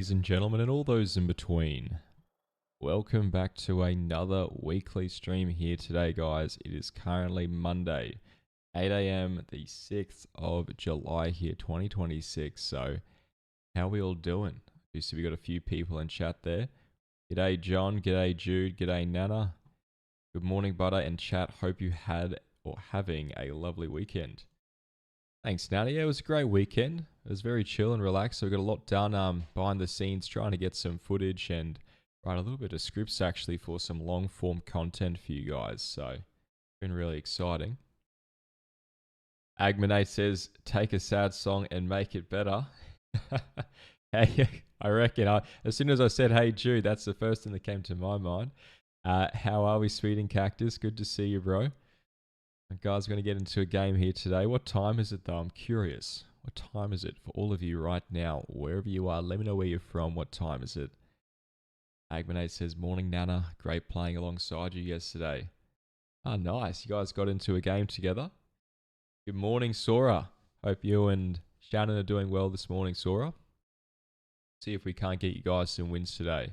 Ladies and gentlemen, and all those in between, welcome back to another weekly stream here today, guys. It is currently Monday, 8 a.m., the 6th of July here, 2026. So, how are we all doing? You see, we got a few people in chat there. G'day, John. G'day, Jude. G'day, Nana. Good morning, Butter and chat. Hope you had or having a lovely weekend. Thanks, Nana. Yeah, it was a great weekend. It was very chill and relaxed. So we got a lot done behind the scenes, trying to get some footage and write a little bit of scripts actually for some long form content for you guys. So it's been really exciting. Agmanate says, take a sad song and make it better. Hey, I reckon as soon as I said, hey Jude, that's the first thing that came to my mind. How are we, Sweet and Cactus? Good to see you, bro. Guys, we're going to get into a game here today. What time is it though? I'm curious. What time is it for all of you right now? Wherever you are, let me know where you're from. What time is it? Agmanate says, morning Nana. Great playing alongside you yesterday. Ah, nice. You guys got into a game together. Good morning, Sora. Hope you and Shannon are doing well this morning, Sora. See if we can't get you guys some wins today.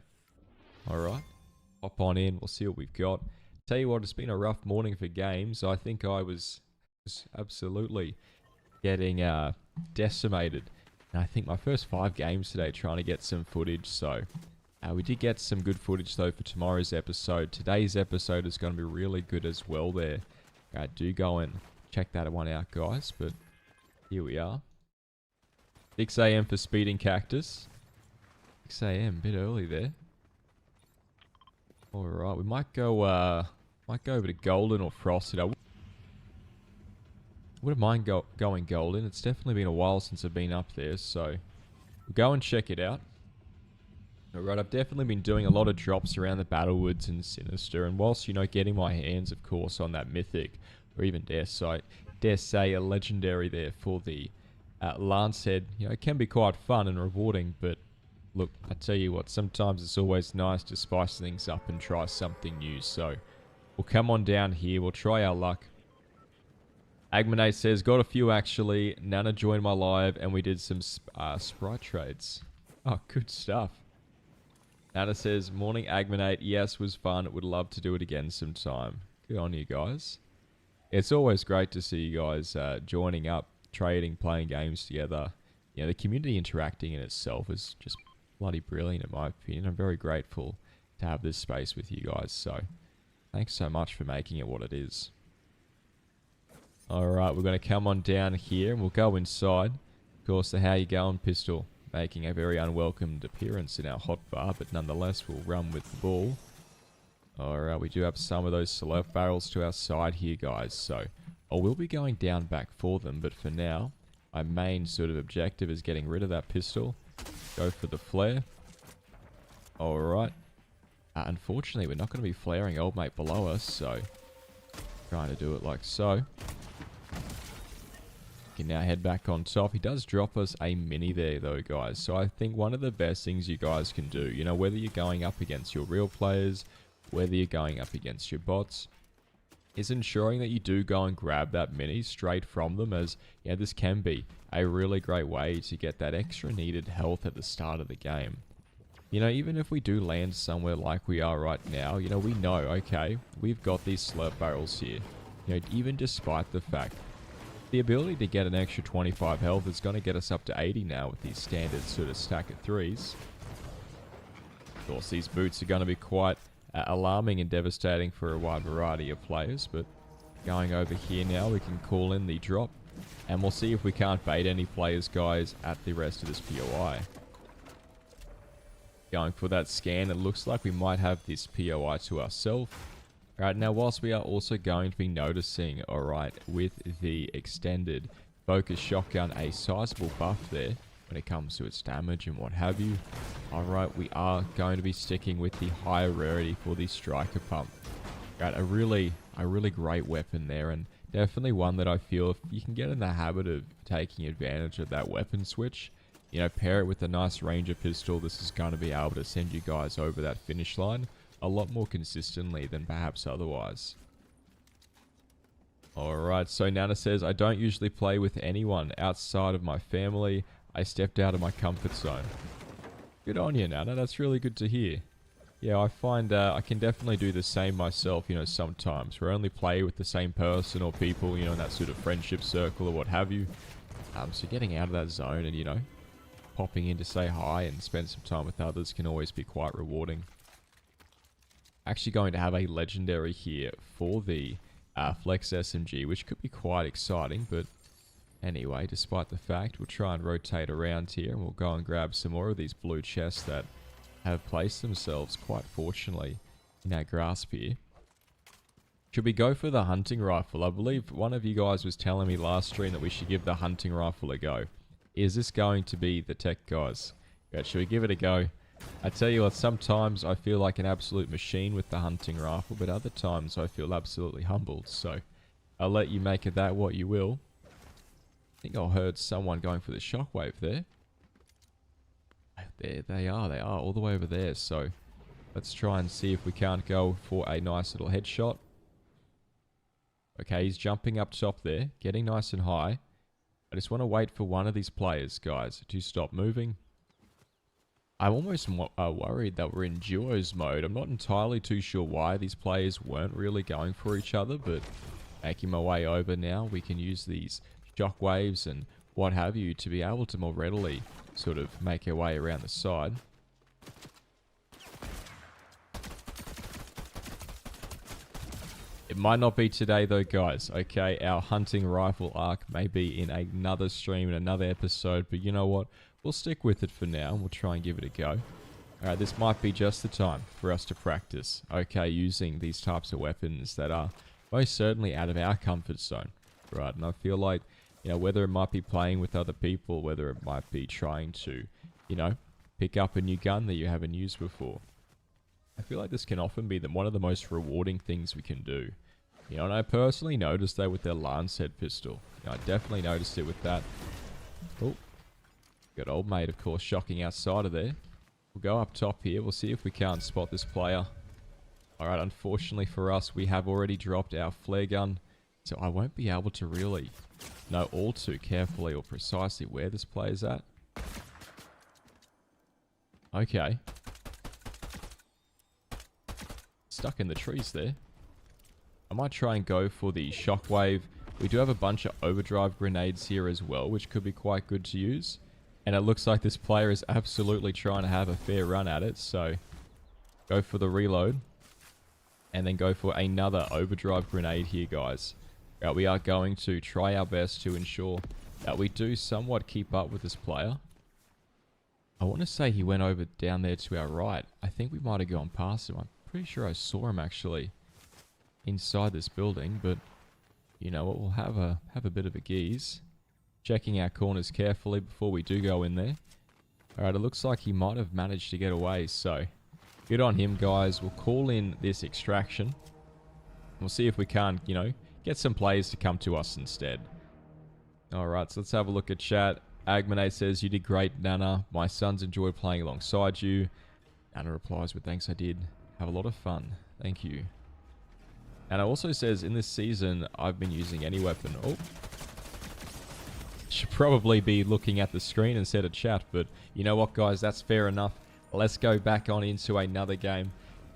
Alright. Hop on in. We'll see what we've got. Tell you what, it's been a rough morning for games. I think I was absolutely getting decimated. And I think my first 5 games today trying to get some footage. So we did get some good footage though for tomorrow's episode. Today's episode is going to be really good as well there. Do go and check that one out, guys. But here we are. 6 a.m. for Speeding Cactus. 6 a.m. bit early there. Alright, we might go over to Golden or Frosted. I wouldn't mind going Golden. It's definitely been a while since I've been up there, so we'll go and check it out. Alright, I've definitely been doing a lot of drops around the Battlewoods and Sinister, and whilst, getting my hands, of course, on that Mythic, or even dare say a Legendary there for the Lancehead, it can be quite fun and rewarding, but look, I tell you what, sometimes it's always nice to spice things up and try something new. So we'll come on down here. We'll try our luck. Agmanate says, got a few actually. Nana joined my live and we did some sprite trades. Oh, good stuff. Nana says, morning Agmanate. Yes, was fun. Would love to do it again sometime. Good on you guys. It's always great to see you guys joining up, trading, playing games together. The community interacting in itself is just bloody brilliant in my opinion. I'm very grateful to have this space with you guys, so thanks so much for making it what it is. Alright, we're going to come on down here and we'll go inside. Of course, the How You Going pistol making a very unwelcomed appearance in our hotbar, but nonetheless we'll run with the ball. Alright, we do have some of those select barrels to our side here, guys, so I will be going down back for them, but for now my main sort of objective is getting rid of that pistol. Go for the flare. Alright. Unfortunately, we're not going to be flaring old mate below us, so trying to do it like so. Can now head back on top. He does drop us a mini there though, guys. So I think one of the best things you guys can do, whether you're going up against your real players, whether you're going up against your bots, is ensuring that you do go and grab that mini straight from them, as this can be a really great way to get that extra needed health at the start of the game. Even if we do land somewhere like we are right now, we know, okay, we've got these slurp barrels here. Even despite the fact the ability to get an extra 25 health is going to get us up to 80 now with these standard sort of stack of 3s. Of course, these boots are going to be quite alarming and devastating for a wide variety of players, but going over here now, we can call in the drop and we'll see if we can't bait any players, guys, at the rest of this POI. Going for that scan, it looks like we might have this POI to ourselves. Alright, now whilst we are also going to be noticing, alright, with the extended focus shotgun, a sizable buff there when it comes to its damage and what have you. Alright, we are going to be sticking with the higher rarity for the striker pump. Right, a really great weapon there, and definitely one that I feel if you can get in the habit of taking advantage of that weapon switch, pair it with a nice Ranger pistol, this is going to be able to send you guys over that finish line a lot more consistently than perhaps otherwise. Alright, so Nana says, I don't usually play with anyone outside of my family. I stepped out of my comfort zone. Good on you, Nana. That's really good to hear. Yeah, I find I can definitely do the same myself, sometimes. We only play with the same person or people, in that sort of friendship circle or what have you. So getting out of that zone and, popping in to say hi and spend some time with others can always be quite rewarding. Actually going to have a legendary here for the Flex SMG, which could be quite exciting, but anyway, despite the fact, we'll try and rotate around here and we'll go and grab some more of these blue chests that have placed themselves quite fortunately in our grasp here. Should we go for the hunting rifle? I believe one of you guys was telling me last stream that we should give the hunting rifle a go. Is this going to be the tech, guys? Yeah, should we give it a go? I tell you what, sometimes I feel like an absolute machine with the hunting rifle, but other times I feel absolutely humbled. So I'll let you make of that what you will. I think I heard someone going for the shockwave there. There they are all the way over there. So let's try and see if we can't go for a nice little headshot. Okay, he's jumping up top there, getting nice and high. I just want to wait for one of these players, guys, to stop moving. I'm almost worried that we're in duos mode. I'm not entirely too sure why these players weren't really going for each other, but making my way over now, we can use these shockwaves and what have you to be able to more readily sort of make our way around the side. It might not be today though, guys. Okay, our hunting rifle arc may be in another stream, in another episode, but you know what? We'll stick with it for now and we'll try and give it a go. Alright, this might be just the time for us to practice, okay, using these types of weapons that are most certainly out of our comfort zone, right? And I feel like, whether it might be playing with other people, whether it might be trying to, pick up a new gun that you haven't used before, I feel like this can often be one of the most rewarding things we can do. And I personally noticed that with their Lancet pistol. I definitely noticed it with that. Oh, got old mate, of course, shocking outside of there. We'll go up top here. We'll see if we can't spot this player. Alright, unfortunately for us, we have already dropped our flare gun. So I won't be able to really know all too carefully or precisely where this player's at. Okay. Stuck in the trees there. I might try and go for the shockwave. We do have a bunch of overdrive grenades here as well, which could be quite good to use. And it looks like this player is absolutely trying to have a fair run at it. So go for the reload. And then go for another overdrive grenade here, guys. We are going to try our best to ensure that we do somewhat keep up with this player. I want to say he went over down there to our right. I think we might have gone past him. I'm pretty sure I saw him actually inside this building, but you know what, we'll have a bit of a geeze. Checking our corners carefully before we do go in there. Alright, it looks like he might have managed to get away, so good on him, guys. We'll call in this extraction. We'll see if we can't, get some players to come to us instead. Alright, so let's have a look at chat. Agmanate says, you did great, Nana. My sons enjoyed playing alongside you. Nana replies with, thanks, I did. Have a lot of fun. Thank you. And it also says, in this season, I've been using any weapon. Oh. Should probably be looking at the screen instead of chat, but you know what, guys? That's fair enough. Let's go back on into another game.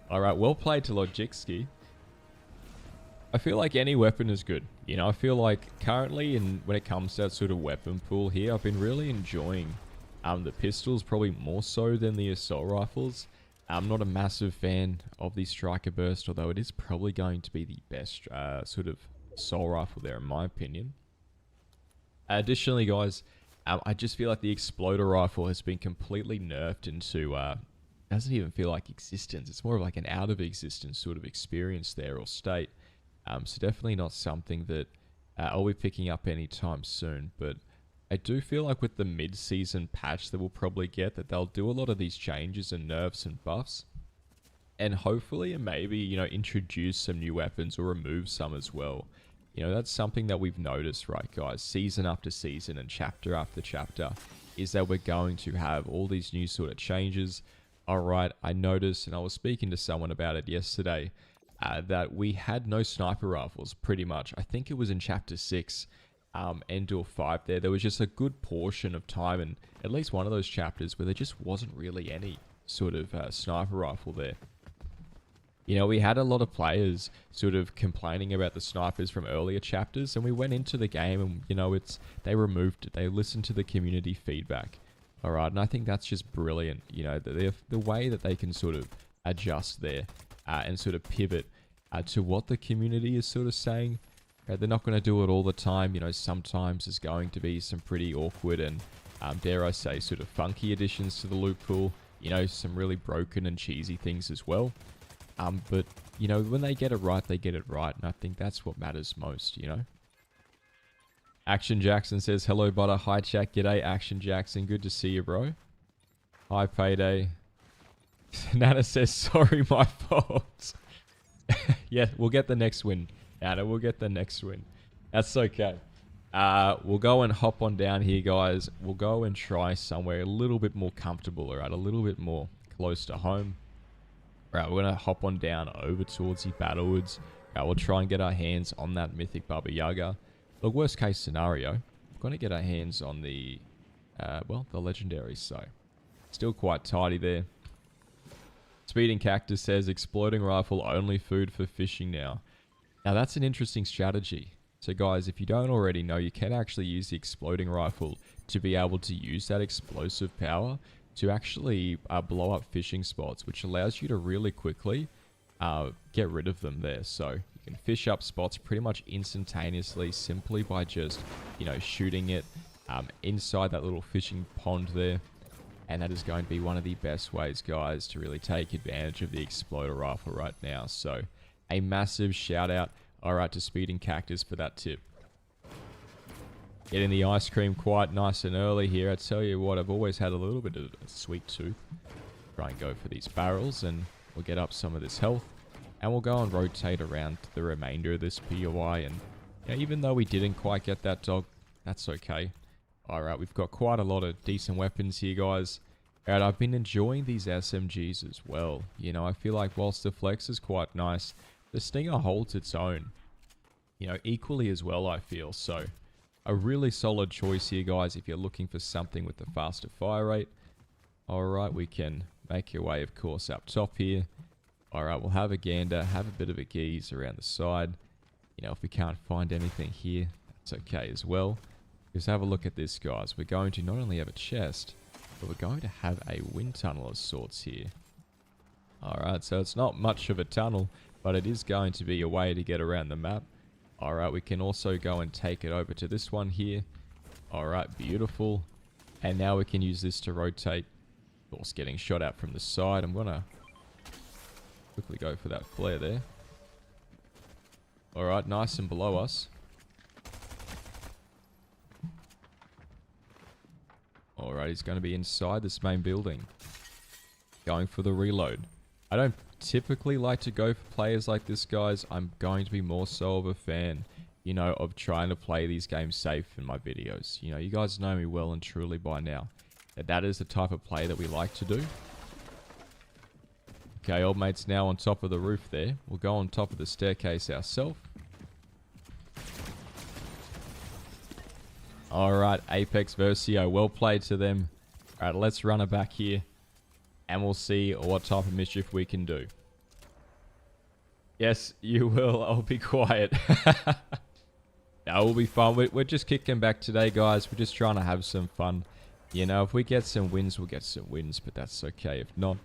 Alright, well played to Logicski. I feel like any weapon is good. I feel like currently, when it comes to that sort of weapon pool here, I've been really enjoying the pistols, probably more so than the assault rifles. I'm not a massive fan of the striker burst, although it is probably going to be the best sort of assault rifle there, in my opinion. Additionally, guys, I just feel like the exploder rifle has been completely nerfed into, doesn't even feel like existence. It's more of like an out of existence sort of experience there, or state. So definitely not something that I'll be picking up anytime soon. But I do feel like with the mid-season patch that we'll probably get, that they'll do a lot of these changes and nerfs and buffs. And hopefully, and maybe, introduce some new weapons or remove some as well. That's something that we've noticed, right, guys? Season after season and chapter after chapter, is that we're going to have all these new sort of changes. Alright, I noticed, and I was speaking to someone about it yesterday, that we had no sniper rifles, pretty much. I think it was in Chapter 6. Endor 5 there was just a good portion of time, and at least one of those chapters where there just wasn't really any sort of sniper rifle there. You know, we had a lot of players sort of complaining about the snipers from earlier chapters, and we went into the game and, you know, they removed it. They listened to the community feedback. All right, and I think that's just brilliant. You know, the way that they can sort of adjust there and sort of pivot to what the community is sort of saying. They're not going to do it all the time. You know, sometimes there's going to be some pretty awkward and, dare I say, sort of funky additions to the loot pool. You know, some really broken and cheesy things as well. But, you know, when they get it right, they get it right. And I think that's what matters most, you know. Action Jackson says, hello, butter. Hi, chat. G'day, Action Jackson. Good to see you, bro. Hi, Payday. Nana says, sorry, my fault. Yeah, we'll get the next win. Nana, we'll get the next win. That's okay. We'll go and hop on down here, guys. We'll go and try somewhere a little bit more comfortable, all right? A little bit more close to home. Right, we're going to hop on down over towards the Battlewoods. Right, we'll try and get our hands on that Mythic Baba Yaga. The worst case scenario, we're going to get our hands on the, well, the Legendary. So, still quite tidy there. Speeding Cactus says, exploding rifle, only food for fishing now. Now, that's an interesting strategy. So, guys, if you don't already know, you can actually use the exploding rifle to be able to use that explosive power to actually blow up fishing spots, which allows you to really quickly get rid of them there. So you can fish up spots pretty much instantaneously simply by just, you know, shooting it inside that little fishing pond there. And that is going to be one of the best ways, guys, to really take advantage of the exploder rifle right now. So a massive shout out, all right, to Speeding Cactus for that tip. Getting the ice cream quite nice and early here. I tell you what, I've always had a little bit of a sweet tooth. Try and go for these barrels, and we'll get up some of this health. And we'll go and rotate around the remainder of this POI. And you know, even though we didn't quite get that dog, that's okay. Alright, we've got quite a lot of decent weapons here, guys. Alright, I've been enjoying these SMGs as well. You know, I feel like whilst the Flex is quite nice, the Stinger holds its own. You know, equally as well, I feel. So a really solid choice here, guys, if you're looking for something with a faster fire rate. Alright, we can make our way, of course, up top here. Alright, we'll have a gander, have a bit of a gaze around the side. You know, if we can't find anything here, that's okay as well. Just have a look at this, guys. We're going to not only have a chest, but we're going to have a wind tunnel of sorts here. Alright, so it's not much of a tunnel, but it is going to be a way to get around the map. Alright, we can also go and take it over to this one here. Alright, beautiful. And now we can use this to rotate. Of course, getting shot at from the side. I'm going to quickly go for that flare there. Alright, nice and below us. Alright, he's going to be inside this main building. Going for the reload. I don't typically like to go for players like this, guys. I'm going to be more so of a fan, you know, of trying to play these games safe in my videos. You know, you guys know me well and truly by now. That is the type of play that we like to do. Okay, old mate's now on top of the roof there. We'll go on top of the staircase ourselves. Alright, Apex Versio. Well played to them. Alright, let's run it back here. And we'll see what type of mischief we can do. Yes, you will. I'll be quiet. That will be fun. We're just kicking back today, guys. We're just trying to have some fun. You know, if we get some wins, we'll get some wins. But that's okay if not.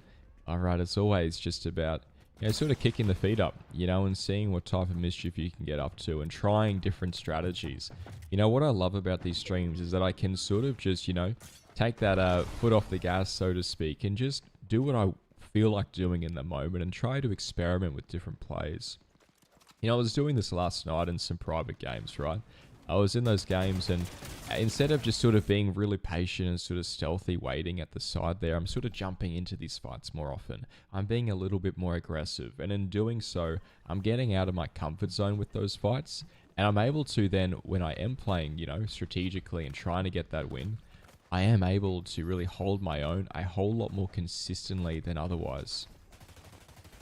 Alright, it's always just about, you know, sort of kicking the feet up, you know, and seeing what type of mischief you can get up to and trying different strategies. You know, what I love about these streams is that I can sort of just, you know, take that foot off the gas, so to speak, and just do what I feel like doing in the moment and try to experiment with different plays. You know, I was doing this last night in some private games, right? I was in those games and instead of just sort of being really patient and sort of stealthy waiting at the side there, I'm sort of jumping into these fights more often. I'm being a little bit more aggressive, and in doing so, I'm getting out of my comfort zone with those fights, and I'm able to then, when I am playing, you know, strategically and trying to get that win, I am able to really hold my own a whole lot more consistently than otherwise.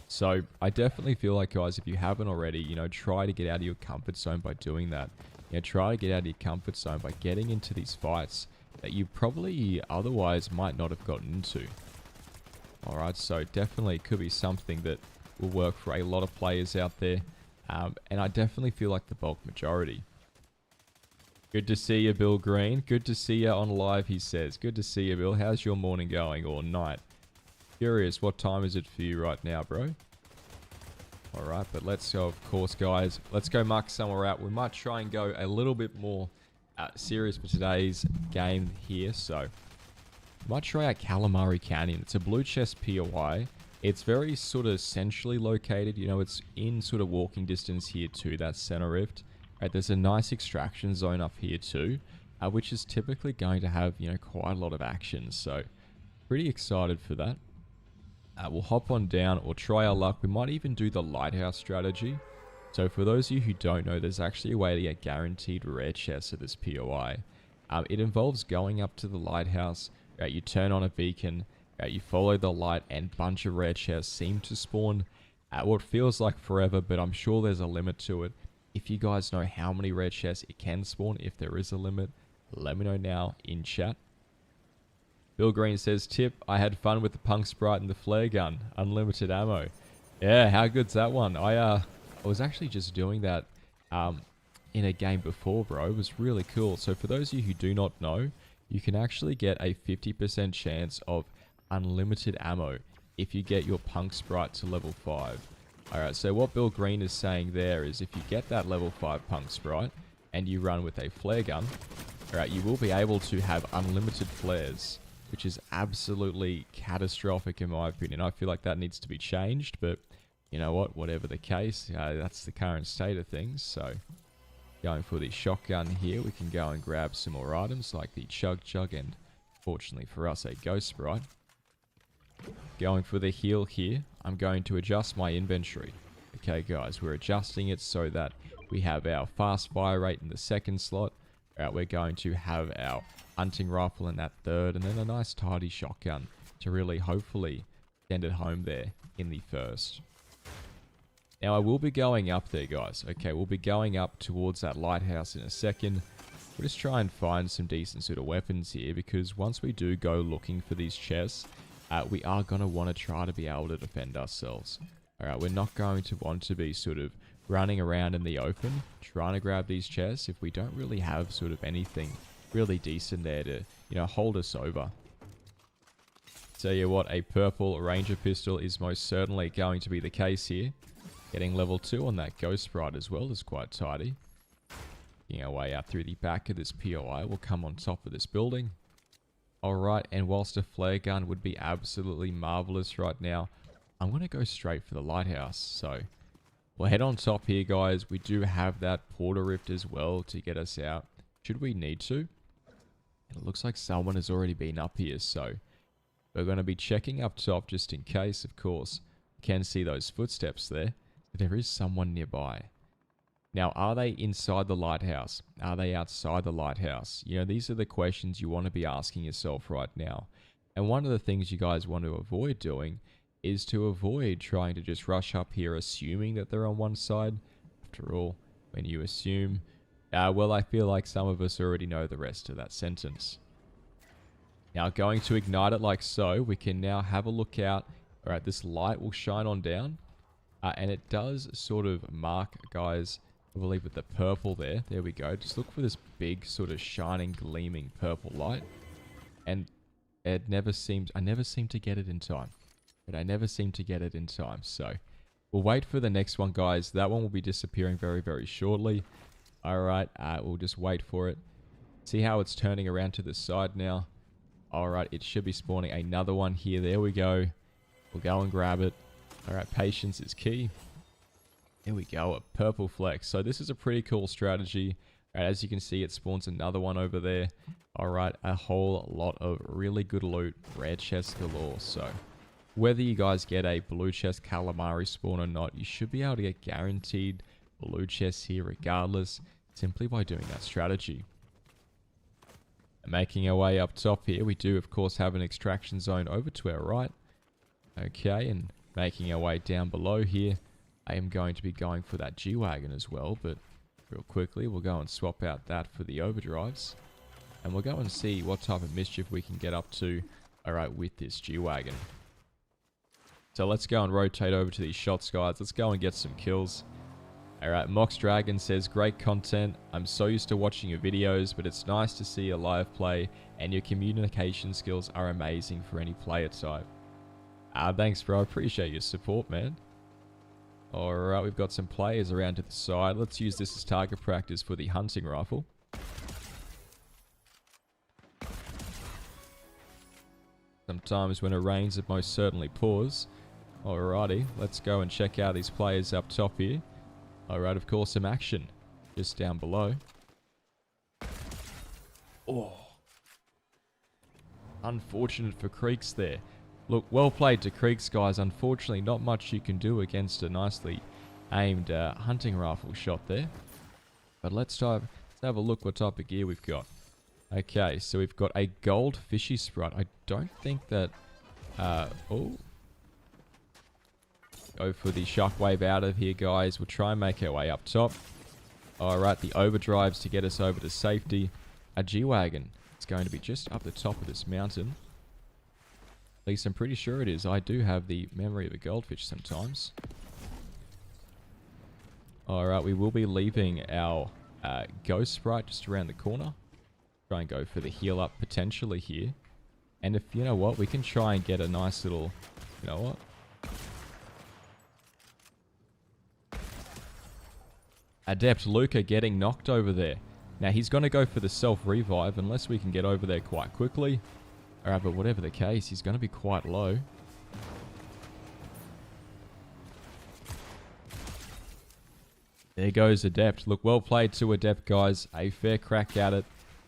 So I definitely feel like, guys, if you haven't already, you know, try to get out of your comfort zone by doing that. try to get out of your comfort zone by getting into these fights that you probably otherwise might not have gotten into. Alright, so definitely could be something that will work for a lot of players out there. And I definitely feel like the bulk majority. Good to see you, Bill Green. Good to see you on live, he says. Good to see you, Bill. How's your morning going, or night? Curious, what time is it for you right now, bro? Alright, but let's go, of course, guys. Let's go mark somewhere out. We might try and go a little bit more serious for today's game here. So, might try out Calamari Canyon. It's a blue chest POI. It's very sort of centrally located. You know, it's in sort of walking distance here to that center rift. Right, there's a nice extraction zone up here too, which is typically going to have, quite a lot of action. So, pretty excited for that. We'll hop on down or try our luck. We might even do the lighthouse strategy. So for those of you who don't know, there's actually a way to get guaranteed rare chests at this POI. It involves going up to the lighthouse, you turn on a beacon, you follow the light, and a bunch of rare chests seem to spawn at what feels like forever, but I'm sure there's a limit to it. If you guys know how many rare chests it can spawn, if there is a limit, let me know now in chat. Bill Green says, tip, I had fun with the punk sprite and the flare gun. Unlimited ammo. Yeah, how good's that one? I was actually just doing that in a game before, bro. It was really cool. So for those of you who do not know, you can actually get a 50% chance of unlimited ammo if you get your punk sprite to level 5. Alright, so what Bill Green is saying there is if you get that level 5 punk sprite and you run with a flare gun, alright, you will be able to have unlimited flares, which is absolutely catastrophic in my opinion. I feel like that needs to be changed, but you know what, whatever the case, that's the current state of things. So going for the shotgun here, we can go and grab some more items like the chug chug and fortunately for us a ghost sprite. Going for the heal here, I'm going to adjust my inventory. Okay guys, we're adjusting it so that we have our fast fire rate in the second slot. We're going to have our hunting rifle in that third, and then a nice tidy shotgun to really hopefully send it home there in the first. Now I will be going up there, guys. Okay, we'll be going up towards that lighthouse in a second. We'll just try and find some decent sort of weapons here, because once we do go looking for these chests, we are going to want to try to be able to defend ourselves. Alright, we're not going to want to be sort of running around in the open trying to grab these chests if we don't really have sort of anything really decent there to, hold us over. Tell you what, a purple ranger pistol is most certainly going to be the case here. Getting level 2 on that ghost sprite as well is quite tidy. Getting our way out through the back of this POI, we'll come on top of this building. Alright, and whilst a flare gun would be absolutely marvelous right now, I'm going to go straight for the lighthouse. So we'll head on top here, guys. We do have that portal rift as well to get us out, should we need to. And it looks like someone has already been up here, so we're going to be checking up top just in case, of course. You can see those footsteps there. There is someone nearby. Now, are they inside the lighthouse? Are they outside the lighthouse? These are the questions you want to be asking yourself right now. And one of the things you guys want to avoid doing is to avoid trying to just rush up here assuming that they're on one side. After all, when you assume, well, I feel like some of us already know the rest of that sentence. Now, going to ignite it like so, we can now have a look out. Alright, this light will shine on down. And it does sort of mark, guys, I believe with the purple there. There we go. Just look for this big sort of shining, gleaming purple light. And I never seem to get it in time. But I never seem to get it in time. So we'll wait for the next one, guys. That one will be disappearing very, very shortly. Alright, we'll just wait for it. See how it's turning around to the side now. Alright, it should be spawning another one here. There we go. We'll go and grab it. Alright, patience is key. There we go, a purple flex. So this is a pretty cool strategy. Alright, as you can see, it spawns another one over there. Alright, a whole lot of really good loot. Rare chest galore. So whether you guys get a blue chest calamari spawn or not, you should be able to get guaranteed blue chests here regardless, simply by doing that strategy. And making our way up top here, we do of course have an extraction zone over to our right. Okay, and making our way down below here, I am going to be going for that G-Wagon as well, but real quickly. We'll go and swap out that for the overdrives. And we'll go and see what type of mischief we can get up to, alright, with this G-Wagon. So let's go and rotate over to these shots, guys. Let's go and get some kills. Alright, Mox Dragon says, great content. I'm so used to watching your videos, but it's nice to see a live play, and your communication skills are amazing for any player type. Thanks, bro. I appreciate your support, man. Alright, we've got some players around to the side. Let's use this as target practice for the hunting rifle. Sometimes when it rains, it most certainly pours. Alrighty, let's go and check out these players up top here. Alright, of course, some action just down below. Oh. Unfortunate for Creeks there. Look, well played to Creeks, guys. Unfortunately, not much you can do against a nicely aimed hunting rifle shot there. But let's have a look what type of gear we've got. Okay, so we've got a gold fishy sprite. I don't think that... oh. Go for the shockwave out of here, guys. We'll try and make our way up top. Alright, the overdrives to get us over to safety. A G-Wagon. It's going to be just up the top of this mountain. At least I'm pretty sure it is. I do have the memory of a goldfish sometimes. Alright, we will be leaving our ghost sprite just around the corner. Try and go for the heal up potentially here. And if, you know what, we can try and get a nice little, you know what? Adept Luca getting knocked over there. Now he's going to go for the self-revive unless we can get over there quite quickly. Alright, but whatever the case, he's going to be quite low. There goes Adept. Look, well played to Adept, guys. A fair crack at it.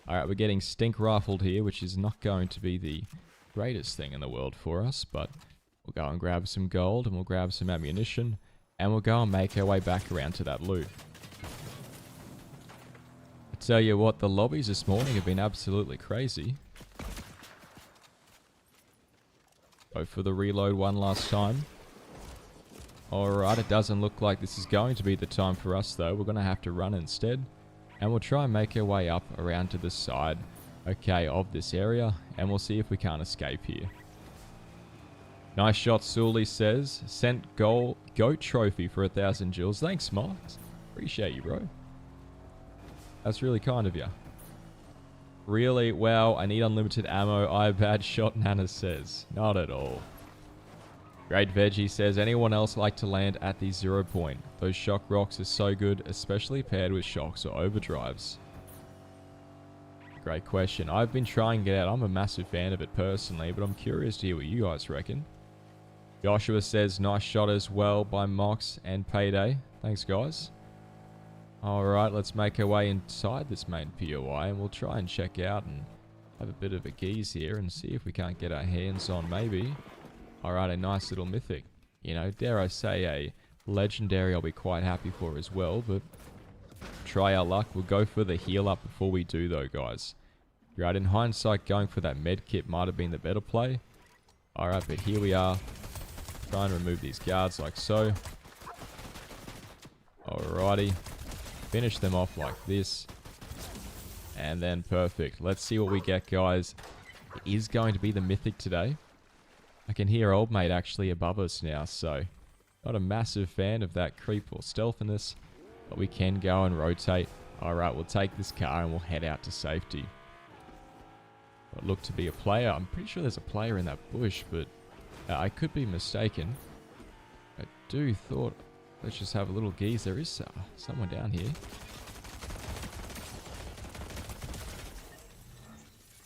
Alright, we're getting stink rifled here, which is not going to be the greatest thing in the world for us, but we'll go and grab some gold, and we'll grab some ammunition, and we'll go and make our way back around to that loot. I tell you what, the lobbies this morning have been absolutely crazy. Go for the reload one last time. Alright, it doesn't look like this is going to be the time for us, though. We're going to have to run instead. And we'll try and make our way up around to the side, okay, of this area. And we'll see if we can't escape here. Nice shot, Sully says. Sent goat trophy for 1,000 jewels. Thanks, Mox. Appreciate you, bro. That's really kind of you. Really? Wow, I need unlimited ammo. I have bad shot, Nana says. Not at all. Great Veggie says, anyone else like to land at the 0 point? Those shock rocks are so good, especially paired with shocks or overdrives. Great question. I've been trying to get out. I'm a massive fan of it personally, but I'm curious to hear what you guys reckon. Joshua says, nice shot as well by Mox and Payday. Thanks, guys. Alright, let's make our way inside this main POI, and we'll try and check out and have a bit of a geeze here and see if we can't get our hands on maybe... Alright, a nice little mythic. You know, dare I say a legendary I'll be quite happy for as well, but try our luck. We'll go for the heal up before we do though, guys. Right, in hindsight, going for that med kit might have been the better play. Alright, but here we are. Try and remove these guards like so. Alrighty. Finish them off like this. And then perfect. Let's see what we get, guys. It is going to be the mythic today. I can hear old mate actually above us now, so not a massive fan of that creep or stealthiness, but we can go and rotate. Alright, we'll take this car and we'll head out to safety. What look to be a player. I'm pretty sure there's a player in that bush, but I could be mistaken. I do thought, let's just have a little geeze. There is someone down here.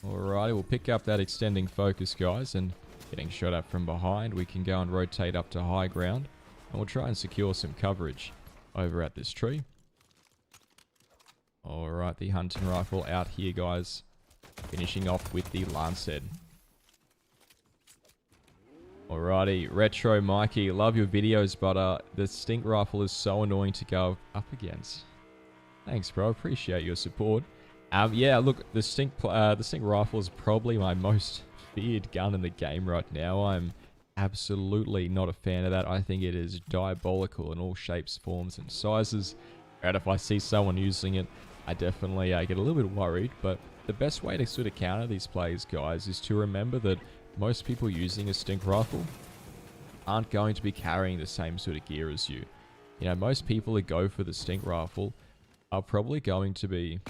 Alrighty, we'll pick up that extending focus, guys, and getting shot at from behind, we can go and rotate up to high ground, and we'll try and secure some coverage over at this tree. Alright, the hunting rifle out here, guys. Finishing off with the Lancet. Alrighty, Retro Mikey, love your videos, but the stink rifle is so annoying to go up against. Thanks, bro. Appreciate your support. Yeah, look, the stink rifle is probably my most feared gun in the game right now. I'm absolutely not a fan of that. I think it is diabolical in all shapes, forms, and sizes. Right, if I see someone using it, I definitely get a little bit worried. But the best way to sort of counter these players, guys, is to remember that most people using a stink rifle aren't going to be carrying the same sort of gear as you. You know, most people that go for the stink rifle are probably going to be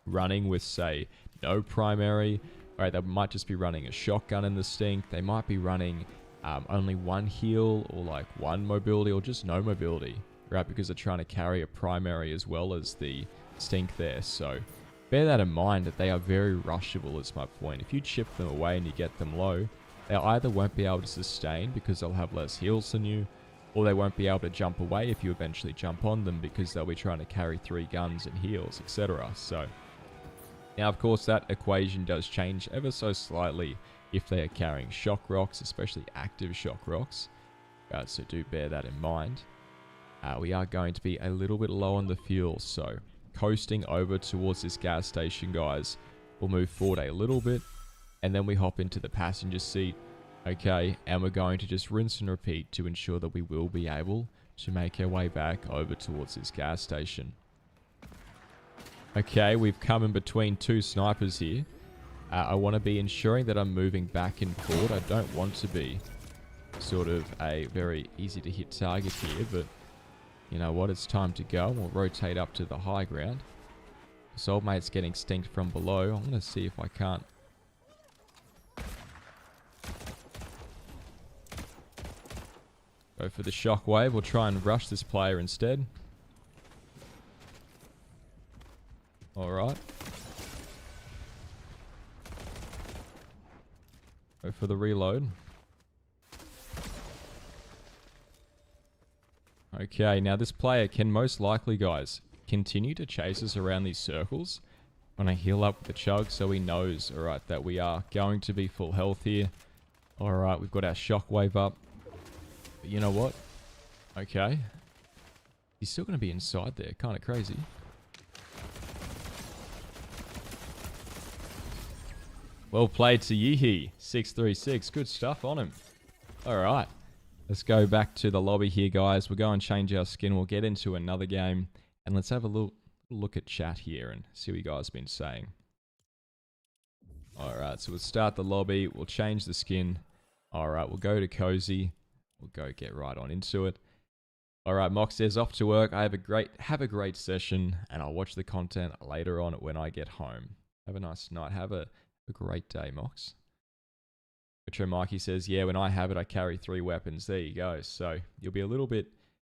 running with, say, no primary. All right, they might just be running a shotgun in the stink. They might be running only one heal or like one mobility or just no mobility, right? Because they're trying to carry a primary as well as the stink there. So bear that in mind, that they are very rushable is my point. If you chip them away and you get them low, they either won't be able to sustain because they'll have less heals than you, or they won't be able to jump away if you eventually jump on them because they'll be trying to carry 3 guns and heals, etc. So now, of course, that equation does change ever so slightly if they are carrying shock rocks, especially active shock rocks. So do bear that in mind. We are going to be a little bit low on the fuel, so coasting over towards this gas station, guys. We'll move forward a little bit, and then we hop into the passenger seat. Okay, and we're going to just rinse and repeat to ensure that we will be able to make our way back over towards this gas station. Okay, we've come in between 2 snipers here. I want to be ensuring that I'm moving back and forward. I don't want to be sort of a very easy to hit target here, but you know what? It's time to go. We'll rotate up to the high ground. This old mate's getting stinked from below. I'm going to see if I can't. Go for the shockwave. We'll try and rush this player instead. Alright. Go for the reload. Okay, now this player can most likely, guys, continue to chase us around these circles when I heal up with the chug, so he knows, alright, that we are going to be full health here. Alright, we've got our shockwave up. But you know what? Okay. He's still going to be inside there. Kind of crazy. Well played to Yihi. 636. Good stuff on him. Alright. Let's go back to the lobby here, guys. We'll go and change our skin. We'll get into another game. And let's have a little look at chat here and see what you guys have been saying. Alright, so we'll start the lobby. We'll change the skin. Alright, we'll go to Cozy. We'll go get right on into it. Alright, Mox says, off to work. I have a great session, and I'll watch the content later on when I get home. Have a nice night. Have a great day, Mox. Retro Mikey says, yeah, when I have it, I carry 3 weapons. There you go. So you'll be a little bit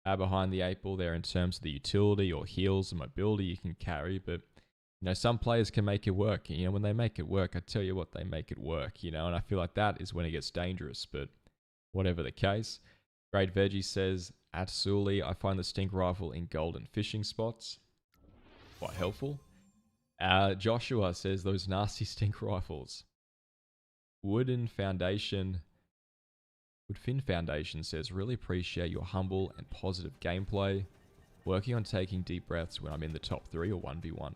behind the 8 ball there in terms of the utility or heals and mobility you can carry. But, you know, some players can make it work. You know, when they make it work, I tell you what, they make it work, you know. And I feel like that is when it gets dangerous. But whatever the case. Great Veggie says, at Sully, I find the stink rifle in golden fishing spots. Quite helpful. Joshua says, those nasty stink rifles. Woodfin Foundation says, really appreciate your humble and positive gameplay. Working on taking deep breaths when I'm in the top 3 or 1v1.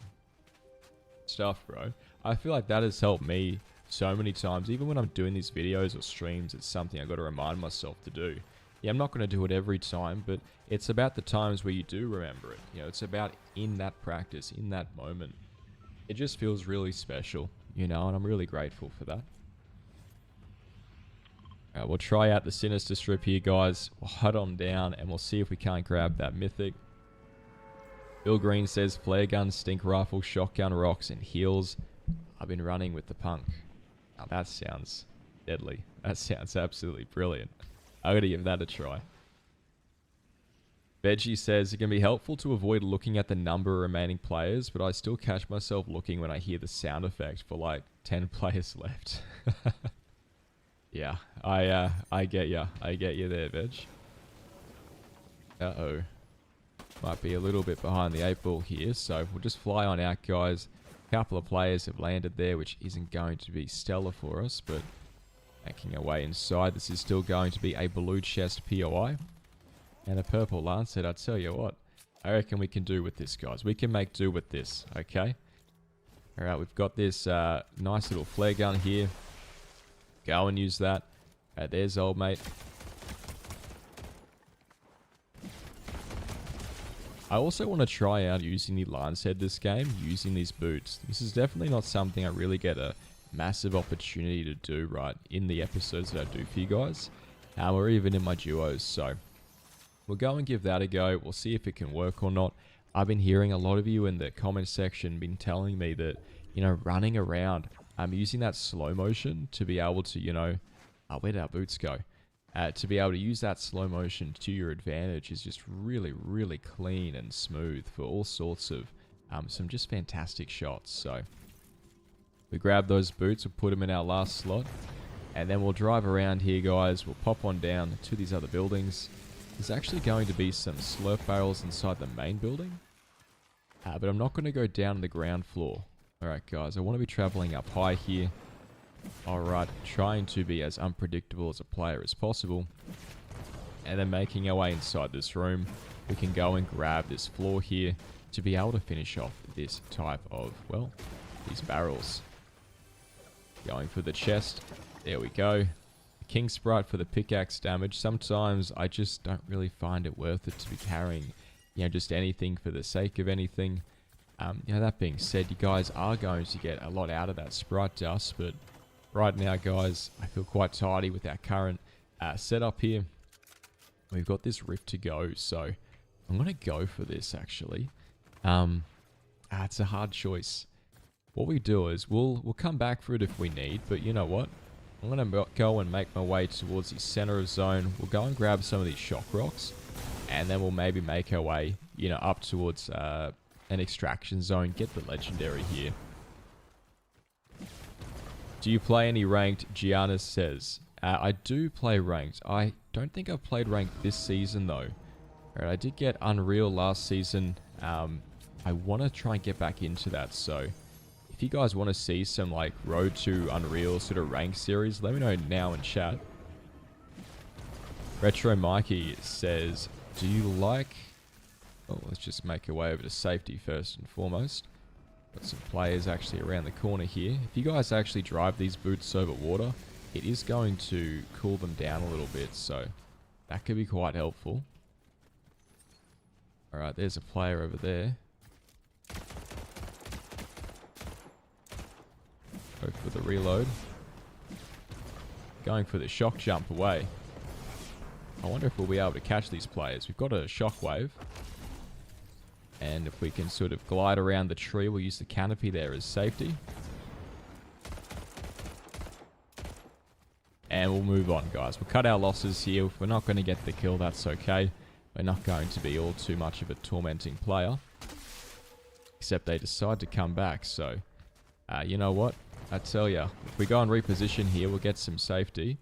Stuff, bro. I feel like that has helped me so many times. Even when I'm doing these videos or streams, it's something I got to remind myself to do. Yeah, I'm not going to do it every time, but it's about the times where you do remember it. You know, it's about in that practice, in that moment. It just feels really special, you know, and I'm really grateful for that. We'll try out the Sinister Strip here, guys. We'll head on down, and we'll see if we can't grab that Mythic. Bill Green says, flare gun, stink rifle, shotgun, rocks, and heals. I've been running with the punk. Now that sounds deadly. That sounds absolutely brilliant. I'm going to give that a try. Veggie says, it can be helpful to avoid looking at the number of remaining players, but I still catch myself looking when I hear the sound effect for like 10 players left. Yeah, I get ya. I get you there, Veg. Uh-oh. Might be a little bit behind the 8 ball here, so we'll just fly on out, guys. A couple of players have landed there, which isn't going to be stellar for us, but making our way inside. This is still going to be a blue chest POI. And a purple Lancet. I tell you what, I reckon we can do with this, guys. We can make do with this, okay? Alright, we've got this nice little flare gun here. Go and use that. There's old mate. I also want to try out using the lance head this game, using these boots. This is definitely not something I really get a massive opportunity to do right in the episodes that I do for you guys, or even in my duos. So we'll go and give that a go. We'll see if it can work or not. I've been hearing a lot of you in the comment section been telling me that, running around, using that slow motion to be able to, where did our boots go? To be able to use that slow motion to your advantage is just really, really clean and smooth for all sorts of some just fantastic shots. So we grab those boots, we'll put them in our last slot, and then we'll drive around here, guys. We'll pop on down to these other buildings. There's actually going to be some slurp barrels inside the main building, but I'm not going to go down to the ground floor. Alright guys, I want to be traveling up high here. Alright, trying to be as unpredictable as a player as possible. And then making our way inside this room, we can go and grab this floor here to be able to finish off this type of, well, these barrels. Going for the chest. There we go. King Sprite for the pickaxe damage. Sometimes I just don't really find it worth it to be carrying, just anything for the sake of anything. That being said, you guys are going to get a lot out of that Sprite dust, but right now, guys, I feel quite tidy with our current setup here. We've got this rift to go, so I'm going to go for this, actually. It's a hard choice. What we do is we'll come back for it if we need, but you know what? I'm going to go and make my way towards the center of zone. We'll go and grab some of these shock rocks, and then we'll maybe make our way, up towards an extraction zone, get the legendary here. Do you play any ranked? Giannis says. I do play ranked. I don't think I've played ranked this season though. Alright, I did get Unreal last season. I want to try and get back into that, so if you guys want to see some like Road to Unreal sort of rank series, let me know now in chat. Retro Mikey says, do you like... Oh, let's just make our way over to safety first and foremost. Got some players actually around the corner here. If you guys actually drive these boots over water, it is going to cool them down a little bit, so that could be quite helpful. Alright, there's a player over there. Go for the reload. Going for the shock jump away. I wonder if we'll be able to catch these players. We've got a shockwave. And if we can sort of glide around the tree, we'll use the canopy there as safety. And we'll move on, guys. We'll cut our losses here. If we're not going to get the kill, that's okay. We're not going to be all too much of a tormenting player. Except they decide to come back, so... you know what? I tell ya, if we go and reposition here, we'll get some safety.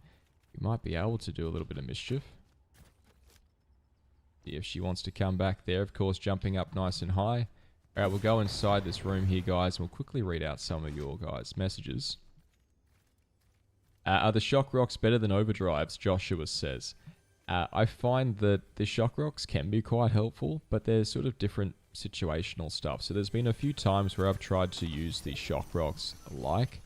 We might be able to do a little bit of mischief. If she wants to come back there, of course, jumping up nice and high. Alright, we'll go inside this room here, guys, and we'll quickly read out some of your guys' messages. Are the shock rocks better than overdrives? Joshua says. I find that the shock rocks can be quite helpful, but there's sort of different situational stuff. So there's been a few times where I've tried to use the shock rocks like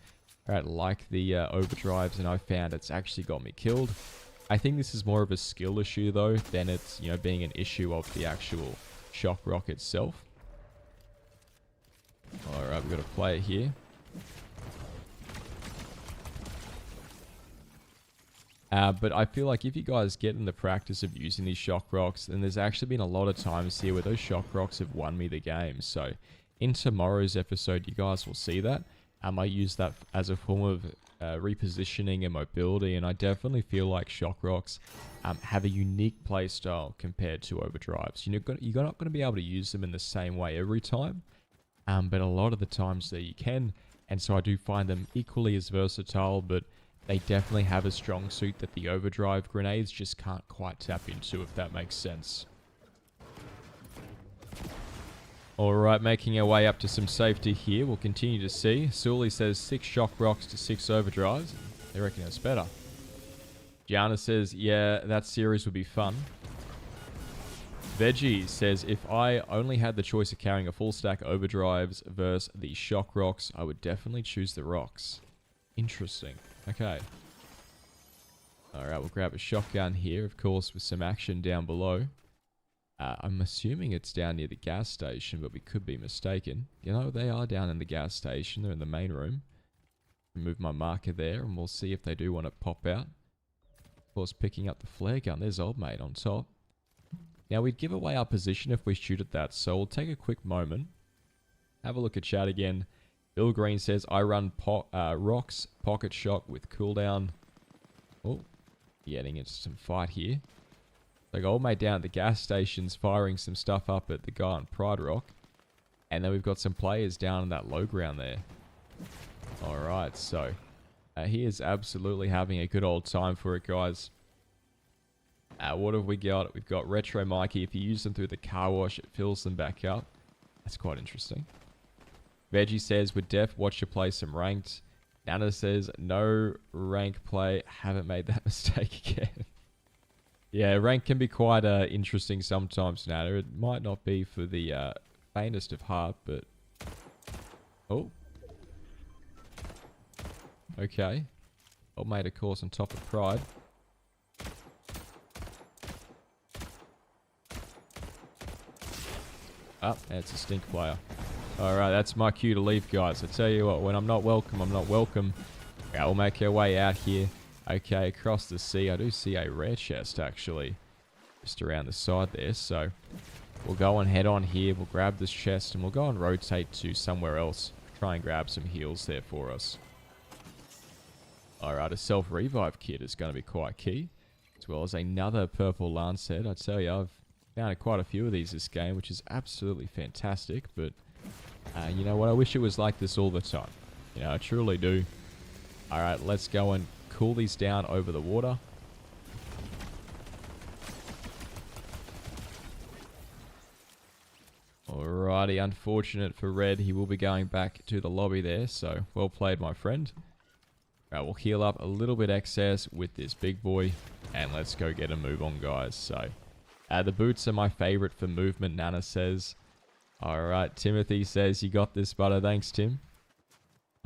the overdrives, and I found it's actually got me killed. I think this is more of a skill issue though than it's being an issue of the actual shock rock itself. Alright, we've got a player here. But I feel like if you guys get in the practice of using these shock rocks, then there's actually been a lot of times here where those shock rocks have won me the game. So in tomorrow's episode, you guys will see that. I use that as a form of repositioning and mobility, and I definitely feel like shock rocks have a unique play style compared to overdrives. You're not going to be able to use them in the same way every time, but a lot of the times that you can, and so I do find them equally as versatile, but they definitely have a strong suit that the overdrive grenades just can't quite tap into, if that makes sense. Alright, making our way up to some safety here. We'll continue to see. Sully says 6 shock rocks to 6 overdrives. They reckon it's better. Gianna says, yeah, that series would be fun. Veggie says, if I only had the choice of carrying a full stack overdrives versus the shock rocks, I would definitely choose the rocks. Interesting. Okay. Alright, we'll grab a shotgun here, of course, with some action down below. I'm assuming it's down near the gas station, but we could be mistaken. You know, they are down in the gas station. They're in the main room. Move my marker there, and we'll see if they do want to pop out. Of course, picking up the flare gun. There's old mate on top. Now, we'd give away our position if we shoot at that, so we'll take a quick moment. Have a look at chat again. Bill Green says, I run rocks, pocket shot with cooldown. Oh, getting into some fight here. Like old mate down at the gas station's firing some stuff up at the guy on Pride Rock. And then we've got some players down in that low ground there. Alright, so he is absolutely having a good old time for it, guys. What have we got? We've got Retro Mikey. If you use them through the car wash, it fills them back up. That's quite interesting. Veggie says, with Def, watch you play some ranked. Nana says, no rank play. Haven't made that mistake again. Yeah, rank can be quite interesting sometimes, Nana. It might not be for the faintest of heart, but... Oh. Okay. Old mate, of course, on top of Pride. Ah, it's a stink player. Alright, that's my cue to leave, guys. I tell you what, when I'm not welcome, I'm not welcome. Yeah, we'll make our way out here. Okay, across the sea. I do see a rare chest, actually. Just around the side there, so... We'll go and head on here. We'll grab this chest, and we'll go and rotate to somewhere else. Try and grab some heals there for us. Alright, a self-revive kit is going to be quite key. As well as another purple lance head. I tell you, I've found quite a few of these this game, which is absolutely fantastic. But, you know what? I wish it was like this all the time. You know, I truly do. Alright, let's go and cool these down over the water. Alrighty, unfortunate for Red. He will be going back to the lobby there. So, well played, my friend. Alright, we'll heal up a little bit excess with this big boy. And let's go get a move on, guys. So, the boots are my favorite for movement, Nana says. Alright, Timothy says, you got this, butter. Thanks, Tim.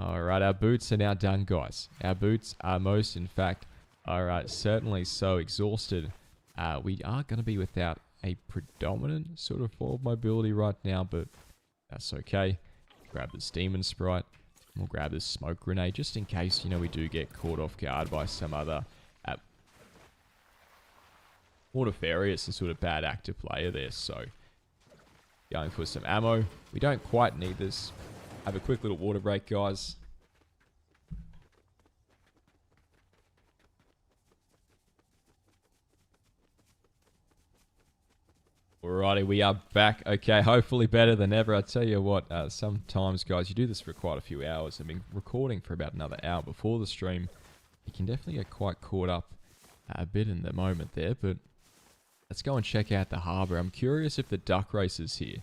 Alright, our boots are now done, guys. Our boots are most, in fact, alright, certainly so exhausted. We are going to be without a predominant sort of form of mobility right now, but that's okay. Grab this demon sprite. We'll grab this smoke grenade just in case, you know, we do get caught off guard by some other more nefarious and sort of bad active player there. So, going for some ammo. We don't quite need this. Have a quick little water break, guys. Alrighty, we are back. Okay, hopefully better than ever. I tell you what, sometimes, guys, you do this for quite a few hours. I've been recording for about another hour before the stream. You can definitely get quite caught up a bit in the moment there, but let's go and check out the harbour. I'm curious if the duck race is here.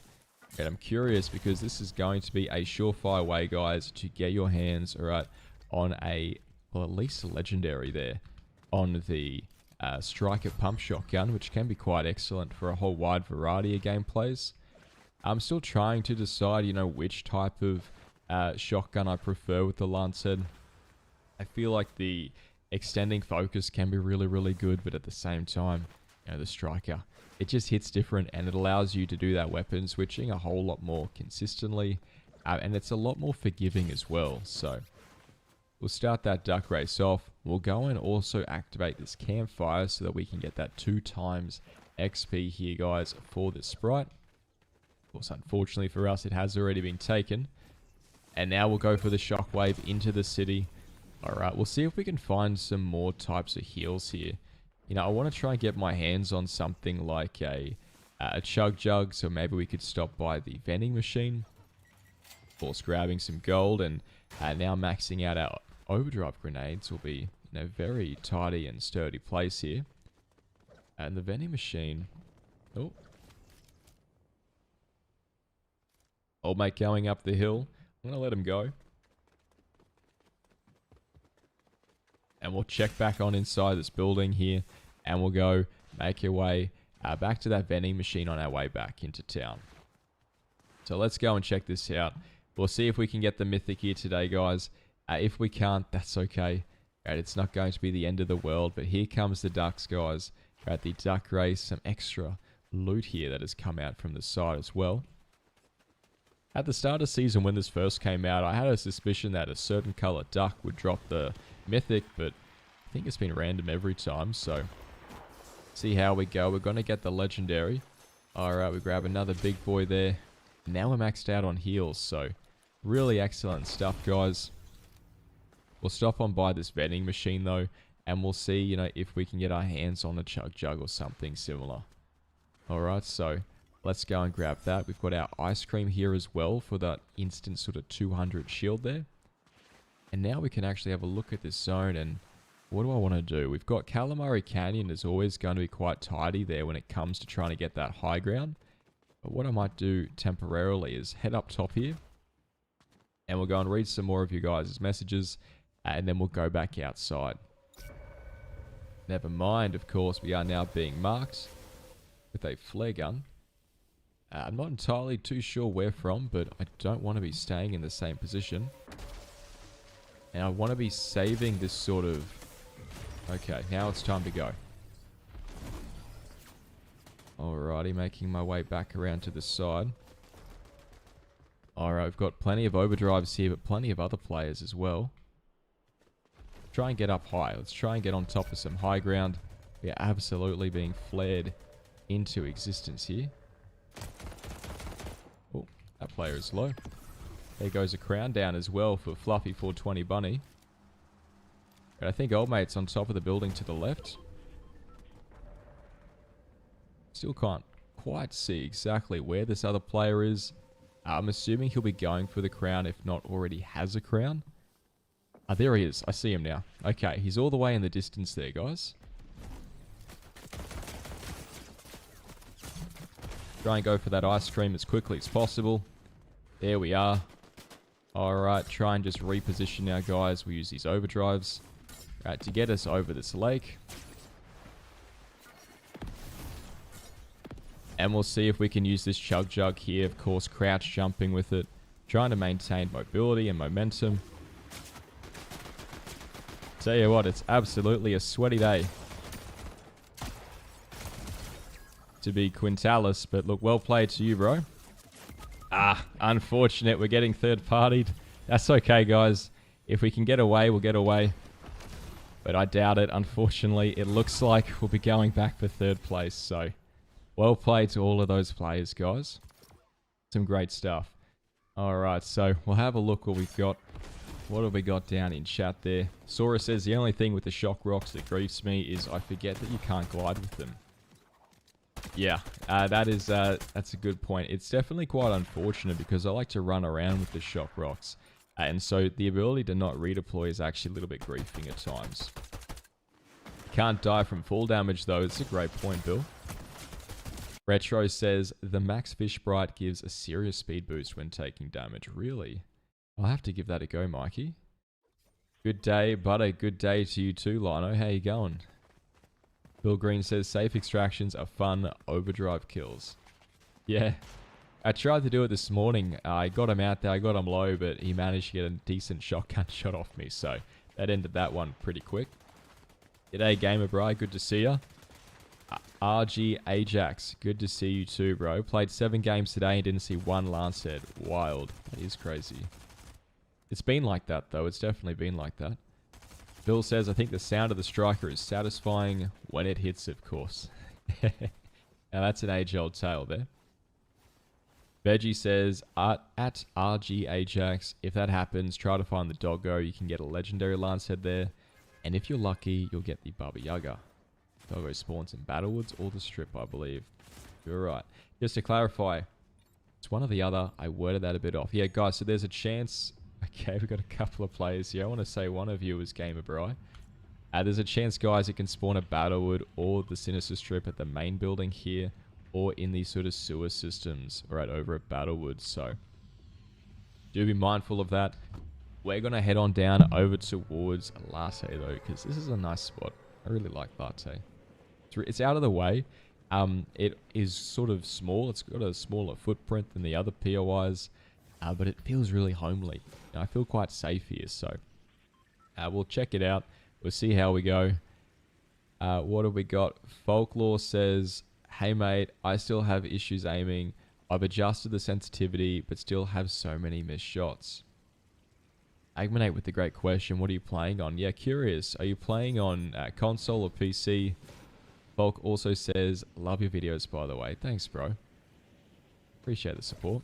And I'm curious because this is going to be a surefire way, guys, to get your hands, alright, on a, well, at least a legendary there, on the striker pump shotgun, which can be quite excellent for a whole wide variety of gameplays. I'm still trying to decide, you know, which type of shotgun I prefer with the Lancet. I feel like the extending focus can be really, really good, but at the same time, you know, the striker, it just hits different, and it allows you to do that weapon switching a whole lot more consistently, and it's a lot more forgiving as well. So we'll start that duck race off. We'll go and also activate this campfire so that we can get that 2 times XP here, guys, for this sprite. Of course, unfortunately for us, it has already been taken. And now we'll go for the shockwave into the city. Alright, we'll see if we can find some more types of heals here. You know, I want to try and get my hands on something like a chug jug, so maybe we could stop by the vending machine. Of course, grabbing some gold, and now maxing out our overdrive grenades will be, you know, very tidy and sturdy place here. And the vending machine, oh, old mate going up the hill. I'm gonna let him go, and we'll check back on inside this building here, and we'll go make our way back to that vending machine on our way back into town. So let's go and check this out. We'll see if we can get the mythic here today, guys. If we can't, that's okay. Right, it's not going to be the end of the world, but here comes the ducks, guys. Right, the duck race, some extra loot here that has come out from the side as well. At the start of season when this first came out, I had a suspicion that a certain color duck would drop the mythic, but I think it's been random every time, so see how we go. We're going to get the legendary. Alright, we grab another big boy there. Now we're maxed out on heals, so really excellent stuff, guys. We'll stop on by this vending machine though, and we'll see, you know, if we can get our hands on a chug jug or something similar. Alright, so let's go and grab that. We've got our ice cream here as well for that instant sort of 200 shield there. And now we can actually have a look at this zone, and what do I want to do? We've got Calamari Canyon is always going to be quite tidy there when it comes to trying to get that high ground. But what I might do temporarily is head up top here, and we'll go and read some more of you guys' messages, and then we'll go back outside. Never mind, of course, we are now being marked with a flare gun. I'm not entirely too sure where from, but I don't want to be staying in the same position. And I want to be saving this sort of... Okay, now it's time to go. Alrighty, making my way back around to the side. Alright, we've got plenty of overdrives here, but plenty of other players as well. Try and get up high. Let's try and get on top of some high ground. We are absolutely being flared into existence here. Oh, that player is low. There goes a crown down as well for Fluffy 420 Bunny. But I think old mate's on top of the building to the left. Still can't quite see exactly where this other player is. I'm assuming he'll be going for the crown, if not already has a crown. Ah, there he is. I see him now. Okay, he's all the way in the distance there, guys. Try and go for that ice cream as quickly as possible. There we are. Alright, try and just reposition now, guys. We use these overdrives to get us over this lake. And we'll see if we can use this chug jug here. Of course, crouch jumping with it. Trying to maintain mobility and momentum. Tell you what, it's absolutely a sweaty day to be Quintalis, but look, well played to you, bro. Ah, unfortunate. We're getting third-partied. That's okay, guys. If we can get away, we'll get away. But I doubt it. Unfortunately, it looks like we'll be going back for third place. So, well played to all of those players, guys. Some great stuff. All right, so we'll have a look what we've got. What have we got down in chat there? Sora says, the only thing with the shock rocks that grieves me is I forget that you can't glide with them. Yeah, that's a good point. It's definitely quite unfortunate because I like to run around with the shock rocks. And so the ability to not redeploy is actually a little bit griefing at times. Can't die from fall damage though. It's a great point, Bill. Retro says, the Max Fish Bright gives a serious speed boost when taking damage. Really? I'll have to give that a go, Mikey. Good day, but a good day to you too, Lino. How you going? Bill Green says, safe extractions are fun, overdrive kills. Yeah, I tried to do it this morning. I got him out there, I got him low, but he managed to get a decent shotgun shot off me, so that ended that one pretty quick. G'day, Gamer Bri, good to see ya. RG Ajax, good to see you too, bro. Played 7 games today and didn't see one Lancet. Wild. That is crazy. It's been like that, though. It's definitely been like that. Bill says, I think the sound of the striker is satisfying when it hits, of course. Now, that's an age-old tale there. Veggie says, at RG Ajax, if that happens, try to find the doggo. You can get a legendary Lancehead there. And if you're lucky, you'll get the Baba Yaga. Doggo spawns in Battlewoods or the Strip, I believe. You're right. Just to clarify, it's one or the other. I worded that a bit off. Yeah, guys, so there's a chance... Okay, we've got a couple of players here. I want to say one of you is Gamer Bri. There's a chance, guys, it can spawn a Battlewood or the Sinister Strip at the main building here, or in these sort of sewer systems right over at Battlewood. So, do be mindful of that. We're going to head on down over towards Latte, though, because this is a nice spot. I really like Latte. It's out of the way. It is sort of small. It's got a smaller footprint than the other POIs. But it feels really homely. I feel quite safe here, so we'll check it out. We'll see how we go. What have we got? Folklore says, Hey mate, I still have issues aiming. I've adjusted the sensitivity, but still have so many missed shots. Agmanate with the great question, what are you playing on? Yeah, curious. Are you playing on console or PC? Volk also says, love your videos, by the way. Thanks, bro. Appreciate the support.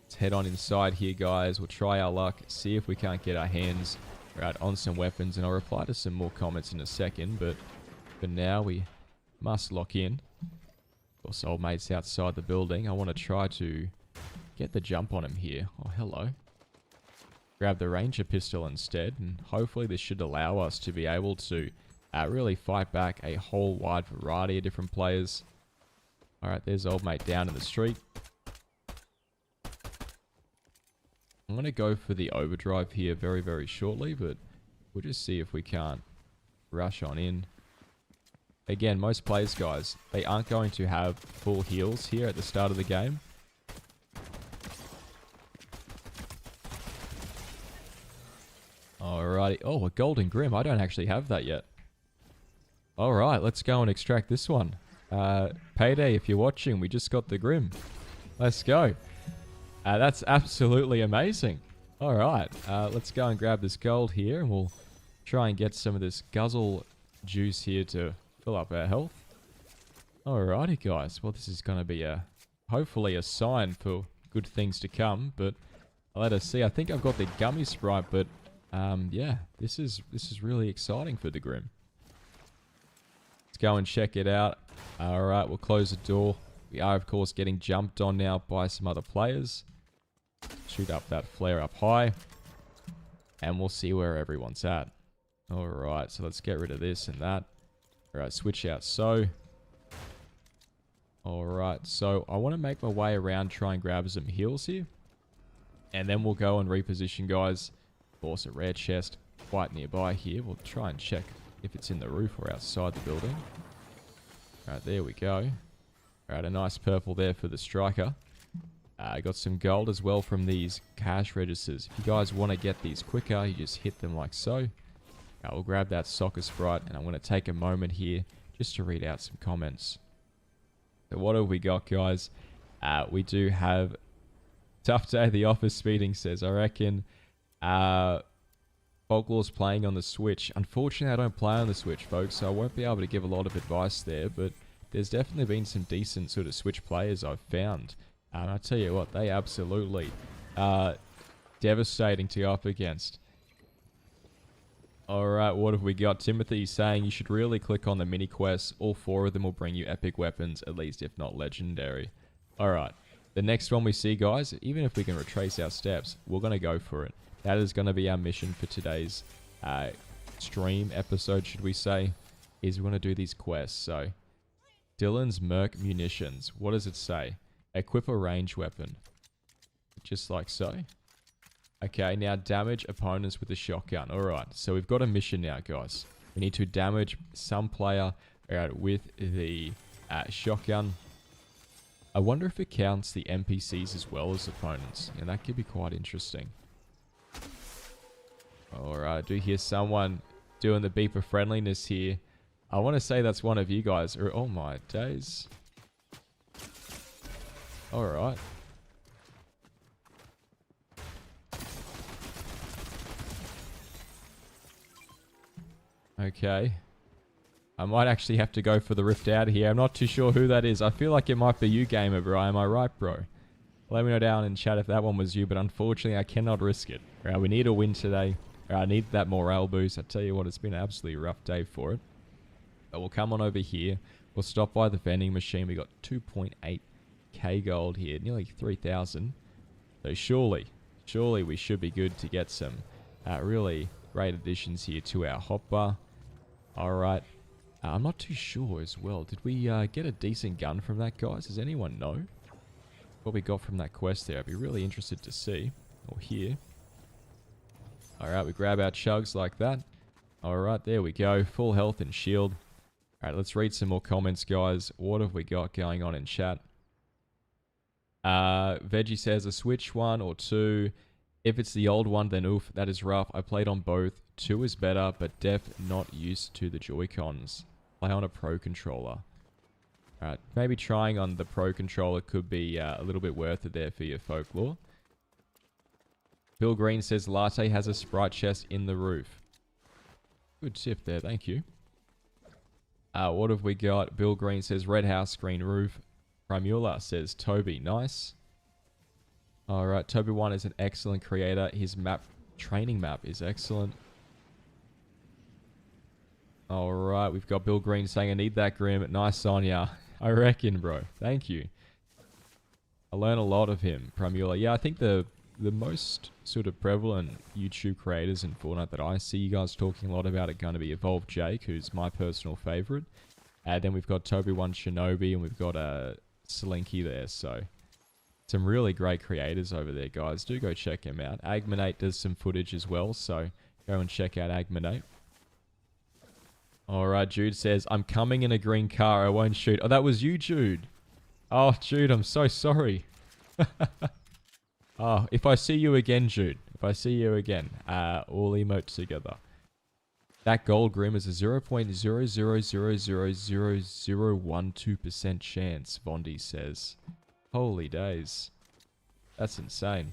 Let's head on inside here, guys. We'll try our luck, see if we can't get our hands on some weapons, and I'll reply to some more comments in a second, but for now, we must lock in. Of course, old mate's outside the building. I want to try to get the jump on him here. Oh, hello. Grab the Ranger pistol instead, and hopefully this should allow us to be able to really fight back a whole wide variety of different players. Alright, there's old mate down in the street. I'm going to go for the overdrive here very, very shortly, but we'll just see if we can't rush on in. Again, most players, guys, they aren't going to have full heals here at the start of the game. Alrighty. Oh, a Golden Grim. I don't actually have that yet. Alright, let's go and extract this one. Payday, if you're watching, we just got the Grim. Let's go. That's absolutely amazing. Alright, let's go and grab this gold here, and we'll try and get some of this guzzle juice here to fill up our health. Alrighty, guys. Well, this is going to be hopefully a sign for good things to come, but let us see. I think I've got the gummy sprite, but yeah, this is really exciting for the Grim. Let's go and check it out. Alright, we'll close the door. We are, of course, getting jumped on now by some other players. Shoot up that flare up high. And we'll see where everyone's at. Alright, so let's get rid of this and that. Alright, switch out so. Alright, so I want to make my way around, try and grab some heals here. And then we'll go and reposition, guys. Of course, a rare chest quite nearby here. We'll try and check if it's in the roof or outside the building. Alright, there we go. Alright, a nice purple there for the striker. I got some gold as well from these cash registers. If you guys want to get these quicker, you just hit them like so. We'll grab that soccer sprite, and I'm going to take a moment here just to read out some comments. So what have we got, guys? We do have tough day at the office. Speeding says, I reckon Folklore's playing on the Switch. Unfortunately, I don't play on the Switch, folks, so I won't be able to give a lot of advice there, but there's definitely been some decent sort of Switch players I've found. And I tell you what, they absolutely are devastating to go up against. Alright, what have we got? Timothy saying you should really click on the mini quests. All 4 of them will bring you epic weapons, at least if not legendary. Alright, the next one we see, guys, even if we can retrace our steps, we're going to go for it. That is going to be our mission for today's stream episode, should we say, is we're going to do these quests. So, Dylan's Merc Munitions. What does it say? Equip a range weapon. Just like so. Okay, now damage opponents with a shotgun. Alright, so we've got a mission now, guys. We need to damage some player with the shotgun. I wonder if it counts the NPCs as well as opponents. And that could be quite interesting. Alright, I do hear someone doing the beeper friendliness here. I want to say that's one of you guys. Oh my days. Alright. Okay. I might actually have to go for the rift out here. I'm not too sure who that is. I feel like it might be you, gamer, bro. Am I right, bro? Let me know down in chat if that one was you, but unfortunately I cannot risk it. Alright, we need a win today. Alright, I need that morale boost. I tell you what, it's been an absolutely rough day for it. But we'll come on over here. We'll stop by the vending machine. We got 2.8k gold here, nearly 3,000. So surely we should be good to get some really great additions here to our hotbar. Alright. I'm not too sure as well. Did we get a decent gun from that, guys? Does anyone know what we got from that quest there? I'd be really interested to see or hear. Alright, we grab our chugs like that. Alright, there we go. Full health and shield. Alright, let's read some more comments, guys. What have we got going on in chat? Veggie says a Switch 1 or 2. If it's the old one, then oof, that is rough. I played on both. 2 is better, but def not used to the Joy-Cons. Play on a Pro controller. Alright, maybe trying on the Pro Controller could be a little bit worth it there for your folklore. Bill Green says Latte has a sprite chest in the roof. Good tip there, thank you. What have we got? Bill Green says Red House, Green Roof. Primula says Toby, nice. Alright, Toby1 is an excellent creator. His training map is excellent. Alright, we've got Bill Green saying I need that Grim. Nice on ya. I reckon, bro. Thank you. I learn a lot of him, Primula. Yeah, I think the most sort of prevalent YouTube creators in Fortnite that I see you guys talking a lot about are going to be Evolved Jake, who's my personal favorite. And then we've got Toby1 Shinobi, and we've got Slinky there. So some really great creators over there, guys. Do go check him out. Agmanate does some footage as well, so go and check out Agmanate. Alright, Jude says, I'm coming in a green car. I won't shoot. Oh, that was you, Jude. Oh, Jude, I'm so sorry. Oh, if I see you again, Jude. If I see you again, all emotes together. That gold Grim is a 0.000000012% chance, Vondi says. Holy days. That's insane.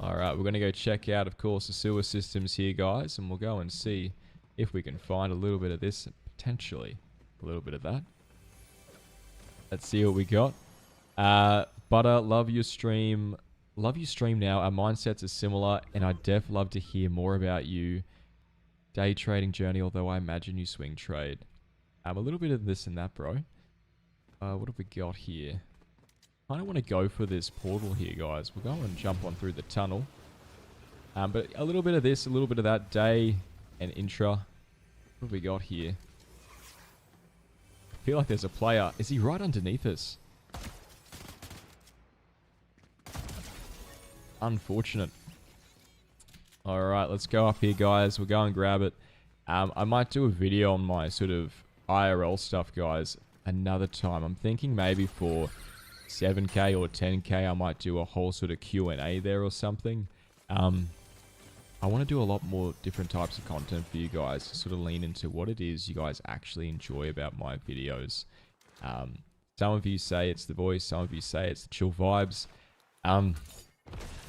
Alright, we're going to go check out, of course, the sewer systems here, guys. And we'll go and see if we can find a little bit of this. Potentially a little bit of that. Let's see what we got. Butter, love your stream. Love your stream now. Our mindsets are similar, and I'd love to hear more about you. Day trading journey, although I imagine you swing trade. A little bit of this and that, bro. What have we got here? I don't want to go for this portal here, guys. We'll go and jump on through the tunnel. But a little bit of this, a little bit of that. Day and intra. What have we got here? I feel like there's a player. Is he right underneath us? Unfortunate. Alright, let's go up here, guys. We'll go and grab it. I might do a video on my sort of IRL stuff, guys, another time. I'm thinking maybe for 7k or 10k, I might do a whole sort of Q&A there or something. I want to do a lot more different types of content for you guys to sort of lean into what it is you guys actually enjoy about my videos. Some of you say it's the voice, some of you say it's the chill vibes. I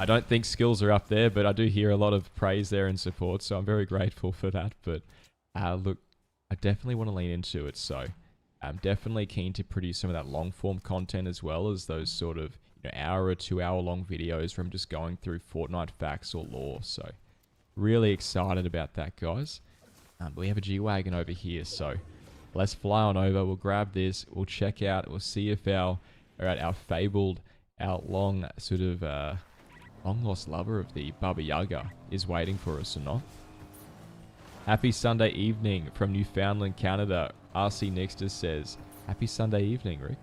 don't think skills are up there, but I do hear a lot of praise there and support, so I'm very grateful for that. But look, I definitely want to lean into it, so I'm definitely keen to produce some of that long form content as well as those sort of hour or 2 hour long videos from just going through Fortnite facts or lore. So really excited about that, guys. But we have a G-Wagon over here, so let's fly on over. We'll grab this, we'll check out, we'll see if our fabled, our long sort of long lost lover of the Baba Yaga is waiting for us or not. Happy Sunday evening from Newfoundland, Canada. RC Nixter says, happy Sunday evening, Rick.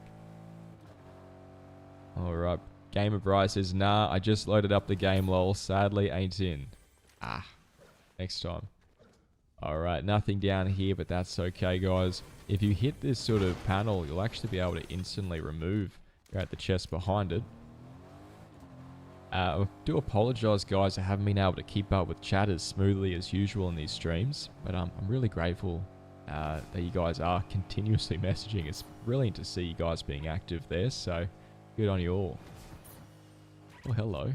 Alright. Gamer Bryce says, nah, I just loaded up the game, lol. Sadly, ain't in. Next time. Alright, nothing down here, but that's okay, guys. If you hit this sort of panel, you'll actually be able to instantly remove the chest behind it. I do apologize, guys. I haven't been able to keep up with chat as smoothly as usual in these streams, but I'm really grateful that you guys are continuously messaging. It's brilliant to see you guys being active there, so good on you all. Oh, hello.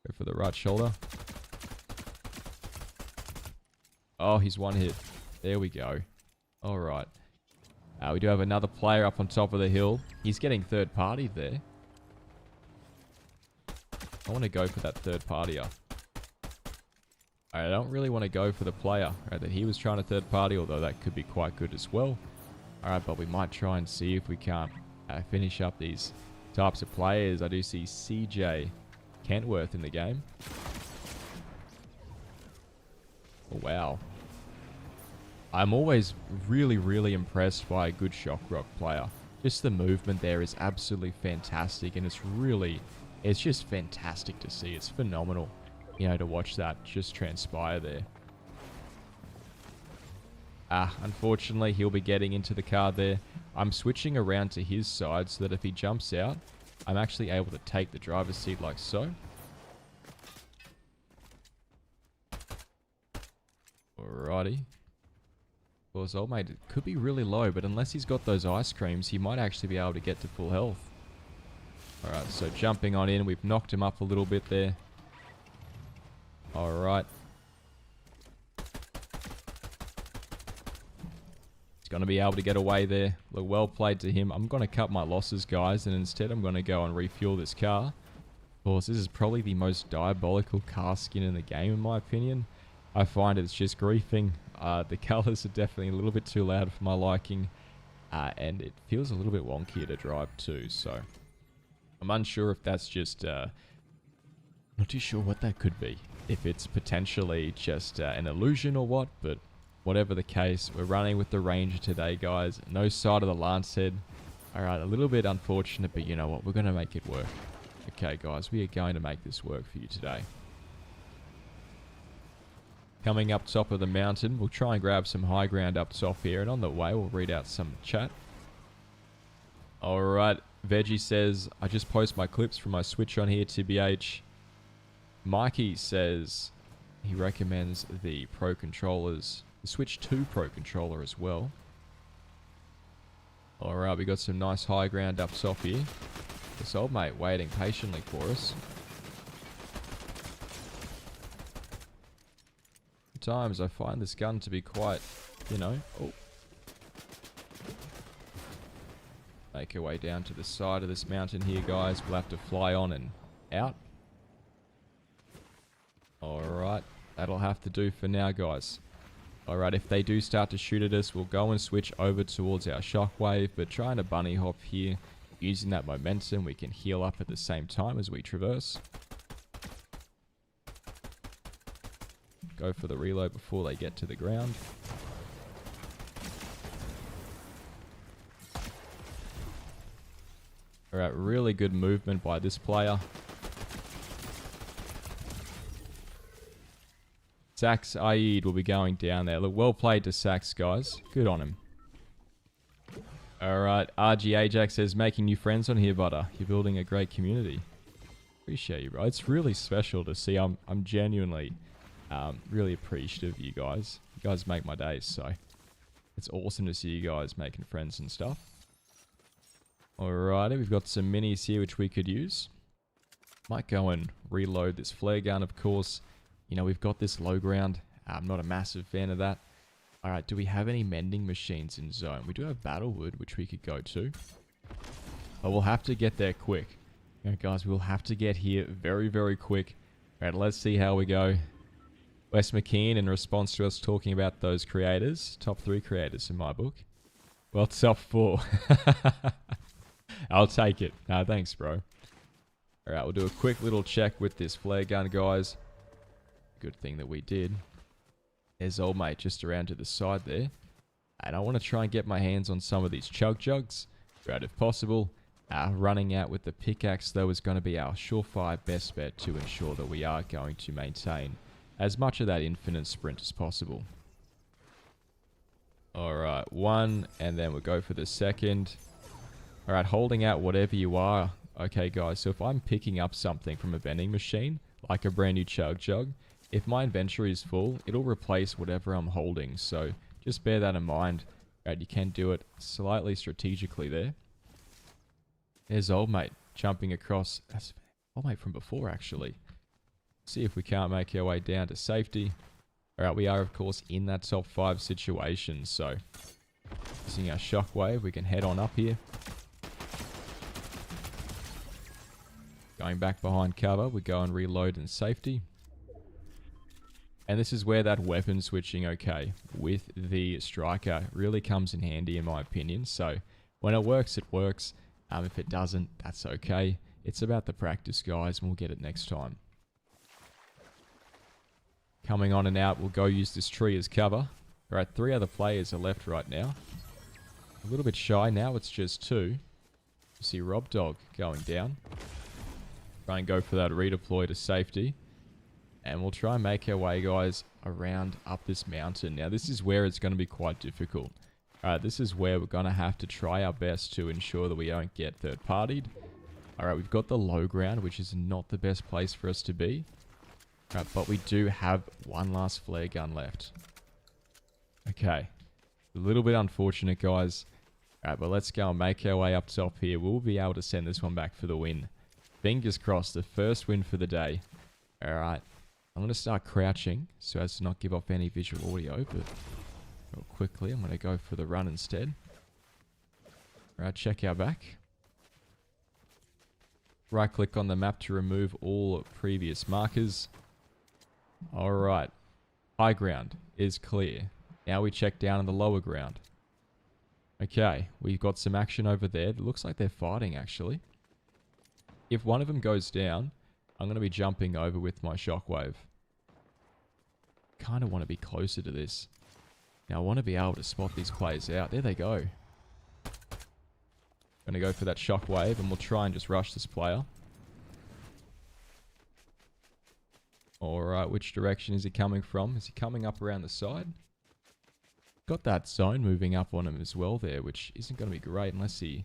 Go for the right shoulder. Oh, he's one hit. There we go. All right. We do have another player up on top of the hill. He's getting third party there. I want to go for that third partier. I don't really want to go for the player that he was trying to third party, although that could be quite good as well. Alright, but we might try and see if we can't finish up these types of players. I do see CJ Kentworth in the game. Oh, wow. I'm always really, really impressed by a good shock rock player. Just the movement there is absolutely fantastic, and it's just fantastic to see. It's phenomenal, to watch that just transpire there. Unfortunately, he'll be getting into the car there. I'm switching around to his side so that if he jumps out, I'm actually able to take the driver's seat like so. Alrighty. Well, his old mate could be really low, but unless he's got those ice creams, he might actually be able to get to full health. Alright, so jumping on in, we've knocked him up a little bit there. Alright. He's going to be able to get away there. Look, well played to him. I'm going to cut my losses, guys, and instead I'm going to go and refuel this car. Of course, this is probably the most diabolical car skin in the game, in my opinion. I find it's just griefing. The colours are definitely a little bit too loud for my liking. And it feels a little bit wonkier to drive too, so... I'm unsure if that's just... not too sure what that could be. If it's potentially just an illusion or what, but... Whatever the case, we're running with the Ranger today, guys. No side of the Lance head. Alright, a little bit unfortunate, but you know what? We're going to make it work. Okay, guys, we are going to make this work for you today. Coming up top of the mountain, we'll try and grab some high ground up top here. And on the way, we'll read out some chat. Alright, Veggie says, I just post my clips from my Switch on here, TBH. Mikey says he recommends the Pro controllers. The Switch 2 Pro controller as well. Alright, we got some nice high ground up top here. This old mate waiting patiently for us. Sometimes I find this gun to be quite, you know... Oh. Make our way down to the side of this mountain here, guys. We'll have to fly on and out. Alright, that'll have to do for now, guys. Alright, if they do start to shoot at us, we'll go and switch over towards our shockwave, but trying to bunny hop here, using that momentum, we can heal up at the same time as we traverse. Go for the reload before they get to the ground. Alright, really good movement by this player. Sax Aid will be going down there. Look, well played to Sax, guys. Good on him. Alright, RG Ajax says, making new friends on here, butter. You're building a great community. Appreciate you, bro. It's really special to see. I'm genuinely really appreciative of you guys. You guys make my days, so it's awesome to see you guys making friends and stuff. Alrighty, we've got some minis here which we could use. Might go and reload this flare gun, of course. You know, we've got this low ground. I'm not a massive fan of that. Alright, do we have any mending machines in zone? We do have Battlewood, which we could go to. But we'll have to get there quick. You know, guys, we'll have to get here very, very quick. Alright, let's see how we go. Wes McKean, in response to us talking about those creators. Top 3 creators in my book. Well, top 4. I'll take it. No, thanks, bro. Alright, we'll do a quick little check with this flare gun, guys. Good thing that we did. There's old mate just around to the side there. And I want to try and get my hands on some of these chug jugs. Right, if possible. Running out with the pickaxe, though, is going to be our surefire best bet to ensure that we are going to maintain as much of that infinite sprint as possible. Alright, 1, and then we'll go for the second. Alright, holding out whatever you are. Okay, guys, so if I'm picking up something from a vending machine, like a brand new chug jug, if my inventory is full, it'll replace whatever I'm holding. So just bear that in mind. Right, you can do it slightly strategically there. There's old mate jumping across. That's old mate from before, actually. See if we can't make our way down to safety. Alright, we are, of course, in that top 5 situation. So using our shockwave, we can head on up here. Going back behind cover, we go and reload in safety. And this is where that weapon switching, okay, with the striker really comes in handy in my opinion. So when it works, it works. If it doesn't, that's okay. It's about the practice, guys, and we'll get it next time. Coming on and out, we'll go use this tree as cover. Alright, 3 other players are left right now. A little bit shy now, it's just 2. You see Rob Dog going down. Try and go for that redeploy to safety. And we'll try and make our way, guys, around up this mountain. Now, this is where it's going to be quite difficult. Alright, this is where we're going to have to try our best to ensure that we don't get third-partied. Alright, we've got the low ground, which is not the best place for us to be. Alright, but we do have one last flare gun left. Okay. A little bit unfortunate, guys. All right, but let's go and make our way up top here. We'll be able to send this one back for the win. Fingers crossed, the first win for the day. All right, I'm going to start crouching so as to not give off any visual audio, but real quickly, I'm going to go for the run instead. All right, check our back. Right click on the map to remove all previous markers. All right, high ground is clear. Now we check down on the lower ground. Okay, we've got some action over there. It looks like they're fighting, actually. If one of them goes down, I'm going to be jumping over with my shockwave. Kind of want to be closer to this. Now, I want to be able to spot these players out. There they go. Going to go for that shockwave, and we'll try and just rush this player. Alright, which direction is he coming from? Is he coming up around the side? Got that zone moving up on him as well there, which isn't going to be great unless he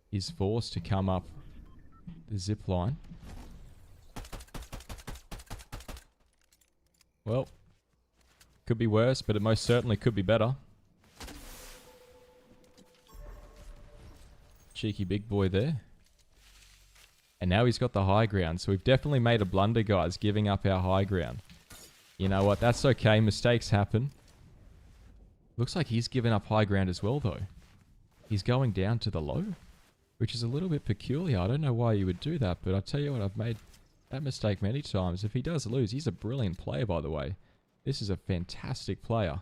is forced to come up the zip line. Well, could be worse, but it most certainly could be better. Cheeky big boy there. And now he's got the high ground, so we've definitely made a blunder, guys, giving up our high ground. You know what? That's okay. Mistakes happen. Looks like he's given up high ground as well, though. He's going down to the low, which is a little bit peculiar. I don't know why you would do that, but I tell you what, I've made that mistake many times. If he does lose, he's a brilliant player, by the way. This is a fantastic player.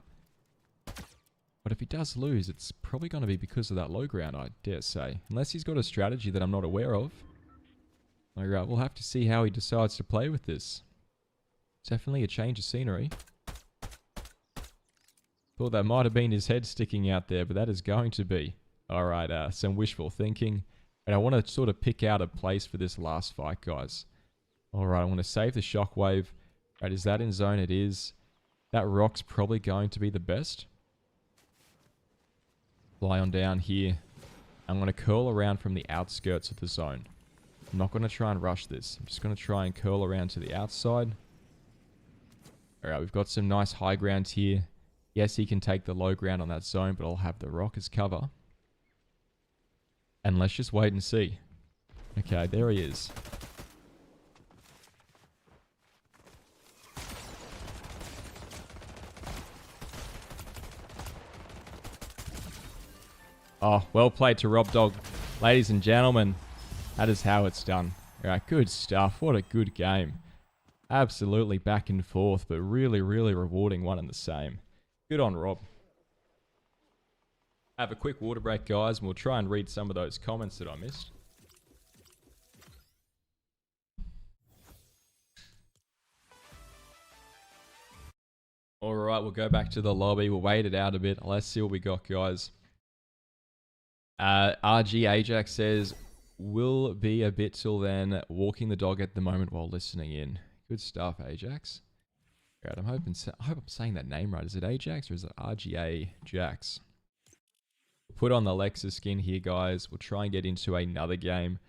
But if he does lose, it's probably going to be because of that low ground, I dare say. Unless he's got a strategy that I'm not aware of. Alright, we'll have to see how he decides to play with this. Definitely a change of scenery. Thought that might have been his head sticking out there, but that is going to be. Alright, some wishful thinking. And I want to sort of pick out a place for this last fight, guys. Alright, I want to save the shockwave. Right, is that in zone? It is. That rock's probably going to be the best. Fly on down here. I'm going to curl around from the outskirts of the zone. I'm not going to try and rush this. I'm just going to try and curl around to the outside. Alright, we've got some nice high ground here. Yes, he can take the low ground on that zone, but I'll have the rock as cover. And let's just wait and see. Okay, there he is. Oh, well played to Rob Dog. Ladies and gentlemen, that is how it's done. Alright, good stuff. What a good game. Absolutely back and forth, but really, really rewarding one and the same. Good on Rob. Have a quick water break, guys, and we'll try and read some of those comments that I missed. Alright, we'll go back to the lobby. We'll wait it out a bit. Let's see what we got, guys. RG Ajax says, will be a bit till then, walking the dog at the moment while listening in. Good stuff, Ajax. Alright, I hope I'm saying that name right. Is it Ajax or is it RGA Jax? We'll put on the Lexus skin here, guys. We'll try and get into another game.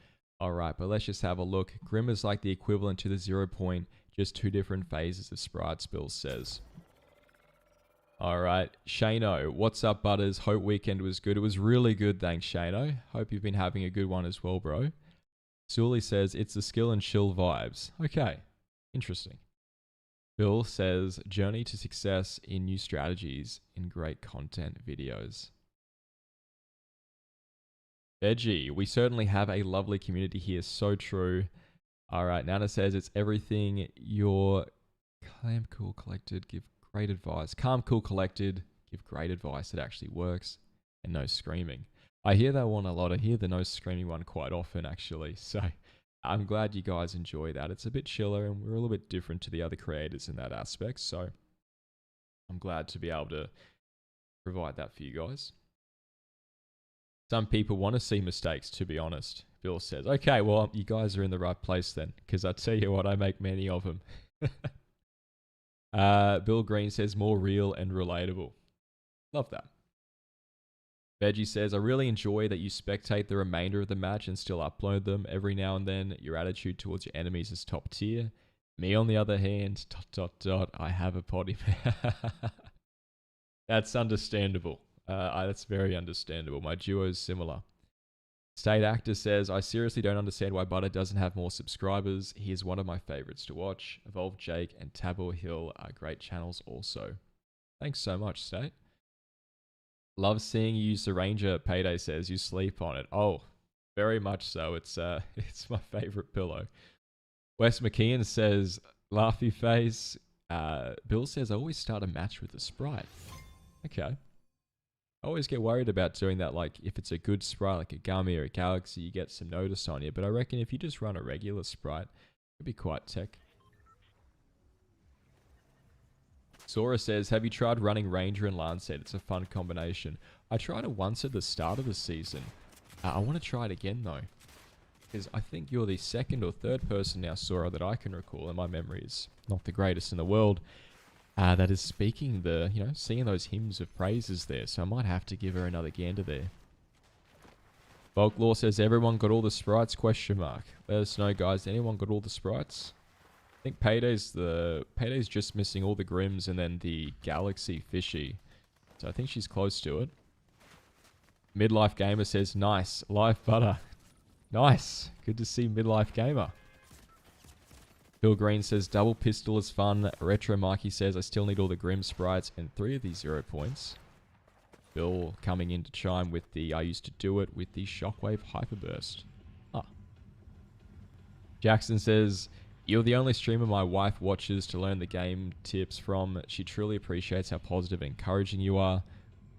Alright, but let's just have a look. Grim is like the equivalent to the 0 point, just two different phases of Sprite Spill says. Alright, Shano, what's up, Butters? Hope weekend was good. It was really good, thanks, Shano. Hope you've been having a good one as well, bro. Sully says, it's the skill and chill vibes. Okay, interesting. Bill says, journey to success in new strategies in great content videos. Veggie, we certainly have a lovely community here. So true. Alright, Nana says, it's everything your calm, cool, collected, give great advice. Calm, cool, collected, give great advice. It actually works. And no screaming. I hear that one a lot. I hear the no screaming one quite often, actually. So I'm glad you guys enjoy that. It's a bit chiller and we're a little bit different to the other creators in that aspect. So I'm glad to be able to provide that for you guys. Some people want to see mistakes, to be honest. Bill says, okay, well, you guys are in the right place then, because I tell you what, I make many of them. Bill Green says, more real and relatable. Love that. Veggie says, I really enjoy that you spectate the remainder of the match and still upload them every now and then. Your attitude towards your enemies is top tier. Me, on the other hand, ... I have a potty. That's understandable. That's very understandable. My duo is similar. State Actor says, I seriously don't understand why Butter doesn't have more subscribers. He is one of my favorites to watch. Evolve Jake and Tabor Hill are great channels also. Thanks so much, State. Love seeing you use the Ranger, Payday says. You sleep on it. Oh, very much so. It's it's my favorite pillow. Wes McKeon says, laughy face. Bill says, I always start a match with a Sprite. Okay. I always get worried about doing that, like if it's a good Sprite, like a Gummy or a Galaxy, you get some notice on you. But I reckon if you just run a regular Sprite, it'd be quite tech. Sora says, have you tried running Ranger and Lancet? It's a fun combination. I tried it once at the start of the season. I want to try it again though. Because I think you're the second or third person now, Sora, that I can recall, and my memory is not the greatest in the world. That is speaking the, singing those hymns of praises there. So I might have to give her another gander there. Folklore says, everyone got all the sprites? Question mark. Let us know, guys. Anyone got all the sprites? I think Payday's just missing all the Grims and then the Galaxy Fishy. So I think she's close to it. Midlife Gamer says, nice. Live Butter. Nice. Good to see Midlife Gamer. Bill Green says, double pistol is fun. Retro Mikey says, I still need all the Grim sprites and 3 of these 0 points. Bill coming in to chime with the, I used to do it with the Shockwave Hyperburst. Jackson says, you're the only streamer my wife watches to learn the game tips from. She truly appreciates how positive and encouraging you are.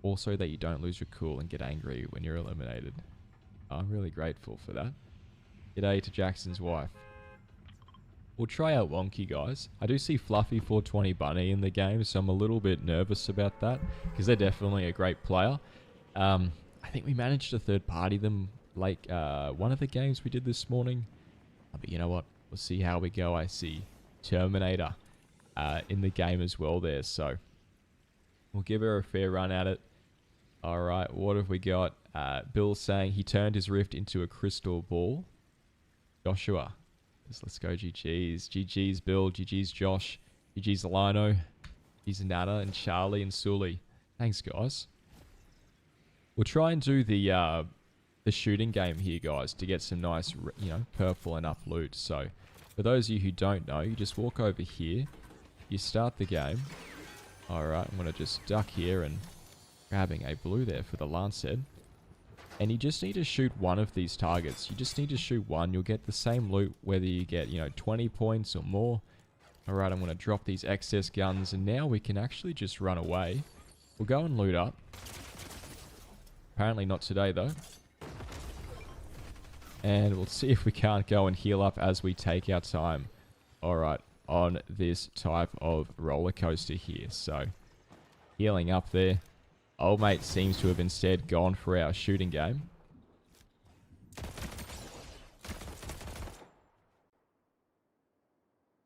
Also that you don't lose your cool and get angry when you're eliminated. I'm really grateful for that. G'day to Jackson's wife. We'll try out Wonky, guys. I do see Fluffy 420 Bunny in the game, so I'm a little bit nervous about that, because they're definitely a great player. I think we managed to third-party them like one of the games we did this morning. But you know what? We'll see how we go. I see Terminator in the game as well there, so we'll give her a fair run at it. Alright, what have we got? Bill saying he turned his rift into a crystal ball. Joshua. Let's go GG's. GG's Bill, GG's Josh, GG's Lino, GG's Nana and Charlie and Sully. Thanks, guys. We'll try and do the shooting game here, guys, to get some nice, purple and up loot. So, for those of you who don't know, you just walk over here, you start the game. Alright, I'm going to just duck here and grabbing a blue there for the Lancet. And you just need to shoot one of these targets. You just need to shoot one. You'll get the same loot whether you get, 20 points or more. Alright, I'm going to drop these excess guns. And now we can actually just run away. We'll go and loot up. Apparently not today, though. And we'll see if we can't go and heal up as we take our time. Alright, on this type of roller coaster here. So, healing up there. Old mate seems to have instead gone for our shooting game.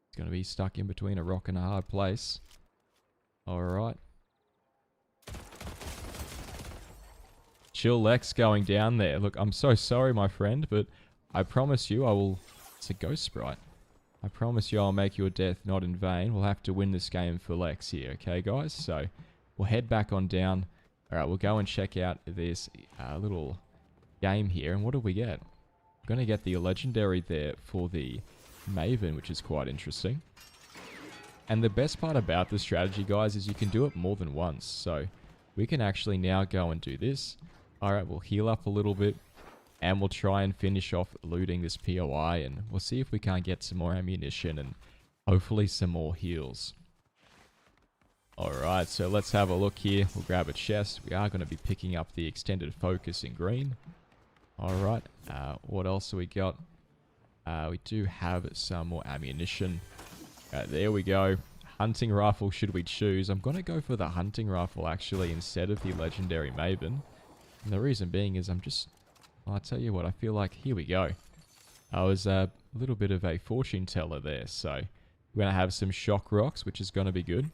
He's going to be stuck in between a rock and a hard place. Alright. Chill Lex going down there. Look, I'm so sorry, my friend, but I promise you I will... It's a ghost sprite. I promise you I'll make your death not in vain. We'll have to win this game for Lex here, okay, guys? So, we'll head back on down. Alright, we'll go and check out this little game here. And what do we get? We're going to get the legendary there for the Maven, which is quite interesting. And the best part about this strategy, guys, is you can do it more than once. So, we can actually now go and do this. Alright, we'll heal up a little bit. And we'll try and finish off looting this POI. And we'll see if we can't get some more ammunition and hopefully some more heals. Alright, so let's have a look here. We'll grab a chest. We are going to be picking up the extended focus in green. Alright, what else do we got? We do have some more ammunition. There we go. Hunting rifle should we choose. I'm going to go for the hunting rifle actually instead of the legendary Maven. And the reason being is I'll tell you what, I feel like, here we go. I was a little bit of a fortune teller there. So we're going to have some shock rocks, which is going to be good.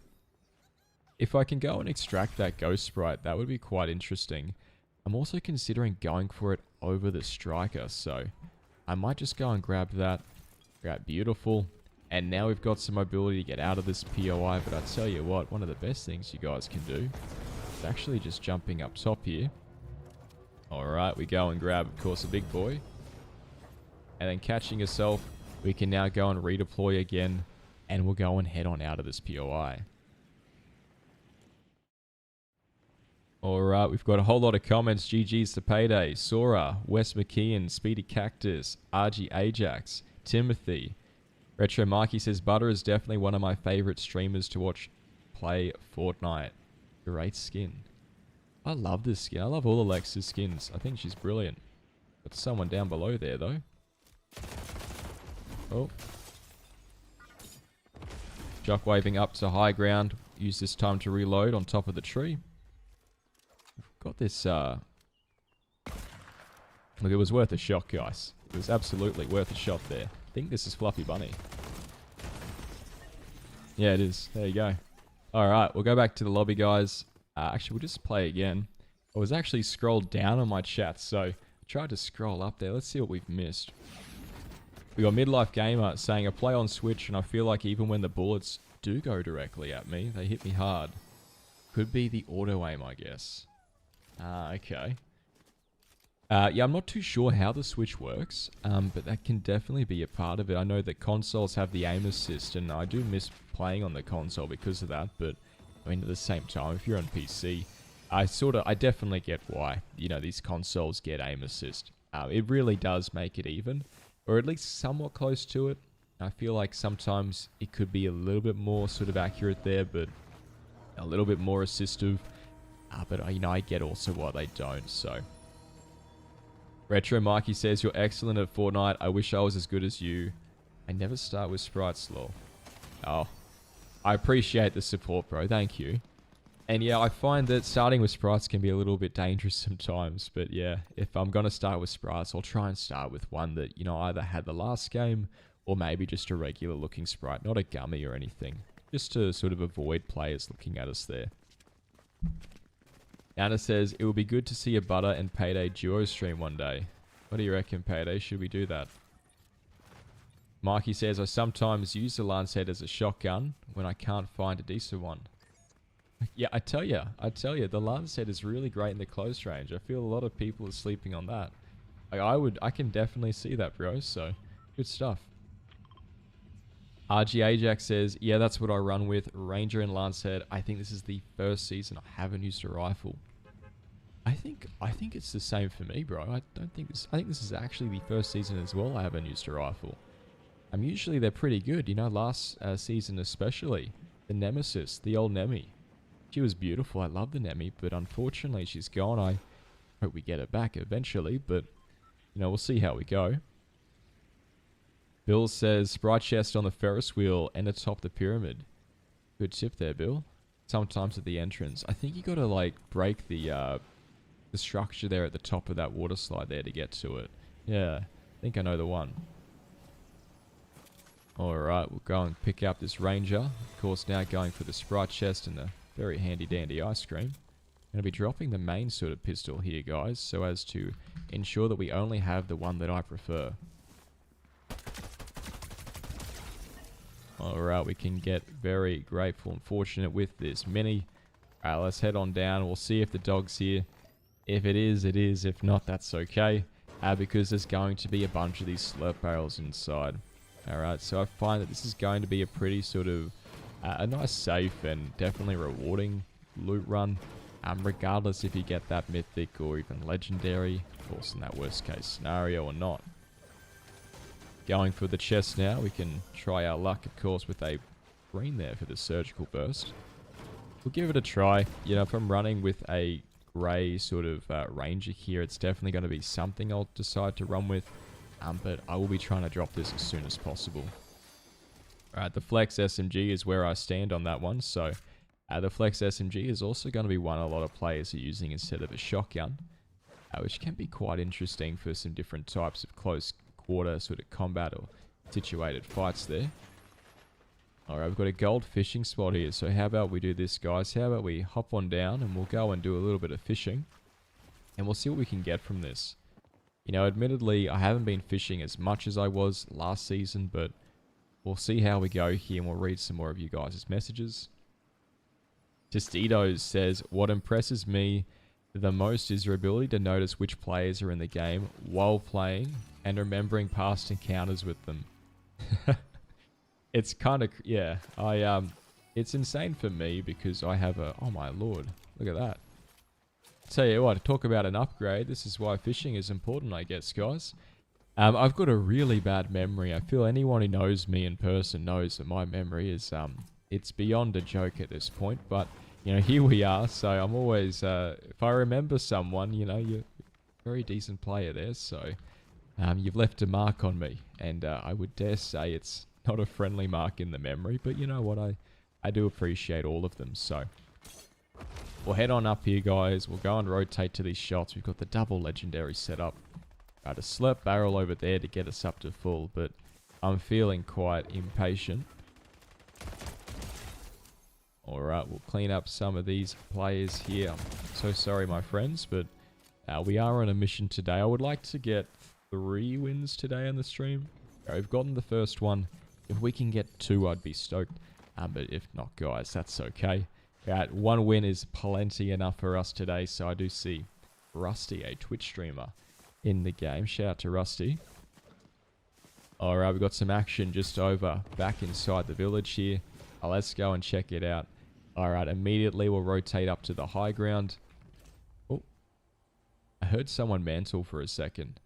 If I can go and extract that ghost sprite, that would be quite interesting. I'm also considering going for it over the striker, so I might just go and grab that. Grab beautiful. And now we've got some mobility to get out of this POI, but I tell you what, one of the best things you guys can do, actually just jumping up top here. Alright, we go and grab, of course, a big boy. And then catching yourself, we can now go and redeploy again. And we'll go and head on out of this POI. Alright, we've got a whole lot of comments. GG's to Payday, Sora, Wes McKeon, Speedy Cactus, RG Ajax, Timothy. Retro Mikey says, Butter is definitely one of my favorite streamers to watch play Fortnite. Great skin. I love this skin. I love all Alexa's skins. I think she's brilliant. Got someone down below there, though. Oh. Shockwaving up to high ground. Use this time to reload on top of the tree. Got this, Look, it was worth a shot, guys. It was absolutely worth a shot there. I think this is Fluffy Bunny. Yeah, it is. There you go. Alright, we'll go back to the lobby, guys. Actually, we'll just play again. I was actually scrolled down on my chat, so I tried to scroll up there. Let's see what we've missed. We got Midlife Gamer saying, I play on Switch, and I feel like even when the bullets do go directly at me, they hit me hard. Could be the auto-aim, I guess. Okay. Yeah, I'm not too sure how the Switch works, but that can definitely be a part of it. I know that consoles have the aim assist, and I do miss playing on the console because of that, but I mean, at the same time, if you're on PC, I definitely get why, you know, these consoles get aim assist. It really does make it even, or at least somewhat close to it. I feel like sometimes it could be a little bit more sort of accurate there, but a little bit more assistive. But, you know, I get also why they don't, so. Retro Mikey says, you're excellent at Fortnite. I wish I was as good as you. I never start with sprites, lol. Oh, I appreciate the support, bro. Thank you. And yeah, I find that starting with sprites can be a little bit dangerous sometimes. But yeah, if I'm going to start with sprites, I'll try and start with one that, you know, either had the last game or maybe just a regular looking sprite, not a gummy or anything. Just to sort of avoid players looking at us there. Anna says, it would be good to see a Butter and Payday duo stream one day. What do you reckon, Payday? Should we do that? Mikey says, I sometimes use the Lancet as a shotgun when I can't find a decent one. Yeah, I tell you, the Lancet is really great in the close range. I feel a lot of people are sleeping on that. I can definitely see that, bro, so good stuff. RG Ajax says, yeah, that's what I run with. Ranger and Lancet. I think this is the first season I haven't used a rifle. I think it's the same for me, bro. I think this is actually the first season as well I haven't used a rifle. Usually they're pretty good, you know, last season especially. The Nemesis, the old Nemi. She was beautiful. I love the Nemi, but unfortunately she's gone. I hope we get her back eventually, but you know, we'll see how we go. Bill says, sprite chest on the Ferris wheel and atop the pyramid. Good tip there, Bill. Sometimes at the entrance. I think you gotta, like, break the structure there at the top of that water slide there to get to it. Yeah, I think I know the one. Alright, we'll go and pick up this Ranger. Of course, now going for the sprite chest and the very handy dandy ice cream. I'm going to be dropping the main sort of pistol here, guys, so as to ensure that we only have the one that I prefer. Alright, we can get very grateful and fortunate with this mini. Alright, let's head on down. We'll see if the dog's here. If it is, it is. If not, that's okay. Because there's going to be a bunch of these slurp barrels inside. Alright, so I find that this is going to be a pretty sort of a nice, safe, and definitely rewarding loot run. Regardless if you get that mythic or even legendary. Of course, in that worst case scenario or not. Going for the chest now. We can try our luck, of course, with a green there for the surgical burst. We'll give it a try. You know, if I'm running with a grey sort of ranger here, it's definitely going to be something I'll decide to run with. But I will be trying to drop this as soon as possible. Alright, the Flex SMG is where I stand on that one. So, the Flex SMG is also going to be one a lot of players are using instead of a shotgun. Which can be quite interesting for some different types of close quarter sort of combat or situated fights there. Alright, we've got a gold fishing spot here. So how about we do this, guys? How about we hop on down and we'll go and do a little bit of fishing. And we'll see what we can get from this. You know, admittedly, I haven't been fishing as much as I was last season, but we'll see how we go here and we'll read some more of you guys' messages. Tostitos says, what impresses me the most is your ability to notice which players are in the game while playing and remembering past encounters with them. It's kind of, yeah, it's insane for me because I have a, oh my lord, look at that. Tell you what, talk about an upgrade. This is why fishing is important, I guess, guys. I've got a really bad memory. I feel anyone who knows me in person knows that my memory is, it's beyond a joke at this point. But, you know, here we are. So I'm always, if I remember someone, you know, you're a very decent player there. So you've left a mark on me. And I would dare say it's not a friendly mark in the memory. But you know what? I do appreciate all of them. So we'll head on up here, guys. We'll go and rotate to these shots. We've got the double legendary setup. Right, a slurp barrel over there to get us up to full, but I'm feeling quite impatient. Alright, we'll clean up some of these players here. I'm so sorry, my friends, but we are on a mission today. I would like to get 3 wins today on the stream. Right, we've gotten the first one. If we can get 2, I'd be stoked. But if not, guys, that's okay. Right, 1 win is plenty enough for us today, so I do see Rusty, a Twitch streamer, in the game. Shout out to Rusty. Alright, we've got some action just over back inside the village here. Let's go and check it out. Alright, immediately we'll rotate up to the high ground. Oh, I heard someone mantle for a second.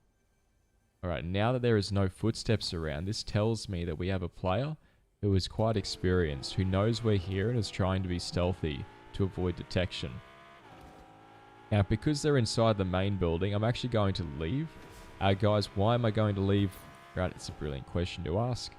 Alright, now that there is no footsteps around, this tells me that we have a player who is quite experienced, who knows we're here and is trying to be stealthy to avoid detection. Now, because they're inside the main building, I'm actually going to leave. Guys, why am I going to leave? Right, it's a brilliant question to ask.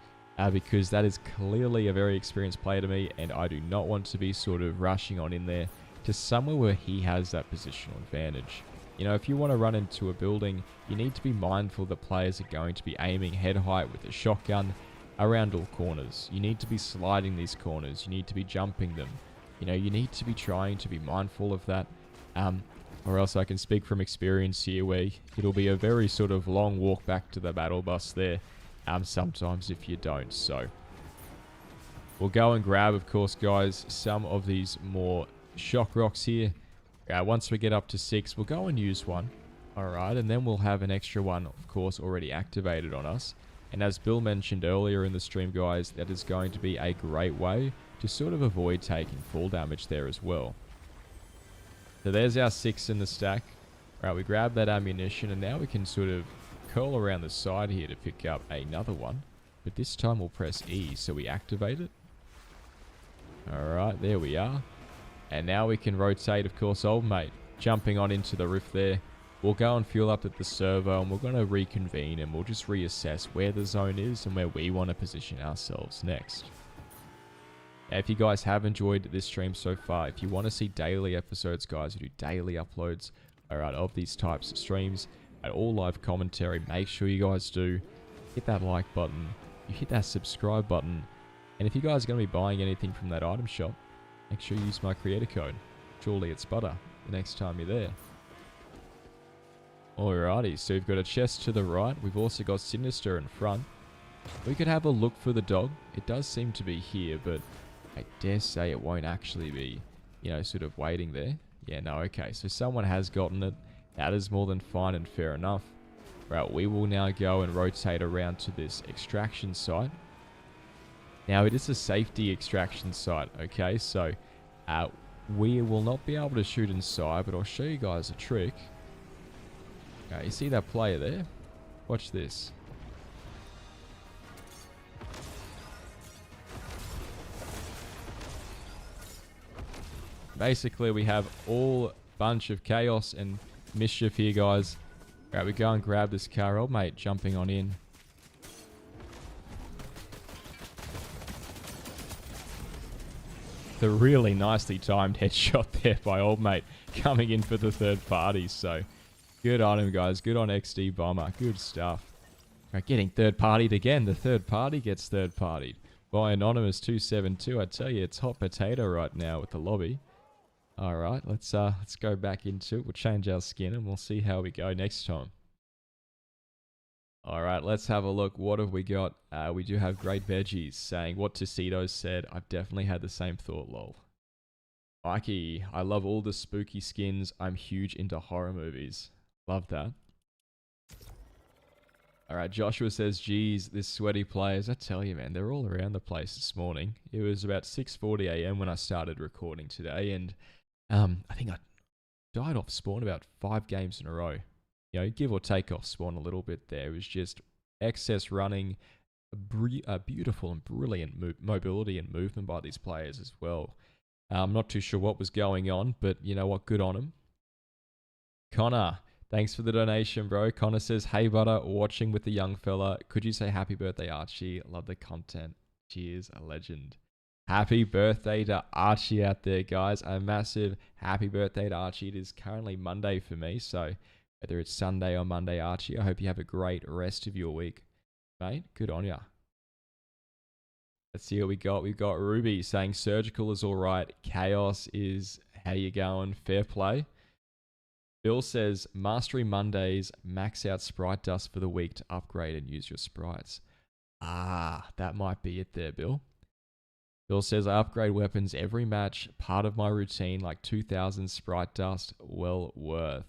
Because that is clearly a very experienced player to me, and I do not want to be sort of rushing on in there to somewhere where he has that positional advantage. You know, if you want to run into a building, you need to be mindful that players are going to be aiming head height with a shotgun around all corners. You need to be sliding these corners. You need to be jumping them. You know, you need to be trying to be mindful of that. Or else I can speak from experience here where it'll be a very sort of long walk back to the battle bus there. Sometimes if you don't. So we'll go and grab, of course, guys, some of these more shock rocks here. Once we get up to 6, we'll go and use one. Alright, and then we'll have an extra one, of course, already activated on us. And as Bill mentioned earlier in the stream, guys, that is going to be a great way to sort of avoid taking full damage there as well. So there's our 6 in the stack. Right, we grab that ammunition, and now we can sort of curl around the side here to pick up another one. But this time we'll press E, so we activate it. Alright, there we are. And now we can rotate, of course, old mate, jumping on into the rift there. We'll go and fuel up at the servo, and we're going to reconvene, and we'll just reassess where the zone is and where we want to position ourselves next. If you guys have enjoyed this stream so far, if you want to see daily episodes, guys, we do daily uploads, alright, of these types of streams, and all live commentary, make sure you guys do hit that like button, you hit that subscribe button, and if you guys are going to be buying anything from that item shop, make sure you use my creator code. Surely it's butter the next time you're there. Alrighty, so we've got a chest to the right, we've also got Sinister in front. We could have a look for the dog. It does seem to be here, but I dare say it won't actually be, you know, sort of waiting there. Yeah, no, okay. So someone has gotten it. That is more than fine and fair enough. Right, we will now go and rotate around to this extraction site. Now, it is a safety extraction site, okay? So, we will not be able to shoot inside, but I'll show you guys a trick. Okay, you see that player there? Watch this. Basically, we have all bunch of chaos and mischief here, guys. Right, we go and grab this car. Old mate jumping on in. The really nicely timed headshot there by old mate coming in for the third party. So, good on him, guys. Good on XD Bomber. Good stuff. Right, getting third partied again. The third party gets third partied by Anonymous272. I tell you, it's hot potato right now with the lobby. Alright, let's go back into it. We'll change our skin and we'll see how we go next time. Alright, let's have a look. What have we got? We do have Great Veggies saying what Tostitos said. I've definitely had the same thought, lol. Mikey, I love all the spooky skins. I'm huge into horror movies. Love that. All right, Joshua says, geez, this sweaty players. I tell you, man, they're all around the place this morning. It was about 6:40 a.m. when I started recording today, and I think I died off spawn about 5 games in a row. You know, give or take off spawn a little bit there. It was just excess running, a beautiful and brilliant mobility and movement by these players as well. I'm not too sure what was going on, but you know what? Good on them. Connor, thanks for the donation, bro. Connor says, hey, butter, watching with the young fella. Could you say happy birthday, Archie? Love the content. Cheers, a legend. Happy birthday to Archie out there, guys. A massive happy birthday to Archie. It is currently Monday for me, so whether it's Sunday or Monday, Archie, I hope you have a great rest of your week, mate. Good on ya. Let's see what we got. We've got Ruby saying surgical is all right. Chaos is how you going. Fair play. Bill says Mastery Mondays, max out sprite dust for the week to upgrade and use your sprites. Ah, that might be it there, Bill. Bill says I upgrade weapons every match. Part of my routine, like 2,000 sprite dust. Well worth.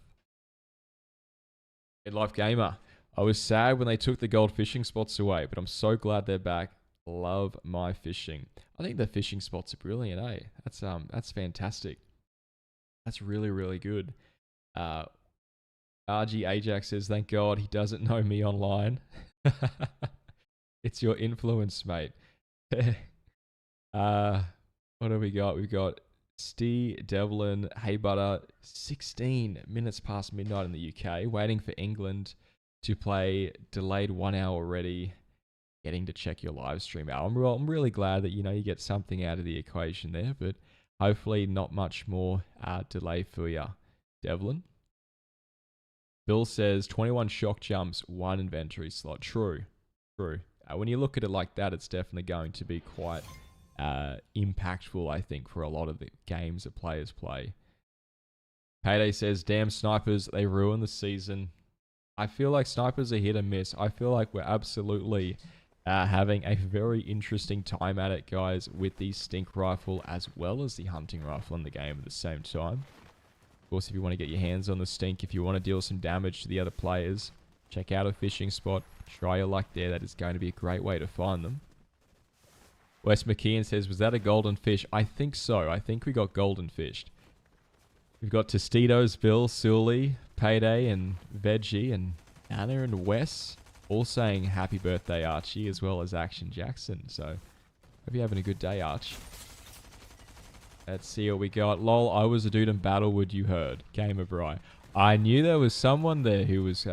Good life gamer. I was sad when they took the gold fishing spots away, but I'm so glad they're back. Love my fishing. I think the fishing spots are brilliant, eh? That's fantastic. That's really, really good. RG Ajax says, thank God he doesn't know me online. It's your influence, mate. What have we got? We've got Steve Devlin, hey butter, 16 minutes past midnight in the UK, waiting for England to play, delayed 1 hour already. Getting to check your live stream out. I'm really glad that, you know, you get something out of the equation there, but hopefully not much more delay for you, Devlin. Bill says 21 shock jumps, 1 inventory slot. True. When you look at it like that, it's definitely going to be quite impactful, I think, for a lot of the games that players play. Payday says, damn snipers, they ruin the season. I feel like snipers are hit and miss. I feel like we're absolutely having a very interesting time at it, guys, with the stink rifle as well as the hunting rifle in the game at the same time. Of course, if you want to get your hands on the stink, if you want to deal some damage to the other players, check out a fishing spot, try your luck there. That is going to be a great way to find them. Wes McKeon says, was that a golden fish? I think so. I think we got golden fished. We've got Tostitos, Bill, Sully, Payday, and Veggie, and Anna and Wes all saying happy birthday, Archie, as well as Action Jackson. So, hope you're having a good day, Arch. Let's see what we got. Lol, I was a dude in Battlewood, you heard. Gamer Bri. I knew there was someone there who was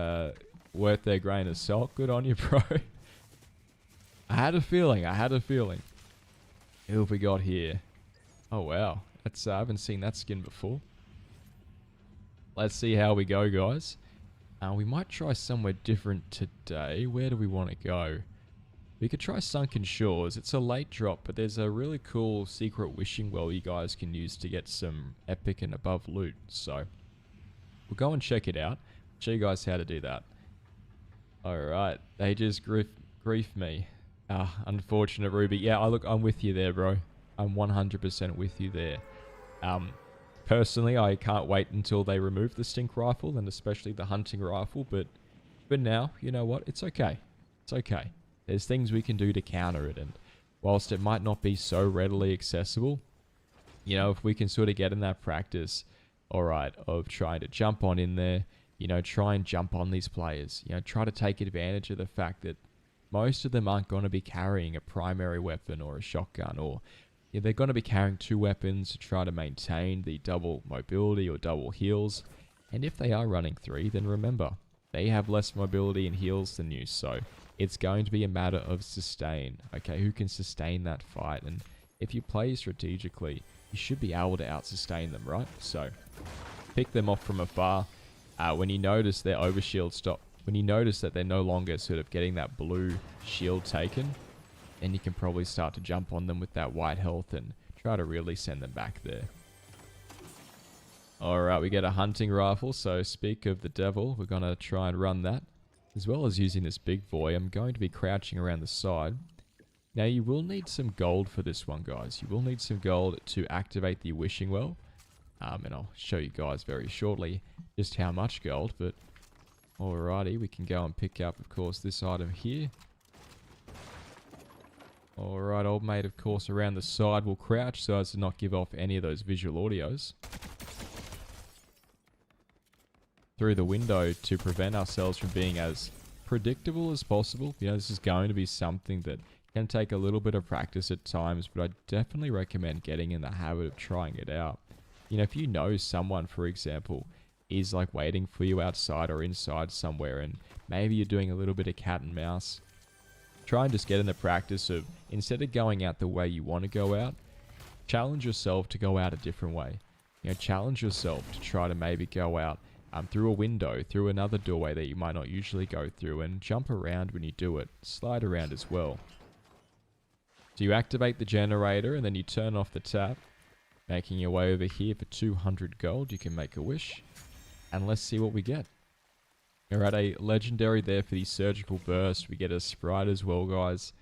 worth their grain of salt. Good on you, bro. I had a feeling. Who have we got here? Oh, wow. That's I haven't seen that skin before. Let's see how we go, guys. We might try somewhere different today. Where do we want to go? We could try Sunken Shores. It's a late drop, but there's a really cool secret wishing well you guys can use to get some epic and above loot. So, we'll go and check it out. Show you guys how to do that. Alright. They just grief me. Unfortunate, Ruby. Yeah, I'm with you there, bro. I'm 100% with you there. Personally, I can't wait until they remove the stink rifle, and especially the hunting rifle, but now, you know what? It's okay. It's okay. There's things we can do to counter it, and whilst it might not be so readily accessible, you know, if we can sort of get in that practice, alright, of trying to jump on in there, you know, try and jump on these players, you know, try to take advantage of the fact that most of them aren't going to be carrying a primary weapon or a shotgun, or they're going to be carrying 2 weapons to try to maintain the double mobility or double heals. And if they are running 3, then remember, they have less mobility and heals than you. So it's going to be a matter of sustain. Okay, who can sustain that fight? And if you play strategically, you should be able to out-sustain them, right? So pick them off from afar. When you notice their overshield stop, when you notice that they're no longer sort of getting that blue shield taken, and you can probably start to jump on them with that white health and try to really send them back there. Alright, we get a hunting rifle, so speak of the devil, we're going to try and run that. As well as using this big boy, I'm going to be crouching around the side. Now, you will need some gold for this one, guys. You will need some gold to activate the wishing well. And I'll show you guys very shortly just how much gold. But alrighty, we can go and pick up, of course, this item here. Alright, old mate, of course, around the side will crouch so as to not give off any of those visual audios. Through the window to prevent ourselves from being as predictable as possible. You know, this is going to be something that can take a little bit of practice at times, but I definitely recommend getting in the habit of trying it out. You know, if you know someone, for example, is like waiting for you outside or inside somewhere, and maybe you're doing a little bit of cat and mouse, try and just get in the practice of, instead of going out the way you want to go out, challenge yourself to go out a different way. You know, challenge yourself to try to maybe go out through a window, through another doorway that you might not usually go through, and jump around when you do it. Slide around as well. So you activate the generator and then you turn off the tap, making your way over here for 200 gold. You can make a wish, and let's see what we get. We're at a legendary there for the surgical burst. We get a sprite as well, guys.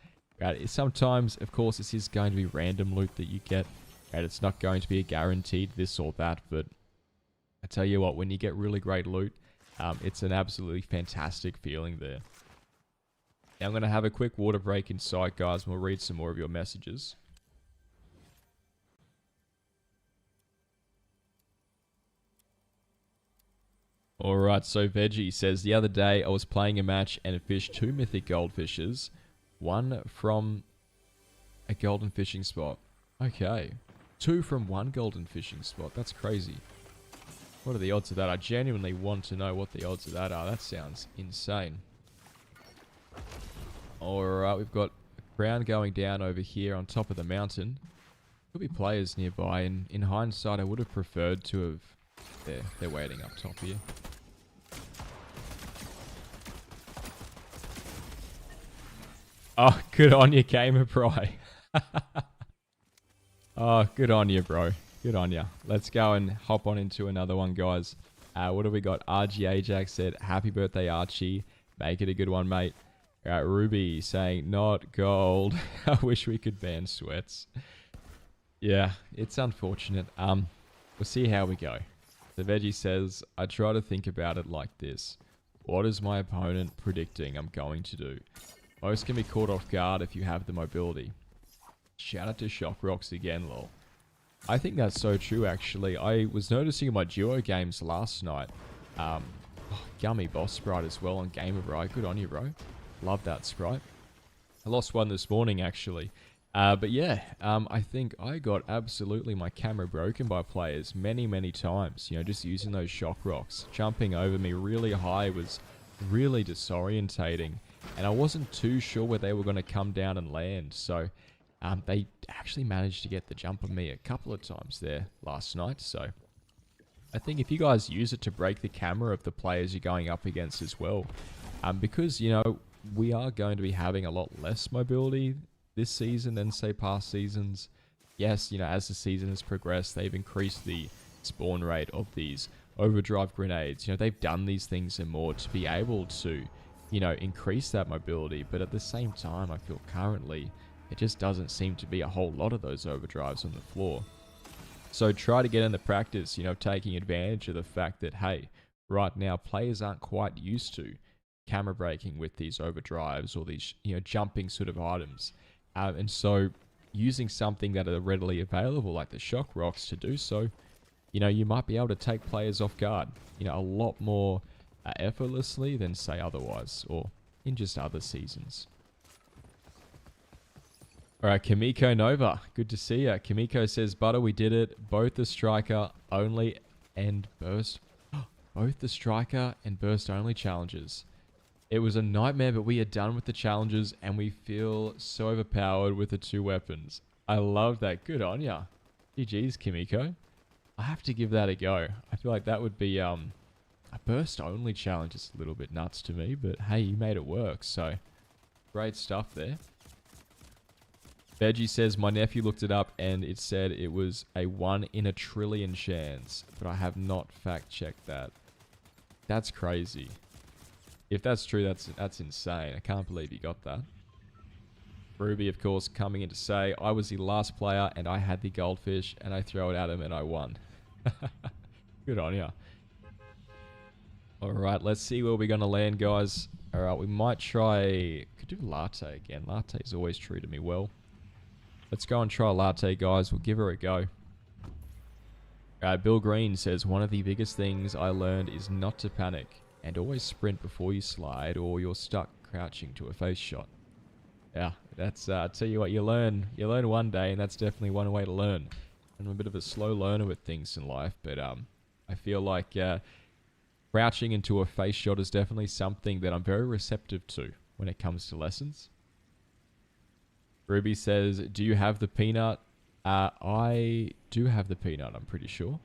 Sometimes, of course, this is going to be random loot that you get. It's not going to be a guaranteed this or that, but I tell you what, when you get really great loot, it's an absolutely fantastic feeling there. Now I'm going to have a quick water break inside, guys, and we'll read some more of your messages. Alright, so Veggie says, the other day I was playing a match and fished 2 mythic goldfishes. One from a golden fishing spot. Okay. 2 from 1 golden fishing spot. That's crazy. What are the odds of that? I genuinely want to know what the odds of that are. That sounds insane. Alright, we've got a crown going down over here on top of the mountain. Could be players nearby, and in hindsight I would have preferred to have... They're waiting up top here. Oh, good on you, Gamer Pry. Oh, good on you, bro. Good on you. Let's go and hop on into another one, guys. What have we got? RG Ajax said, happy birthday, Archie. Make it a good one, mate. Ruby saying, not gold. I wish we could ban sweats. Yeah, it's unfortunate. We'll see how we go. The Veggie says, I try to think about it like this. What is my opponent predicting I'm going to do? Most can be caught off guard if you have the mobility. Shout out to Shock Rocks again, lol. I think that's so true, actually. I was noticing in my duo games last night. Gummy boss sprite as well on Gamer Bro. Good on you, bro. Love that sprite. I lost one this morning, actually. But yeah, I think I got absolutely my camera broken by players many, many times. You know, just using those shock rocks. Jumping over me really high was really disorientating. And I wasn't too sure where they were going to come down and land. So they actually managed to get the jump on me a couple of times there last night. So I think if you guys use it to break the camera of the players you're going up against as well. Because, you know, we are going to be having a lot less mobility this season than, say, past seasons. Yes, you know, as the season has progressed, they've increased the spawn rate of these overdrive grenades. You know, they've done these things and more to be able to, you know, increase that mobility. But at the same time, I feel currently it just doesn't seem to be a whole lot of those overdrives on the floor. So try to get in the practice, you know, taking advantage of the fact that, hey, right now players aren't quite used to camera braking with these overdrives or these, you know, jumping sort of items. And so using something that are readily available like the shock rocks to do so, you know, you might be able to take players off guard, you know, a lot more effortlessly than, say, otherwise, or in just other seasons. Alright, Kimiko Nova, good to see ya. Kimiko says, Butter, we did it. Both the striker only and burst. Both the striker and burst only challenges. It was a nightmare, but we are done with the challenges and we feel so overpowered with the 2 weapons. I love that. Good on ya. GG's, Kimiko. I have to give that a go. I feel like that would be a burst only challenge. Is a little bit nuts to me, but hey, you made it work. So great stuff there. Veggie says, my nephew looked it up and it said it was a 1 in a trillion chance, but I have not fact checked that. That's crazy. If that's true, that's insane. I can't believe you got that. Ruby, of course, coming in to say, I was the last player and I had the goldfish and I throw it at him and I won. Good on ya. Alright, let's see where we're going to land, guys. Alright, we might try... Could do latte again. Latte's always treated me well. Let's go and try latte, guys. We'll give her a go. Bill Green says, one of the biggest things I learned is not to panic and always sprint before you slide or you're stuck crouching to a face shot. Yeah, that's, I tell you what, you learn one day, and that's definitely one way to learn. I'm a bit of a slow learner with things in life, but I feel like crouching into a face shot is definitely something that I'm very receptive to when it comes to lessons. Ruby says, do you have the peanut? I do have the peanut, I'm pretty sure.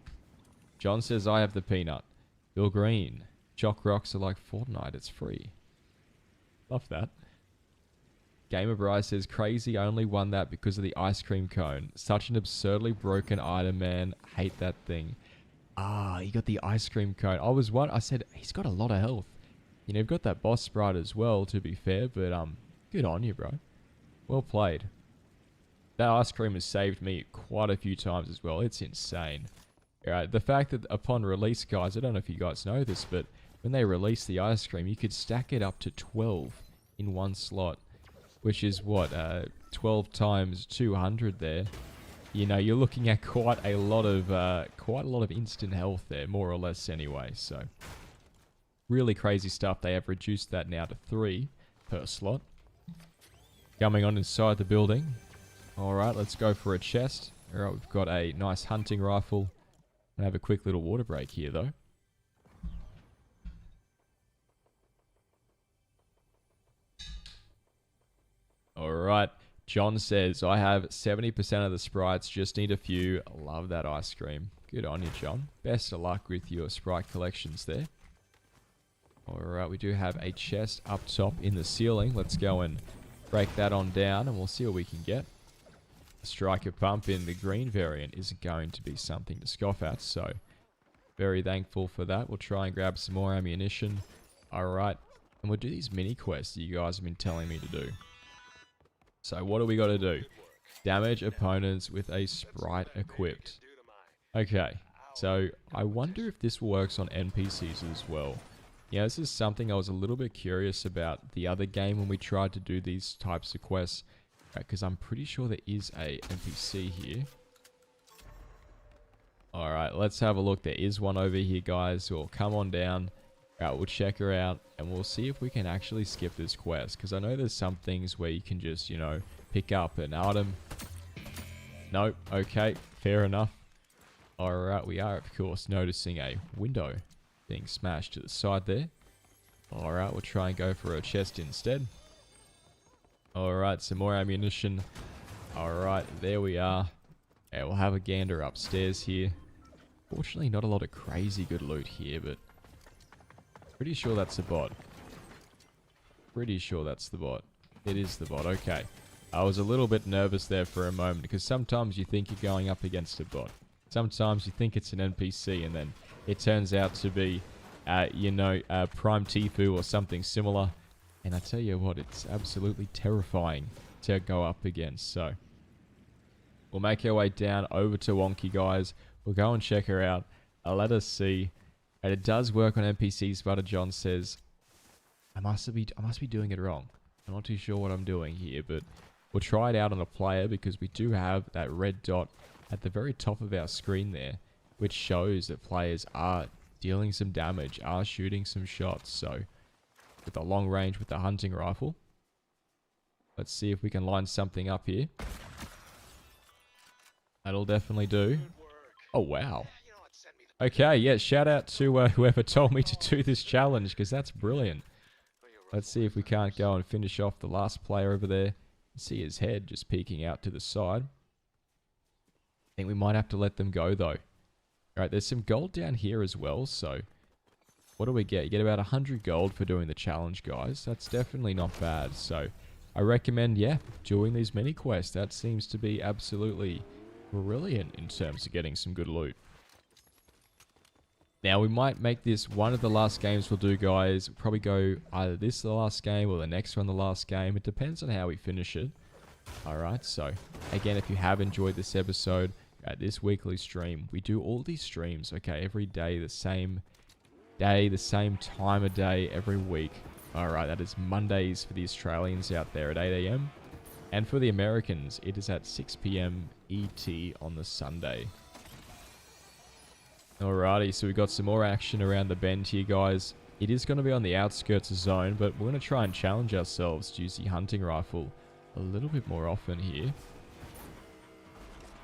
John says, I have the peanut. Bill Green, Jock Rocks are like Fortnite, it's free. Love that. Gamer Bryce says, crazy, I only won that because of the ice cream cone. Such an absurdly broken item, man. Hate that thing. Ah, he got the ice cream cone. I said, he's got a lot of health. You know, you've got that boss sprite as well, to be fair, but good on you, bro. Well played. That ice cream has saved me quite a few times as well. It's insane. Alright, the fact that upon release, guys, I don't know if you guys know this, but when they released the ice cream, you could stack it up to 12 in one slot. Which is what, 12 times 200 there. You know, you're looking at quite a lot of instant health there, more or less anyway. So, really crazy stuff. They have reduced that now to 3 per slot. Coming on inside the building. Alright, let's go for a chest. Alright, we've got a nice hunting rifle. I have a quick little water break here, though. Alright, John says, I have 70% of the sprites, just need a few. Love that ice cream. Good on you, John. Best of luck with your sprite collections there. Alright, we do have a chest up top in the ceiling. Let's go and break that on down and we'll see what we can get. A striker pump in the green variant isn't going to be something to scoff at, so very thankful for that. We'll try and grab some more ammunition. Alright, and we'll do these mini quests that you guys have been telling me to do. So what do we got to do? Damage opponents with a sprite equipped. Okay, so I wonder if this works on NPCs as well. Yeah, this is something I was a little bit curious about the other game when we tried to do these types of quests. Because I'm pretty sure there is a NPC here. Alright, let's have a look. There is one over here, guys. So we'll come on down. We'll check her out and we'll see if we can actually skip this quest. Because I know there's some things where you can just, you know, pick up an item. Nope. Okay. Fair enough. Alright, we are, of course, noticing a window being smashed to the side there. Alright, we'll try and go for a chest instead. Alright, some more ammunition. Alright, there we are. Yeah, we'll have a gander upstairs here. Fortunately, not a lot of crazy good loot here, but pretty sure that's a bot. Pretty sure that's the bot. It is the bot, okay. I was a little bit nervous there for a moment, because sometimes you think you're going up against a bot. Sometimes you think it's an NPC, and then it turns out to be, you know, Prime Tifu or something similar. And I tell you what, it's absolutely terrifying to go up against. So, we'll make our way down over to Wonky, guys. We'll go and check her out. Let us see. And it does work on NPCs, but John says, I must be doing it wrong. I'm not too sure what I'm doing here, but we'll try it out on a player because we do have that red dot at the very top of our screen there, which shows that players are dealing some damage, are shooting some shots. So, with the long range with the hunting rifle, let's see if we can line something up here. That'll definitely do. Oh, wow. Okay, yeah, shout out to whoever told me to do this challenge, because that's brilliant. Let's see if we can't go and finish off the last player over there. See his head just peeking out to the side. I think we might have to let them go, though. Alright, there's some gold down here as well, so what do we get? You get about 100 gold for doing the challenge, guys. That's definitely not bad, so I recommend, yeah, doing these mini quests. That seems to be absolutely brilliant in terms of getting some good loot. Now, we might make this one of the last games we'll do, guys. We'll probably go either this the last game or the next one the last game. It depends on how we finish it. Alright, so again, if you have enjoyed this episode, this weekly stream, we do all these streams, okay, every day, the same time of day, every week. Alright, that is Mondays for the Australians out there at 8 a.m. And for the Americans, it is at 6 p.m. ET on the Sunday. Alrighty, so we got some more action around the bend here, guys. It is going to be on the outskirts of zone, but we're going to try and challenge ourselves to use the hunting rifle a little bit more often here.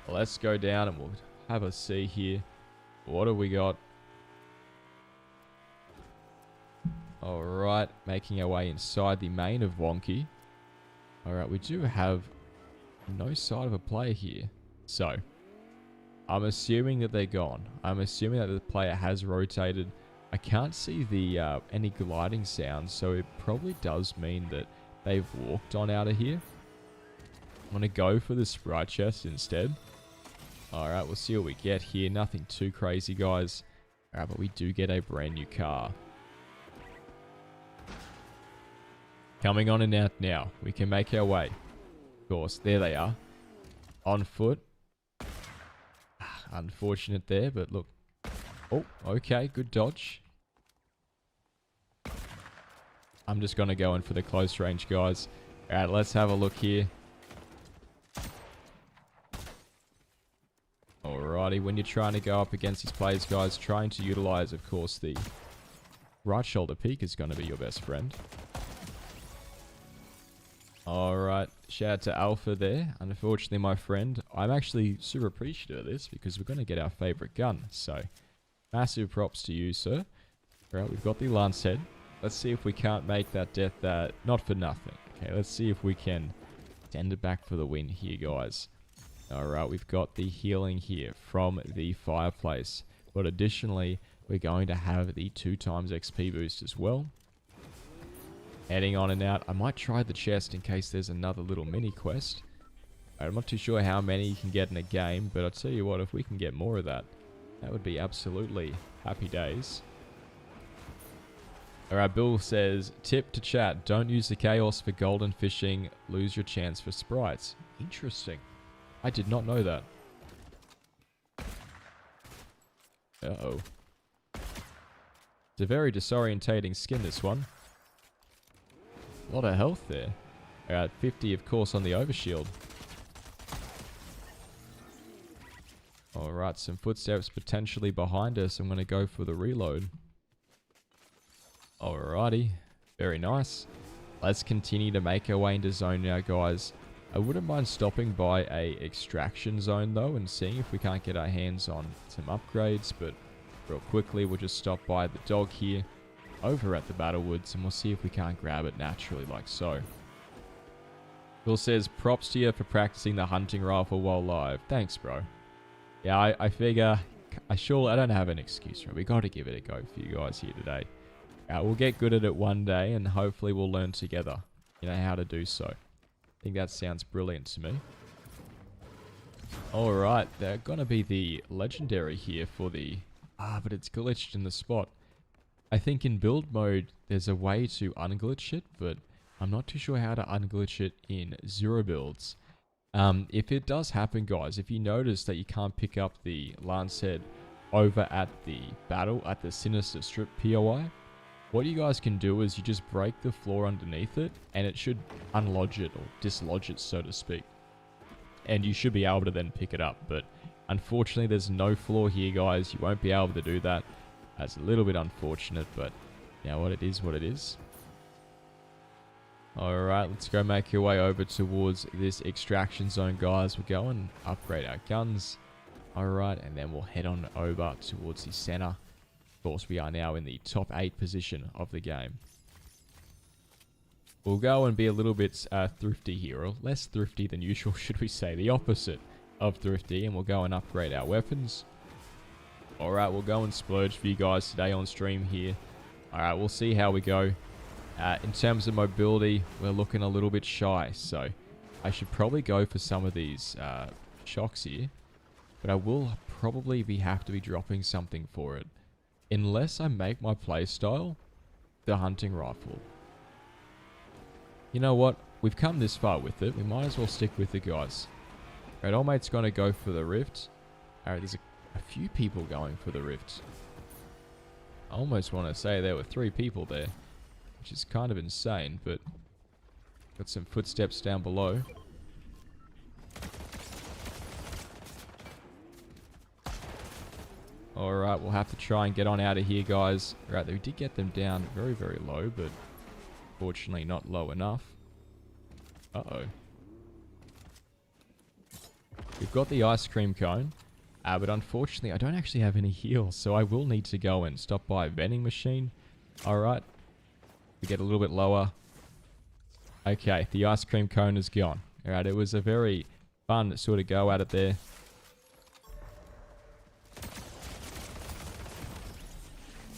Let's go down and we'll have a see here. What do we got? Alright, making our way inside the main of Wonky. Alright, we do have no sight of a player here. So, I'm assuming that they're gone. I'm assuming that the player has rotated. I can't see the any gliding sounds, so it probably does mean that they've walked on out of here. I'm going to go for the sprite chest instead. Alright, we'll see what we get here. Nothing too crazy, guys. Alright, but we do get a brand new car. Coming on and out now. We can make our way. Of course, there they are. On foot. Unfortunate there, but look. Oh, okay. Good dodge. I'm just going to go in for the close range, guys. Alright, let's have a look here. Alrighty, when you're trying to go up against these players, guys, trying to utilize, of course, the right shoulder peak is going to be your best friend. Alright, shout out to Alpha there. Unfortunately, my friend, I'm actually super appreciative of this because we're going to get our favorite gun. So, massive props to you, sir. Alright, we've got the lance head. Let's see if we can't make that death not for nothing. Okay, let's see if we can send it back for the win here, guys. Alright, we've got the healing here from the fireplace. But additionally, we're going to have the 2x XP boost as well. Heading on and out. I might try the chest in case there's another little mini quest. I'm not too sure how many you can get in a game, but I'll tell you what, if we can get more of that, that would be absolutely happy days. Alright, Bill says, tip to chat, don't use the chaos for golden fishing, lose your chance for sprites. Interesting. I did not know that. Uh-oh. It's a very disorientating skin, this one. A lot of health there. Alright, 50 of course on the overshield. Alright, some footsteps potentially behind us. I'm going to go for the reload. Alrighty, very nice. Let's continue to make our way into zone now, guys. I wouldn't mind stopping by a extraction zone though and seeing if we can't get our hands on some upgrades, but real quickly we'll just stop by the dog here over at the Battlewoods and we'll see if we can't grab it naturally like so. Bill says, props to you for practicing the hunting rifle while live. Thanks, bro. Yeah, I figure, I don't have an excuse, right? We got to give it a go for you guys here today. We'll get good at it one day and hopefully we'll learn together, you know, how to do so. I think that sounds brilliant to me. Alright, they're going to be the legendary here for the... but it's glitched in the spot. I think in build mode, there's a way to unglitch it, but I'm not too sure how to unglitch it in zero builds. If it does happen, guys, if you notice that you can't pick up the lance head over at the Sinister Strip POI, what you guys can do is you just break the floor underneath it, and it should unlodge it or dislodge it, so to speak. And you should be able to then pick it up, but unfortunately there's no floor here, guys. You won't be able to do that. That's a little bit unfortunate, but you know what, it is what it is. Alright, let's go make our way over towards this extraction zone, guys. We'll go and upgrade our guns. Alright, and then we'll head on over towards the center. Of course, we are now in the top 8 position of the game. We'll go and be a little bit thrifty here, or less thrifty than usual, should we say. The opposite of thrifty, and we'll go and upgrade our weapons. Alright, we'll go and splurge for you guys today on stream here. Alright, we'll see how we go. In terms of mobility, we're looking a little bit shy, so I should probably go for some of these shocks here. But I will probably have to be dropping something for it. Unless I make my playstyle the hunting rifle. You know what? we've come this far with it. We might as well stick with it, guys. Alright, old mate's going to go for the rift. Alright, there's a few people going for the rift. I almost want to say there were 3 people there, which is kind of insane, but got some footsteps down below. Alright, we'll have to try and get on out of here, guys. Right, we did get them down very, very low, but fortunately not low enough. Uh-oh. We've got the ice cream cone, but unfortunately I don't actually have any heals, so I will need to go and stop by a vending machine. Alright. We get a little bit lower. Okay, the ice cream cone is gone. Alright, it was a very fun sort of go at it there.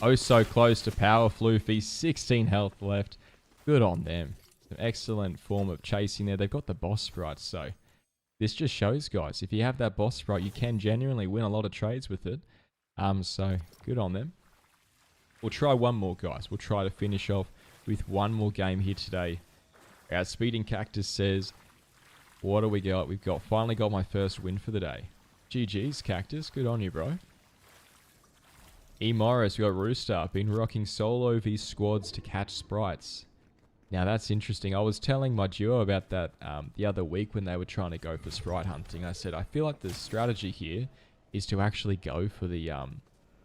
Oh, so close to power floofy. 16 health left. Good on them. An excellent form of chasing there. They've got the boss sprite, so this just shows, guys, if you have that boss sprite, you can genuinely win a lot of trades with it. So good on them. We'll try one more, guys. We'll try to finish off with one more game here today. Our Speeding Cactus says, what do we got? We've got finally got my first win for the day. GG's, Cactus. Good on you, bro. E. Morris, we got Rooster. Been rocking solo v squads to catch sprites. Now that's interesting. I was telling my duo about that the other week when they were trying to go for sprite hunting. I said, I feel like the strategy here is to actually go for the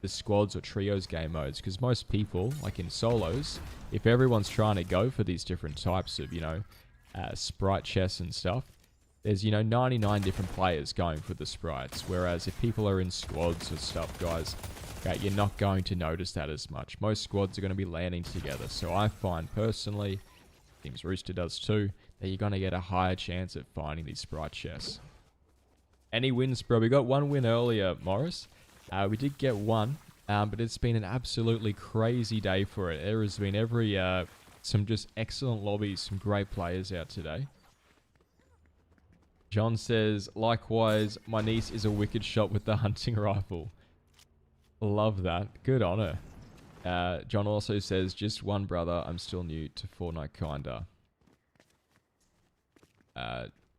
squads or trios game modes. Because most people, like in solos, if everyone's trying to go for these different types of, sprite chests and stuff, there's, 99 different players going for the sprites. Whereas if people are in squads or stuff, guys, okay, you're not going to notice that as much. Most squads are going to be landing together. So I find personally, things Rooster does too, that you're going to get a higher chance at finding these sprite chests. Any wins, bro? We got one win earlier, Morris. We did get one, but it's been an absolutely crazy day for it. There has been some just excellent lobbies, some great players out today. John says, likewise, my niece is a wicked shot with the hunting rifle. Love that. Good on her. John also says, just one brother. I'm still new to Fortnite, kinda.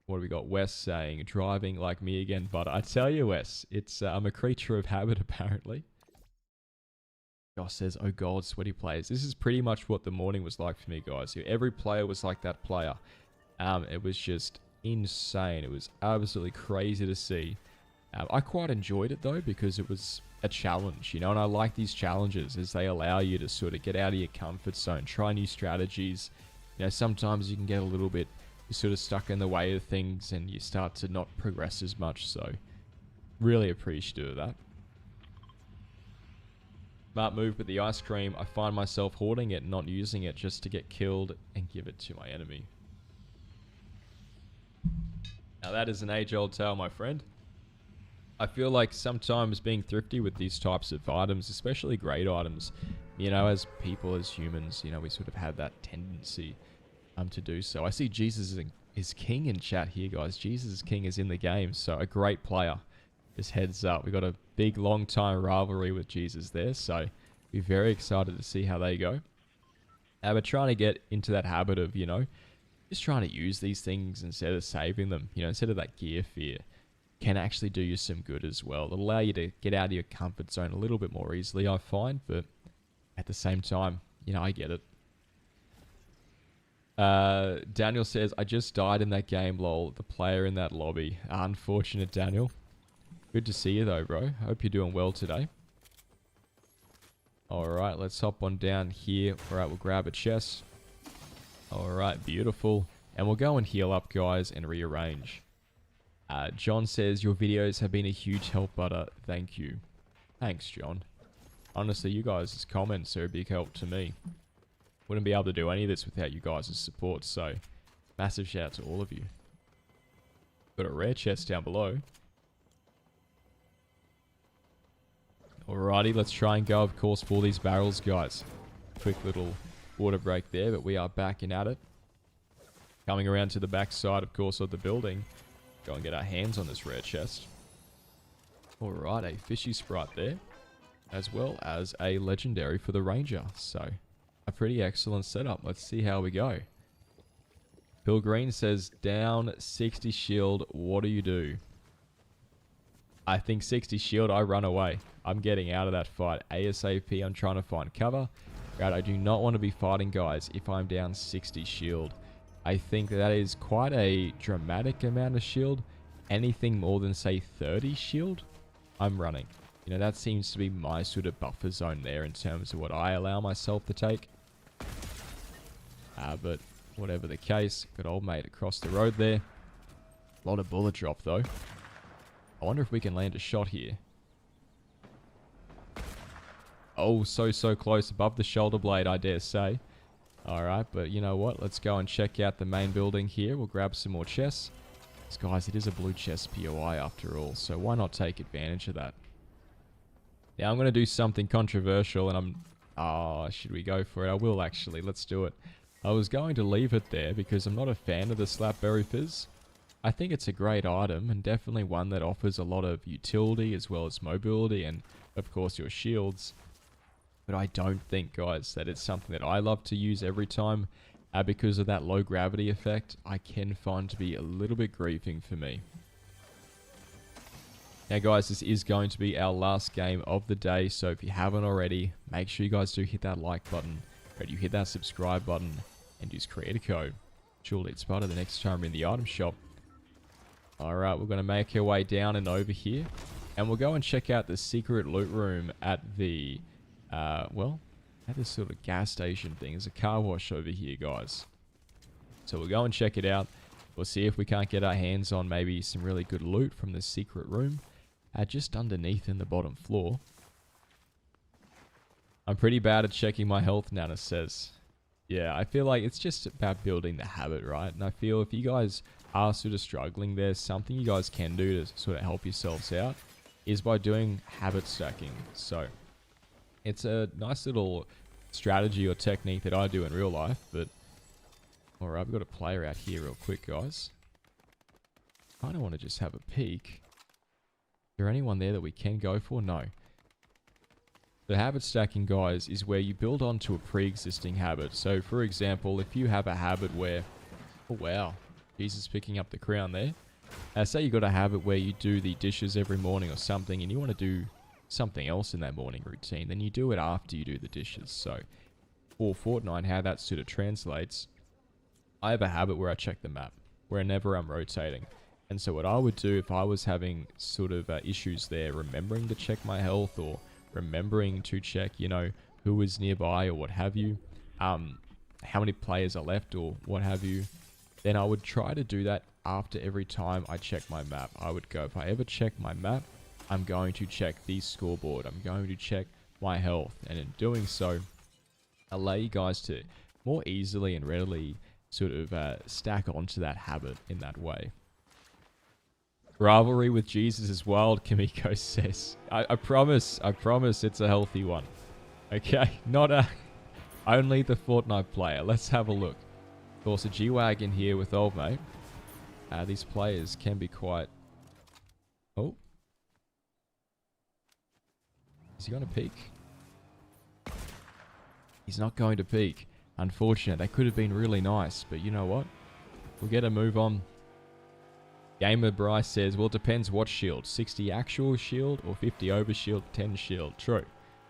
What do we got? Wes saying, driving like me again, but I tell you, Wes, it's I'm a creature of habit, apparently. Josh says, oh god, sweaty players. This is pretty much what the morning was like for me, guys. Every player was like that player. It was just insane. It was absolutely crazy to see. I quite enjoyed it though, because it was a challenge, and I like these challenges as they allow you to sort of get out of your comfort zone, try new strategies. Sometimes you can get a little bit sort of stuck in the way of things and you start to not progress as much, so really appreciative of that. Smart move with the ice cream. I find myself hoarding it and not using it just to get killed and give it to my enemy. Now that is an age-old tale, my friend. I feel like sometimes being thrifty with these types of items, especially great items, as people, as humans, we sort of have that tendency to do so. I see Jesus is king in chat here, guys. Jesus is king is in the game, so a great player. Just heads up. We've got a big, long-time rivalry with Jesus there, so be very excited to see how they go. We're trying to get into that habit of, just trying to use these things instead of saving them, instead of that gear fear. Can actually do you some good as well. It'll allow you to get out of your comfort zone a little bit more easily, I find, but at the same time, I get it. Daniel says, I just died in that game, lol. The player in that lobby. Unfortunate, Daniel. Good to see you though, bro. Hope you're doing well today. Alright, let's hop on down here. Alright, we'll grab a chest. Alright, beautiful. And we'll go and heal up, guys, and rearrange. John says, your videos have been a huge help, butter. Thank you. Thanks, John. Honestly, you guys' comments are a big help to me. Wouldn't be able to do any of this without you guys' support, so massive shout out to all of you. Got a rare chest down below. Alrighty, let's try and go, of course, for these barrels, guys. Quick little water break there, but we are back and at it. Coming around to the back side, of course, of the building. Go and get our hands on this rare chest. Alright, a fishy sprite there. As well as a legendary for the ranger. So, a pretty excellent setup. Let's see how we go. Bill Green says, down 60 shield. What do you do? I think 60 shield, I run away. I'm getting out of that fight. ASAP, I'm trying to find cover. Right, I do not want to be fighting guys if I'm down 60 shield. I think that is quite a dramatic amount of shield. Anything more than, say, 30 shield, I'm running. You know, that seems to be my sort of buffer zone there in terms of what I allow myself to take. But whatever the case, good old mate across the road there. A lot of bullet drop, though. I wonder if we can land a shot here. Oh, so close. Above the shoulder blade, I dare say. Alright, but you know what? Let's go and check out the main building here. We'll grab some more chests. Guys, it is a blue chest POI after all, so why not take advantage of that? Now, I'm going to do something controversial, and should we go for it? I will, actually. Let's do it. I was going to leave it there because I'm not a fan of the Slapberry Fizz. I think it's a great item, and definitely one that offers a lot of utility as well as mobility, and of course your shields. But I don't think, guys, that it's something that I love to use every time. Because of that low gravity effect, I can find to be a little bit grieving for me. Now guys, this is going to be our last game of the day, so if you haven't already, make sure you guys do hit that like button, and you hit that subscribe button, and use creator code. Surely it's part of the next time we're in the item shop. Alright, we're going to make our way down and over here, and we'll go and check out the secret loot room at the, at this sort of gas station thing. There's a car wash over here, guys. So we'll go and check it out. We'll see if we can't get our hands on maybe some really good loot from the secret room. Just underneath in the bottom floor. I'm pretty bad at checking my health, Nana says. Yeah, I feel like it's just about building the habit, right? And I feel if you guys are sort of struggling, there's something you guys can do to sort of help yourselves out. Is by doing habit stacking. So it's a nice little strategy or technique that I do in real life, but alright, we've got a player out here real quick, guys. I don't want to just have a peek. Is there anyone there that we can go for? No. The habit stacking, guys, is where you build onto a pre-existing habit. So, for example, if you have a habit where... Oh, wow. Jesus picking up the crown there. Say you got a habit where you do the dishes every morning or something, and you want to do something else in that morning routine, then you do it after you do the dishes. So for Fortnite, how that sort of translates, I have a habit where I check the map whenever I'm rotating. And so what I would do if I was having sort of issues there, remembering to check my health or remembering to check, you know, who is nearby or what have you, how many players are left or what have you, then I would try to do that after every time I check my map. I would go, if I ever check my map, I'm going to check the scoreboard. I'm going to check my health. And in doing so, allow you guys to more easily and readily sort of stack onto that habit in that way. Rivalry with Jesus is wild, Kimiko says. I promise it's a healthy one. Okay, not only the Fortnite player. Let's have a look. Of course, a G-Wagon here with old mate. These players can be quite... Oh. Is he going to peek? He's not going to peek. Unfortunate. That could have been really nice, but you know what? We'll get a move on. Gamer Bryce says, well, it depends what shield. 60 actual shield or 50 overshield, 10 shield. True.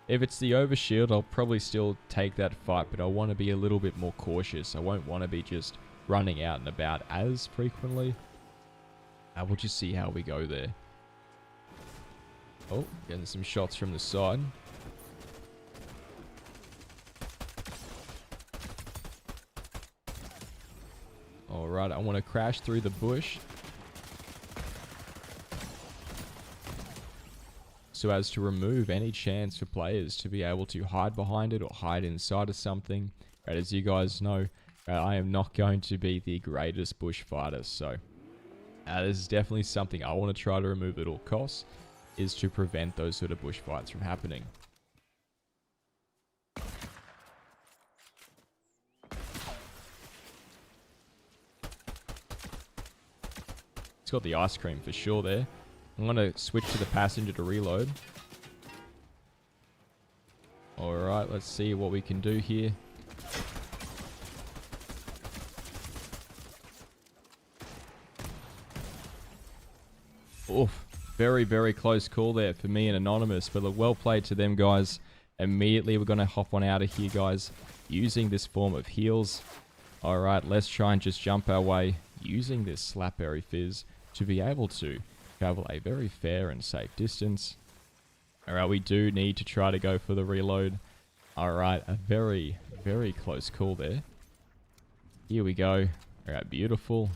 If it's the overshield, I'll probably still take that fight, but I want to be a little bit more cautious. I won't want to be just running out and about as frequently. We'll just see how we go there. Oh, getting some shots from the side. Alright, I want to crash through the bush so as to remove any chance for players to be able to hide behind it or hide inside of something. Right, as you guys know, I am not going to be the greatest bushfighter, so this is definitely something I want to try to remove at all costs, is to prevent those sort of bushfights from happening. It's got the ice cream for sure there. I'm going to switch to the passenger to reload. Alright, let's see what we can do here. Oof. Very, very close call there for me and Anonymous. But look, well played to them, guys. Immediately, we're going to hop on out of here, guys, using this form of heals. All right, let's try and just jump our way using this Slapberry Fizz to be able to travel a very fair and safe distance. All right, we do need to try to go for the reload. All right, a very, very close call there. Here we go. All right, beautiful.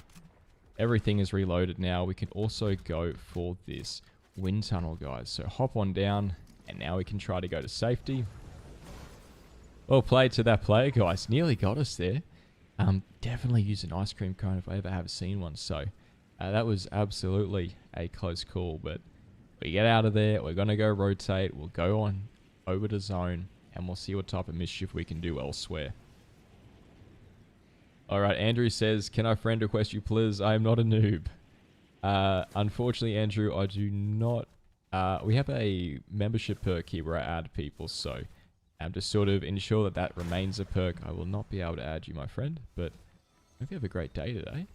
Everything is reloaded now. We can also go for this wind tunnel, guys. So hop on down, and now we can try to go to safety. Well played to that player, guys. Nearly got us there. Definitely use an ice cream cone if I ever have seen one. So that was absolutely a close call. But we get out of there. We're going to go rotate. We'll go on over to zone, and we'll see what type of mischief we can do elsewhere. All right, Andrew says, can I friend request you, please? I am not a noob. Unfortunately, Andrew, I do not. We have a membership perk here where I add people, so to sort of ensure that that remains a perk, I will not be able to add you, my friend. But I hope you have a great day today.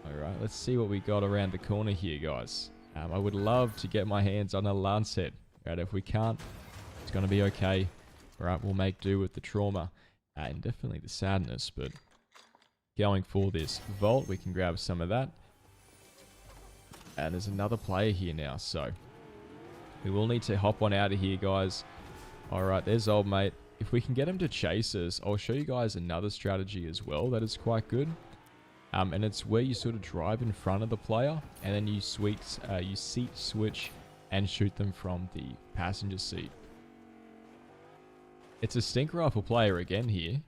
All right, let's see what we got around the corner here, guys. I would love to get my hands on a Lancet. Right, if we can't, it's going to be okay. All right, we'll make do with the trauma and definitely the sadness, but going for this vault, we can grab some of that. And there's another player here now, so we will need to hop on out of here, guys. All right, there's old mate. If we can get him to chase us, I'll show you guys another strategy as well that is quite good. And it's where you sort of drive in front of the player, and then you seat switch and shoot them from the passenger seat. It's a stink rifle player again here.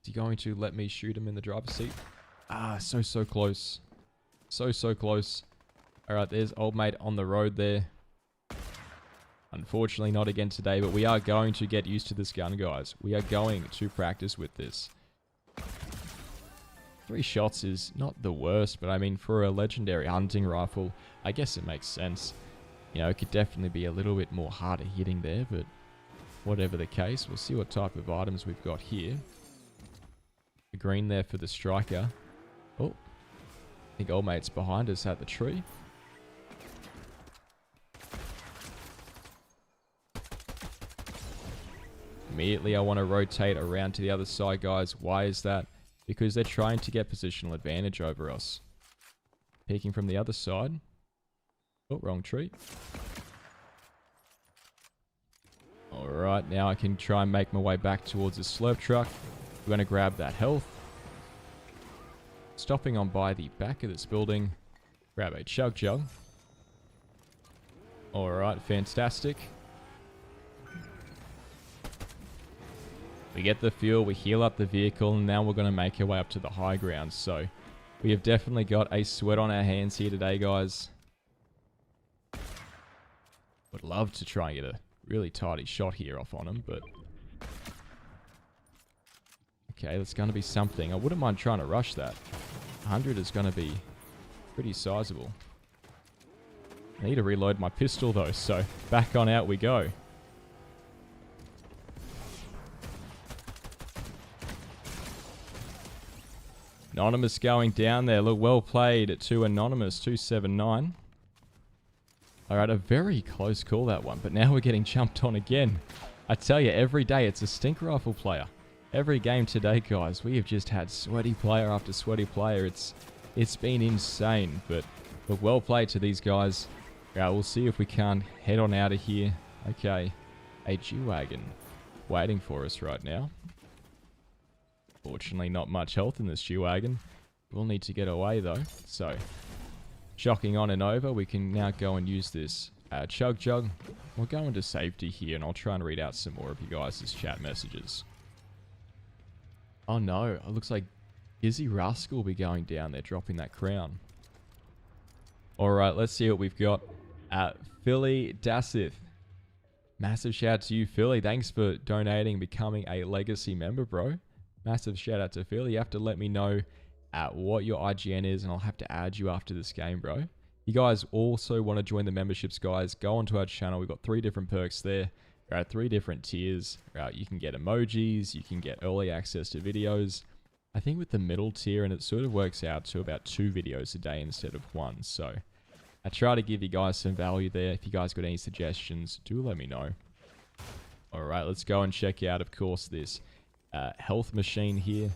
Is he going to let me shoot him in the driver's seat? Ah, so close. So close. All right, there's old mate on the road there. Unfortunately, not again today, but we are going to get used to this gun, guys. We are going to practice with this. 3 shots is not the worst, but I mean, for a legendary hunting rifle, I guess it makes sense. You know, it could definitely be a little bit more harder hitting there, but whatever the case, we'll see what type of items we've got here. The green there for the striker. Oh, I think old mate's behind us at the tree. Immediately, I want to rotate around to the other side, guys. Why is that? Because they're trying to get positional advantage over us. Peeking from the other side. Oh, wrong tree. Alright, now I can try and make my way back towards the slurp truck. We're going to grab that health. Stopping on by the back of this building. Grab a chug jug. Alright, fantastic. We get the fuel, we heal up the vehicle, and now we're going to make our way up to the high ground. So, we have definitely got a sweat on our hands here today, guys. Would love to try and get a really tidy shot here off on him, but... Okay, that's going to be something. I wouldn't mind trying to rush that. 100 is going to be pretty sizable. I need to reload my pistol, though, so back on out we go. Anonymous going down there. Look, well played to Anonymous, 279. Alright, a very close call that one, but now we're getting jumped on again. I tell you, every day it's a stink rifle player. Every game today, guys, we have just had sweaty player after sweaty player. It's been insane, but look, well played to these guys. We'll see if we can't head on out of here. Okay, a G-Wagon waiting for us right now. Fortunately, not much health in this G-Wagon. We'll need to get away, though. So, shocking on and over. We can now go and use this chug jug. We'll go into safety here, and I'll try and read out some more of you guys' chat messages. Oh, no. It looks like Izzy Rusk will be going down there, dropping that crown. Alright, let's see what we've got. Philly Dassith. Massive shout out to you, Philly. Thanks for donating and becoming a legacy member, bro. Massive shout out to Phil. You have to let me know what your IGN is, and I'll have to add you after this game, bro. You guys also want to join the memberships, guys, go onto our channel. We've got 3 different perks there. 3 different tiers. You can get emojis. You can get early access to videos. I think with the middle tier, and it sort of works out to about 2 videos a day instead of 1. So I try to give you guys some value there. If you guys got any suggestions, do let me know. All right, let's go and check out, of course, this health machine here.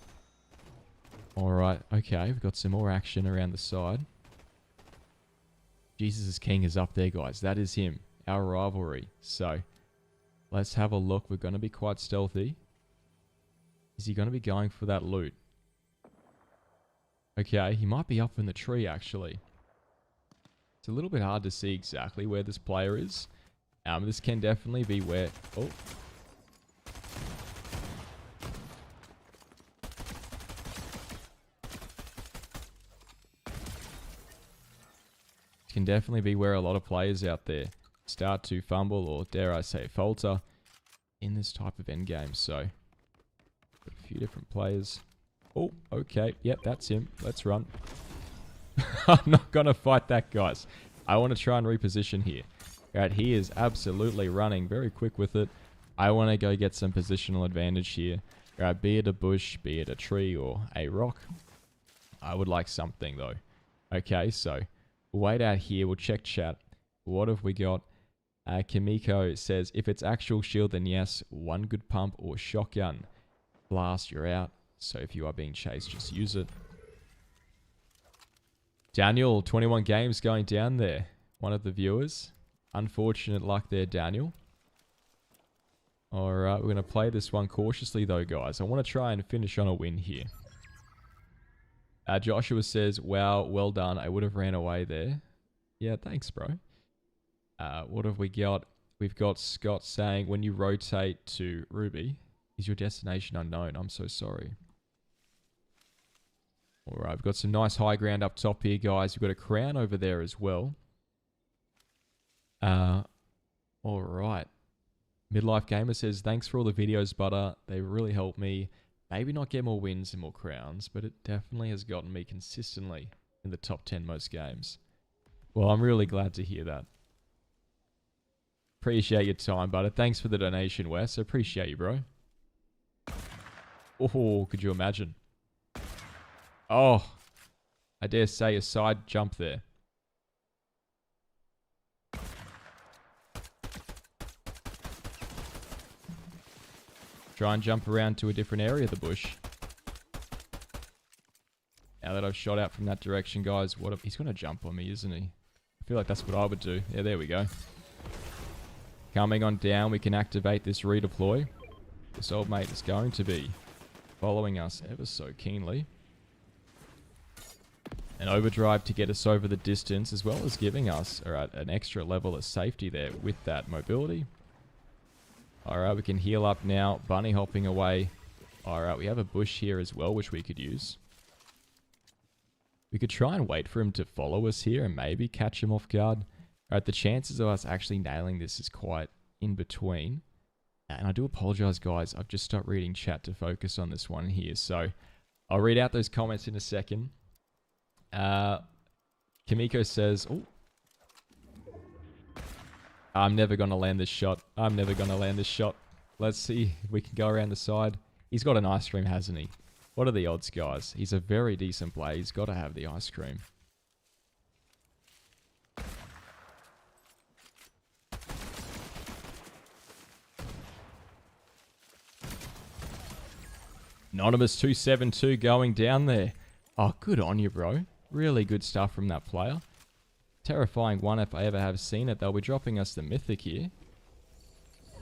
All right, okay, we've got some more action around the side. Jesus is King is up there, guys. That is him, our rivalry. So let's have a look. We're going to be quite stealthy. Is he going to be going for that loot? Okay, he might be up in the tree, actually. It's a little bit hard to see exactly where this player is. This can definitely be where... Oh. Can definitely be where a lot of players out there start to fumble, or dare I say falter, in this type of endgame. So, got a few different players. Oh, okay. Yep, that's him. Let's run. I'm not going to fight that, guys. I want to try and reposition here. Alright, he is absolutely running very quick with it. I want to go get some positional advantage here. Alright, be it a bush, be it a tree, or a rock. I would like something, though. Okay, so... wait out here. We'll check chat. What have we got? Kimiko says, if it's actual shield, then yes. 1 good pump or shotgun. Blast, you're out. So if you are being chased, just use it. Daniel, 21 games going down there. One of the viewers. Unfortunate luck there, Daniel. Alright, we're going to play this one cautiously though, guys. I want to try and finish on a win here. Joshua says, wow, well done. I would have ran away there. Yeah, thanks, bro. What have we got? We've got Scott saying, when you rotate to Ruby, is your destination unknown? I'm so sorry. All right, we've got some nice high ground up top here, guys. We've got a crown over there as well. All right. Midlife Gamer says, thanks for all the videos, Butter. They really helped me. Maybe not get more wins and more crowns, but it definitely has gotten me consistently in the top 10 most games. Well, I'm really glad to hear that. Appreciate your time, Butter. Thanks for the donation, Wes. Appreciate you, bro. Oh, could you imagine? Oh, I dare say a side jump there. Try and jump around to a different area of the bush. Now that I've shot out from that direction, guys, he's going to jump on me, isn't he? I feel like that's what I would do. Yeah, there we go. Coming on down, we can activate this redeploy. This old mate is going to be following us ever so keenly. An overdrive to get us over the distance, as well as giving us an extra level of safety there with that mobility. Alright, we can heal up now. Bunny hopping away. Alright, we have a bush here as well, which we could use. We could try and wait for him to follow us here and maybe catch him off guard. Alright, the chances of us actually nailing this is quite in between. And I do apologize, guys. I've just stopped reading chat to focus on this one here. So, I'll read out those comments in a second. Kimiko says, oh, I'm never going to land this shot. I'm never going to land this shot. Let's see if we can go around the side. He's got an ice cream, hasn't he? What are the odds, guys? He's a very decent player. He's got to have the ice cream. Anonymous272 going down there. Oh, good on you, bro. Really good stuff from that player. Terrifying one if I ever have seen it. They'll be dropping us the mythic here.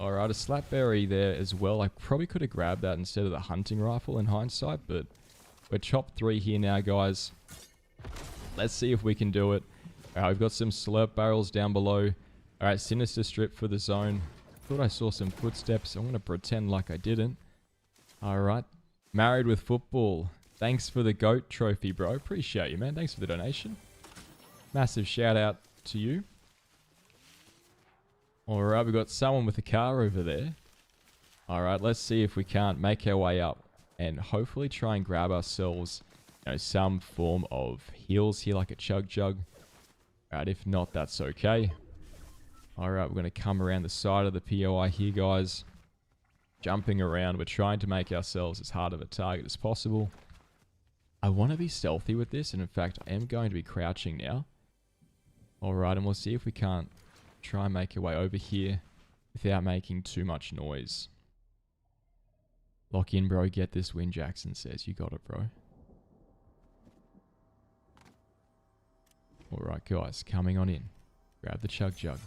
Alright, a slapberry there as well. I probably could have grabbed that instead of the hunting rifle in hindsight, but we're top 3 here now, guys. Let's see if we can do it. Alright, we've got some slurp barrels down below. Alright, sinister strip for the zone. Thought I saw some footsteps. I'm going to pretend like I didn't. Alright. Married with football. Thanks for the GOAT trophy, bro. Appreciate you, man. Thanks for the donation. Massive shout out to you. Alright, we've got someone with a car over there. Alright, let's see if we can't make our way up and hopefully try and grab ourselves, some form of heals here, like a chug jug. Alright, if not, that's okay. Alright, we're going to come around the side of the POI here, guys. Jumping around, we're trying to make ourselves as hard of a target as possible. I want to be stealthy with this, and in fact, I am going to be crouching now. Alright, and we'll see if we can't try and make our way over here without making too much noise. Lock in, bro. Get this win, Jackson says. You got it, bro. Alright, guys. Coming on in. Grab the chug jug.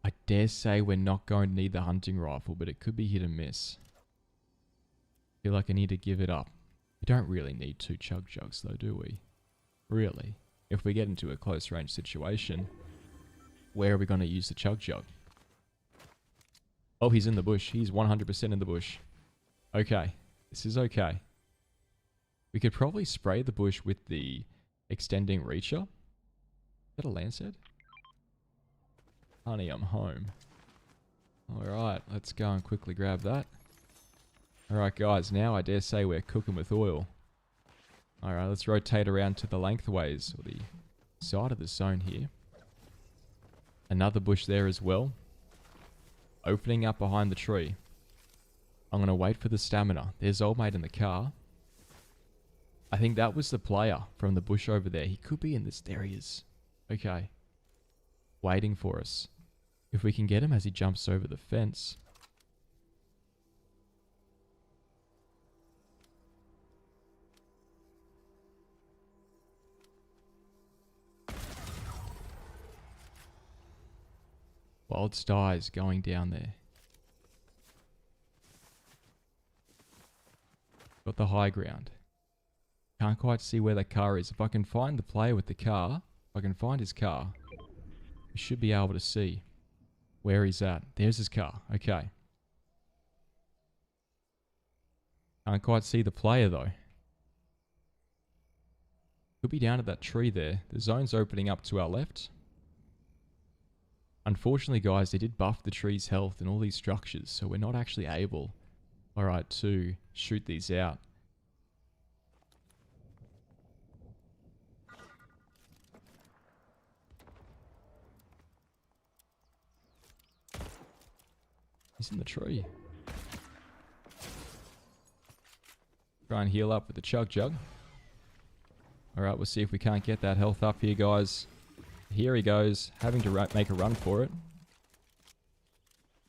I dare say we're not going to need the hunting rifle, but it could be hit and miss. Feel like I need to give it up. We don't really need 2 chug jugs though, do we? Really? If we get into a close range situation, where are we going to use the chug jug? Oh, he's in the bush. He's 100% in the bush. Okay. This is okay. We could probably spray the bush with the extending reacher. Is that a Lancet? Honey, I'm home. Alright, let's go and quickly grab that. Alright guys, now I dare say we're cooking with oil. Alright, let's rotate around to the lengthways, or the side of the zone here. Another bush there as well. Opening up behind the tree. I'm going to wait for the stamina. There's old mate in the car. I think that was the player from the bush over there. He could be in this. There he is. Okay. Waiting for us. If we can get him as he jumps over the fence. Wild Styes going down there. Got the high ground. Can't quite see where the car is. If I can find the player with the car, if I can find his car, we should be able to see where he's at. There's his car. Okay. Can't quite see the player though. Could be down at that tree there. The zone's opening up to our left. Unfortunately, guys, they did buff the tree's health and all these structures, so we're not actually able, alright, to shoot these out. He's in the tree. Try and heal up with the chug jug. Alright, we'll see if we can't get that health up here, guys. Here he goes, having to make a run for it.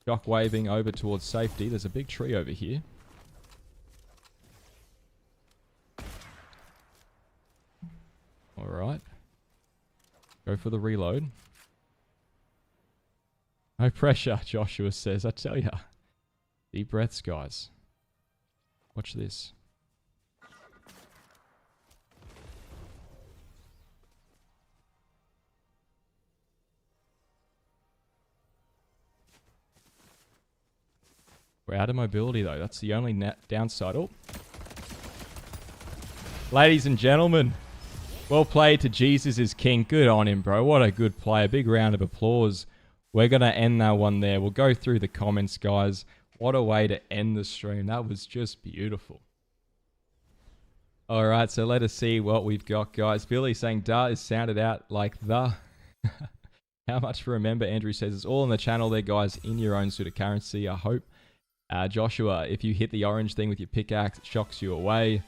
Shock waving over towards safety. There's a big tree over here. Alright. Go for the reload. No pressure, Joshua says. I tell ya. Deep breaths, guys. Watch this. We're out of mobility, though. That's the only downside. Oh. Ladies and gentlemen, well played to Jesus is King. Good on him, bro. What a good play. A big round of applause. We're going to end that one there. We'll go through the comments, guys. What a way to end the stream. That was just beautiful. All right, so let us see what we've got, guys. Billy saying, duh is sounded out like the. How much for a member? Andrew says, it's all on the channel there, guys, in your own sort of currency, I hope. Joshua, if you hit the orange thing with your pickaxe, it shocks you away.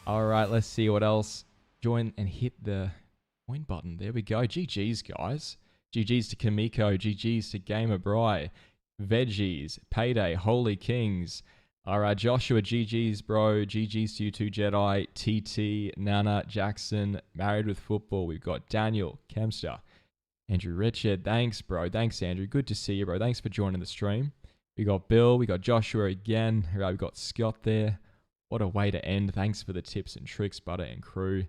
All right, let's see what else. Join and hit the join button. There we go. GG's, guys. GG's to Kamiko. GG's to Gamer Bry. Veggies. Payday. Holy Kings. All right, Joshua. GG's, bro. GG's to you two, Jedi. TT. Nana. Jackson. Married with Football. We've got Daniel. Kemster. Andrew Richard. Thanks, bro. Thanks, Andrew. Good to see you, bro. Thanks for joining the stream. We got Bill, we got Joshua again. We got Scott there. What a way to end. Thanks for the tips and tricks, Butter and crew.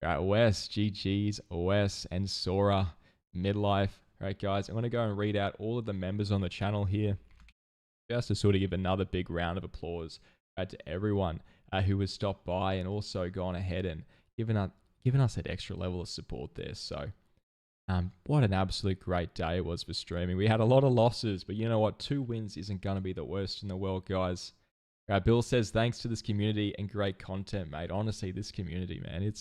All right, Wes, GG's, Wes, and Sora, Midlife. All right, guys, I'm going to go and read out all of the members on the channel here. Just to sort of give another big round of applause to everyone who has stopped by and also gone ahead and given us that extra level of support there. So, what an absolute great day it was for streaming. We had a lot of losses, but you know what? 2 wins isn't going to be the worst in the world, guys. Bill says, thanks to this community and great content, mate. Honestly, this community, man,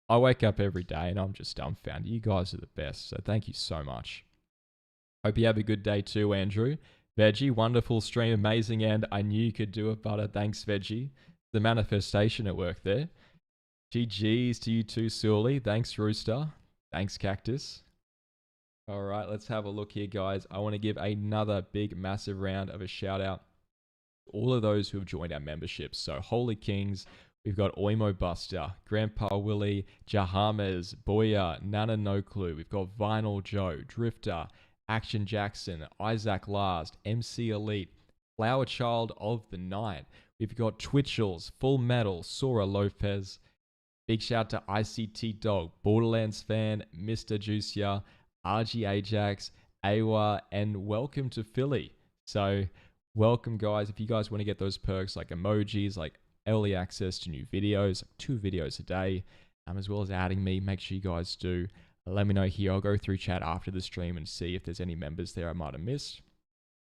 I wake up every day and I'm just dumbfounded. You guys are the best, so thank you so much. Hope you have a good day too, Andrew. Veggie, wonderful stream, amazing, and I knew you could do it, Butter. Thanks, Veggie. the manifestation at work there. GG's to you too, Sully. Thanks, Rooster. Thanks, Cactus. All right, let's have a look here, guys. I want to give another big, massive round of a shout out to all of those who have joined our memberships. So, Holy Kings, we've got Oimo Buster, Grandpa Willie, Jahamas, Boya, Nana No Clue. We've got Vinyl Joe, Drifter, Action Jackson, Isaac Last, MC Elite, Flower Child of the Night. We've got Twitchels, Full Metal, Sora Lopez. Big shout to ICT Dog, Borderlands Fan, Mr. Juicier, RG Ajax, Awa, and welcome to Philly. So, welcome, guys. If you guys want to get those perks like emojis, like early access to new videos, 2 videos a day, as well as adding me, make sure you guys do. Let me know here. I'll go through chat after the stream and see if there's any members there I might have missed.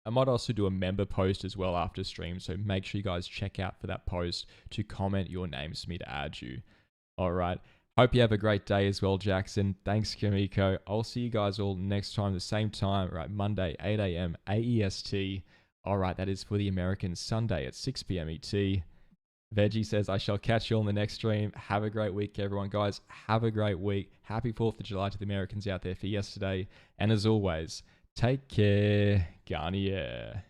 I might also do a member post as well after stream, so make sure you guys check out for that post to comment your names for me to add you. All right. Hope you have a great day as well, Jackson. Thanks, Kimiko. I'll see you guys all next time, the same time, right? Monday, 8 a.m. AEST. All right, that is for the Americans. Sunday at 6 p.m. ET. Veggie says, I shall catch you on the next stream. Have a great week, everyone. Guys, have a great week. Happy 4th of July to the Americans out there for yesterday. And as always, take care. Garnier.